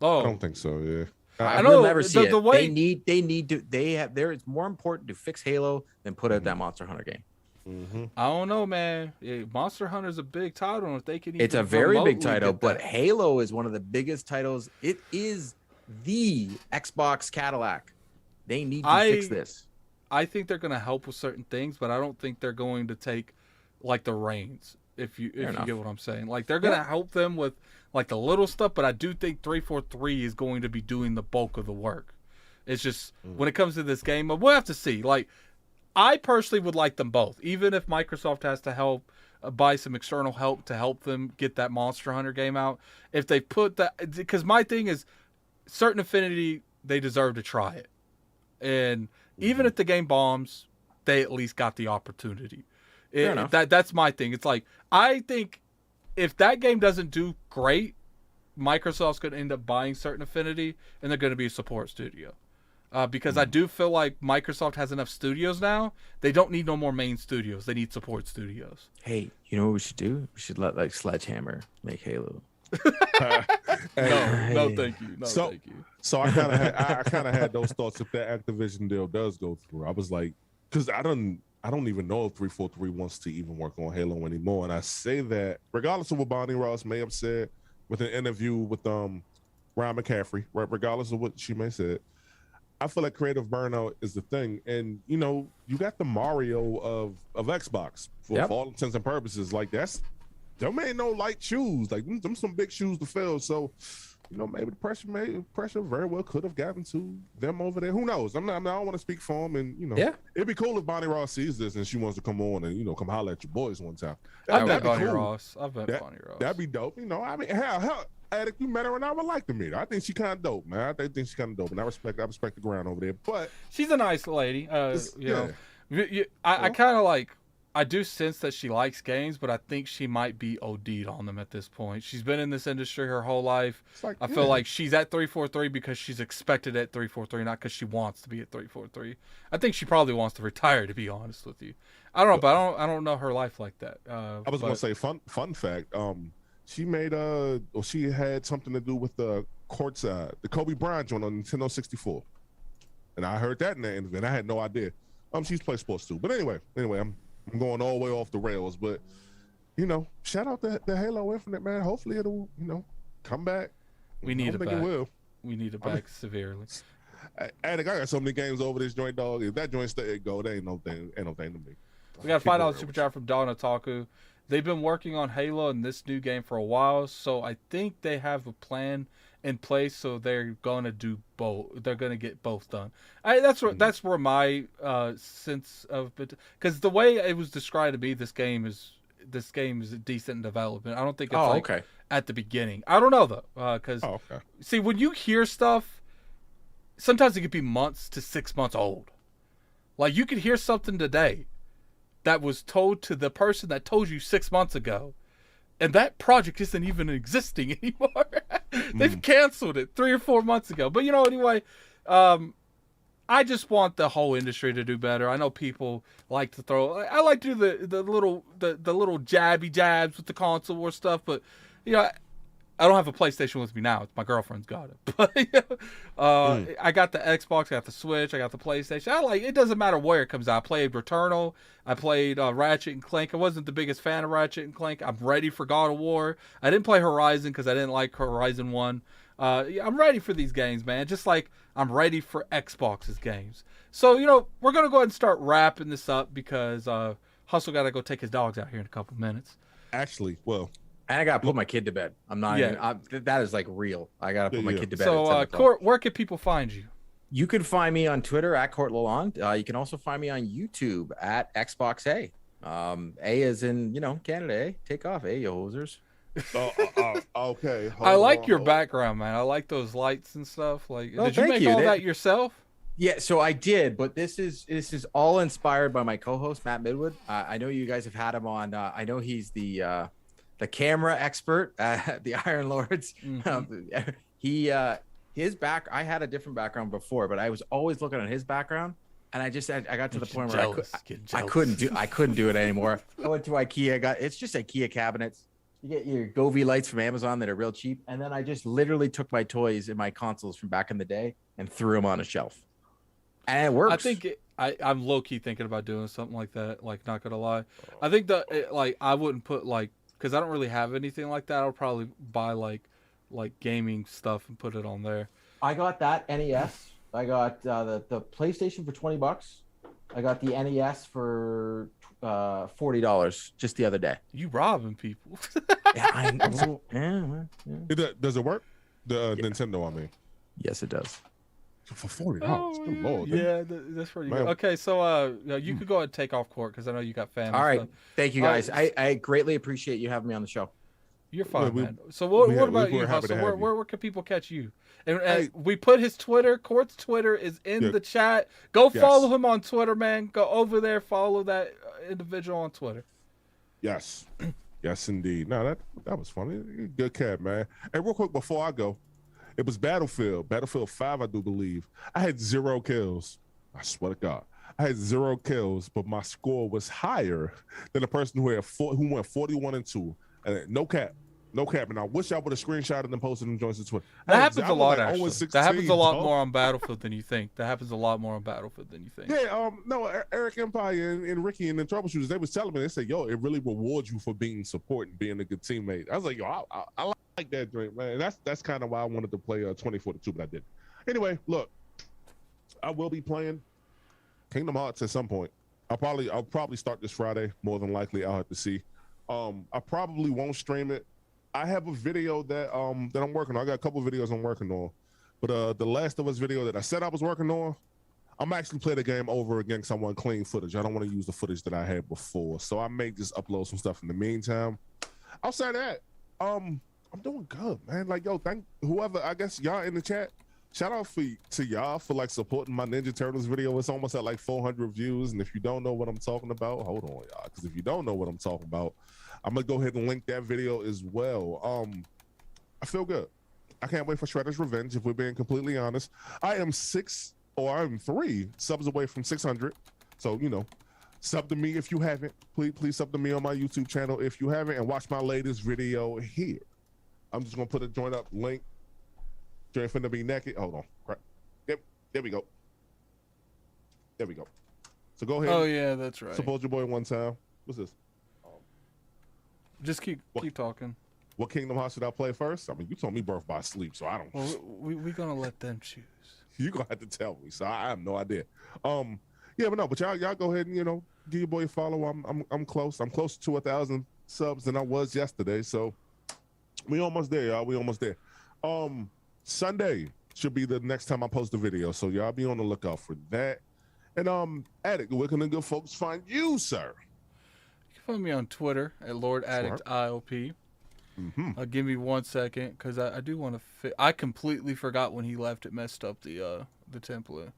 Oh, I don't think so. Yeah, I know. We'll never see it. The way it's more important to fix Halo than put out that Monster Hunter game. I don't know, man. Monster Hunter is a big title. If they can, it's a very big title, but Halo is one of the biggest titles. It is the Xbox Cadillac. They need to fix this. I think they're going to help with certain things, but I don't think they're going to take like the reins. If you get what I'm saying, like they're going to help them with like the little stuff, but I do think 343 is going to be doing the bulk of the work. It's just when it comes to this game, we'll have to see. Like, I personally would like them both, even if Microsoft has to help buy some external help to help them get that Monster Hunter game out. If they put that, because my thing is, CertainAffinity, they deserve to try it, and even if the game bombs, they at least got the opportunity. That's my thing. It's like, I think if that game doesn't do great, Microsoft's going to end up buying CertainAffinity, and they're going to be a support studio. Because I do feel like Microsoft has enough studios now. They don't need no more main studios. They need support studios. Hey, you know what we should do? We should let like Sledgehammer make Halo. No, thank you. Thank you. So I kind of had those thoughts. If that Activision deal does go through, I was like, because I don't even know if 343 wants to even work on Halo anymore. And I say that regardless of what Bonnie Ross may have said with an interview with Ryan McCaffrey, right? Regardless of what she may have said, I feel like creative burnout is the thing. And, you got the Mario of Xbox for all intents and purposes. Like, them ain't no light shoes. Like, them some big shoes to fill. So, maybe the pressure very well could have gotten to them over there. Who knows? I don't want to speak for them. And, it'd be cool if Bonnie Ross sees this and she wants to come on and, come holler at your boys one time. I've met Bonnie Ross. Bonnie Ross. That'd be dope. I mean, hell. Addict, you met her and I would like to meet her. I think she's kind of dope, man. I think she's kind of dope, and I respect the ground over there. But she's a nice lady. I kind of like I do sense that she likes games, but I think she might be OD'd on them at this point. She's been in this industry her whole life. Like, I feel like she's at 343 because she's expected at 343, not because she wants to be at 343. I think she probably wants to retire, to be honest with you. I don't know, but I don't know her life like that. I was gonna say fun fact. She made or she had something to do with the courtside, the Kobe Bryant joint on Nintendo 64, and I heard that in the interview, and I had no idea. She's played sports too, but anyway, I'm going all the way off the rails, but shout out the Halo Infinite, man. Hopefully it'll come back. We need it back. It will. We need it back severely. I got so many games over this joint, dog. If that joint stay go, there ain't no thing to me. We got a $5 super chat from Don Otaku. They've been working on Halo and this new game for a while, so I think they have a plan in place. So they're gonna do both. They're gonna get both done. That's where my sense of it, because the way it was described to me, this game is decent in development. I don't think it's at the beginning. I don't know though, because see, when you hear stuff, sometimes it could be months to 6 months old. Like you could hear something today that was told to the person that told you 6 months ago, and that project isn't even existing anymore. They've canceled it 3 or 4 months ago. But anyway, I just want the whole industry to do better. I know people like to throw. I like to do the little jabby jabs with the console war stuff, but I don't have a PlayStation with me now. My girlfriend's got it. But I got the Xbox, I got the Switch, I got the PlayStation. It doesn't matter where it comes out. I played Returnal. I played Ratchet and Clank. I wasn't the biggest fan of Ratchet and Clank. I'm ready for God of War. I didn't play Horizon because I didn't like Horizon 1. I'm ready for these games, man. Just like I'm ready for Xbox's games. So, we're going to go ahead and start wrapping this up because Hustle got to go take his dogs out here in a couple minutes. Actually, well... And I gotta put my kid to bed. I'm not. Yeah. That is like real. I gotta put my kid to bed. So, Court, where can people find you? You can find me on Twitter at Court Lalonde. You can also find me on YouTube at Xbox A. A is in Canada. A, take off. A, you hosers. Okay. I like your background, man. I like those lights and stuff. Did you make all that yourself? Yeah, so I did, but this is all inspired by my co-host Matt Midwood. I know you guys have had him on. I know he's the camera expert at the Iron Lords. Mm-hmm. I had a different background before, but I was always looking at his background, and I got to the point where I couldn't do it anymore. I went to IKEA. It's just IKEA cabinets. You get your Govee lights from Amazon that are real cheap, and then I just literally took my toys and my consoles from back in the day and threw them on a shelf, and it works. I think I'm low key thinking about doing something like that. Like, not gonna lie, I think that I wouldn't put because I don't really have anything like that. I'll probably buy like gaming stuff and put it on there. I got that NES. I got the PlayStation for $20. I got the NES for $40 just the other day. You robbing people? Yeah, I know. Yeah. Does it work? The Nintendo, I mean. Yes, it does. For $40. Good Lord. Yeah, that's pretty good. Okay, so you could go ahead and take off, Court, because I know you got family. All right, stuff. Thank you guys. I greatly appreciate you having me on the show. You're fine, man. So what about you, Hustle? Where can people catch you? And we put his Twitter. Court's Twitter is in the chat. Go follow him on Twitter, man. Go over there, follow that individual on Twitter. Yes. Yes, indeed. No, that was funny. Good cat, man. And real quick before I go, it was Battlefield 5, I do believe. I had 0 kills. I swear to God. I had 0 kills, but my score was higher than the person who went 41-2. And no cap. And I wish I would have screenshotted and posted them joints to Twitter. That happens a lot, actually. That happens a lot more on Battlefield than you think. Yeah, no, Eric Empire and Ricky and the Troubleshooters, they was telling me, they said, yo, it really rewards you for being support and being a good teammate. I was like, yo, I like that drink, man. And that's kind of why I wanted to play 2042, but I didn't. Anyway, look, I will be playing Kingdom Hearts at some point. I'll probably start this Friday. More than likely, I'll have to see. I probably won't stream it. I have a video that I'm working on. I got a couple videos I'm working on, but the Last of Us video that I said I was working on, I'm actually playing the game over again because I want clean footage. I don't want to use the footage that I had before, so I may just upload some stuff in the meantime. Outside of that, I'm doing good, man. Like, yo, thank whoever, I guess y'all in the chat, shout out to y'all for like supporting my Ninja Turtles video. It's almost at like 400 views. And if you don't know what I'm talking about, hold on, y'all. Because if you don't know what I'm talking about, I'm gonna go ahead and link that video as well. I feel good. I can't wait for Shredder's Revenge. If we're being completely honest, I'm 3 subs away from 600. So sub to me if you haven't. Please sub to me on my YouTube channel if you haven't, and watch my latest video here. I'm just gonna put a joint up link. You're finna be naked. Hold on. Crap. Yep. There we go. There we go. So go ahead. Oh yeah, that's right. Support your boy one time. What's this? Just keep talking. What Kingdom Hearts should I play first? I mean, you told me Birth by Sleep, so I don't. Well, we're gonna let them choose. You're gonna have to tell me, so I have no idea. Yeah, but y'all go ahead and give your boy a follow. I'm close. I'm close to 1,000 subs than I was yesterday, so we almost there, y'all. We almost there. Sunday should be the next time I post a video, so y'all be on the lookout for that. And Addict, where can the good folks find you, sir? You can find me on Twitter at Lord Addict ILP. Give me 1 second, because I do want to. I completely forgot when he left. It messed up the template.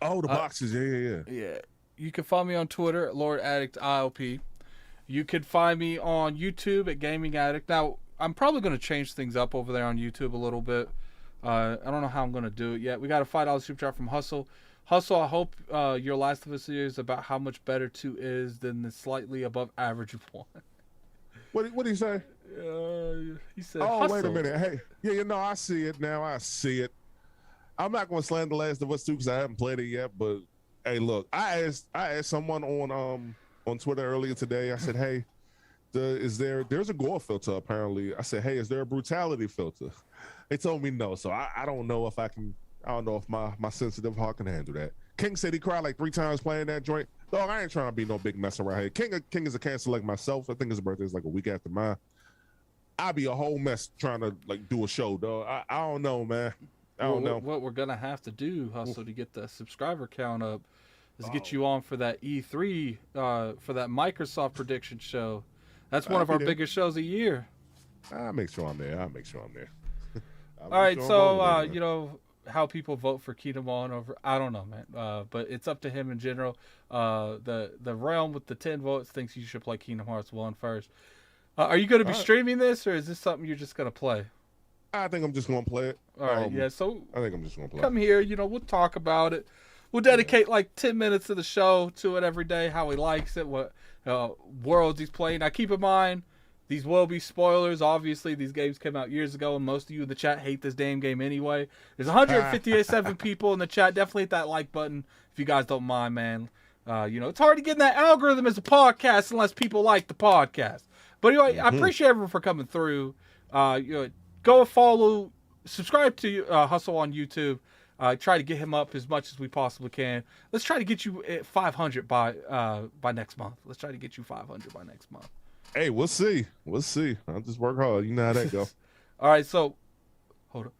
Oh, the boxes, yeah. Yeah, you can find me on Twitter at Lord Addict ILP. You can find me on YouTube at Gaming Addict. Now, I'm probably going to change things up over there on YouTube a little bit. I don't know how I'm going to do it yet. We got a $5 super chat from Hustle. Hustle, I hope your Last of Us series is about how much better 2 is than the slightly above average of 1. What did he say? He said, "Oh, Hustle. Wait a minute. Hey, yeah, I see it now. I see it. I'm not going to slander Last of Us 2 because I haven't played it yet. But hey, look, I asked someone on Twitter earlier today. I said, hey, there's a gore filter apparently. I said, hey, is there a brutality filter? They told me no. So I don't know if I don't know if my sensitive heart can handle that. King said he cried like 3 times playing that joint. Dog, I ain't trying to be no big mess around here. King is a Cancer like myself. I think his birthday is like a week after mine. I'd be a whole mess trying to like do a show, dog. I don't know, man. I don't know. What we're gonna have to do, Hustle, to get the subscriber count up, is get you on for that E3, for that Microsoft prediction show. That's one of our biggest shows a year. I'll make sure I'm there. All right, so you know how people vote for Kingdom on over. I don't know, man. But it's up to him in general. The realm with the 10 votes thinks you should play Kingdom Hearts 1 first. Are you going to be streaming this, or is this something you're just going to play? I think I'm just going to play it. All right, yeah. So I think I'm just going to play. Come here, we'll talk about it. We'll dedicate like 10 minutes of the show to it every day, how he likes it, what worlds he's playing. Now, keep in mind, these will be spoilers. Obviously, these games came out years ago, and most of you in the chat hate this damn game anyway. There's 157 people in the chat. Definitely hit that like button if you guys don't mind, man. It's hard to get in that algorithm as a podcast unless people like the podcast. But anyway, I appreciate everyone for coming through. Go follow, subscribe to Hustle on YouTube. Try to get him up as much as we possibly can. Let's try to get you at 500 by next month. Let's try to get you 500 by next month. Hey, we'll see. I'll just work hard. You know how that go. All right, so hold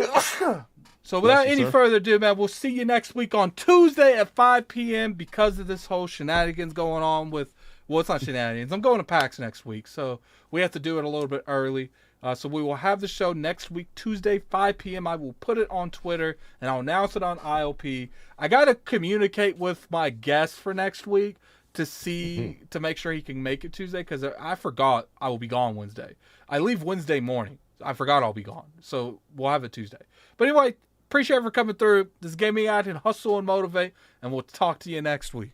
on. So without any further ado, man, we'll see you next week on Tuesday at 5 p.m. because of this whole shenanigans going on with. Well, it's not shenanigans. I'm going to PAX next week, so we have to do it a little bit early. So we will have the show next week, Tuesday, 5 p.m. I will put it on Twitter, and I'll announce it on ILP. I got to communicate with my guest for next week to see, to make sure he can make it Tuesday, because I forgot I will be gone Wednesday. I leave Wednesday morning. I forgot I'll be gone. So we'll have it Tuesday. But anyway, appreciate you for coming through. This is Gaming Out and Hustle and Motivate, and we'll talk to you next week.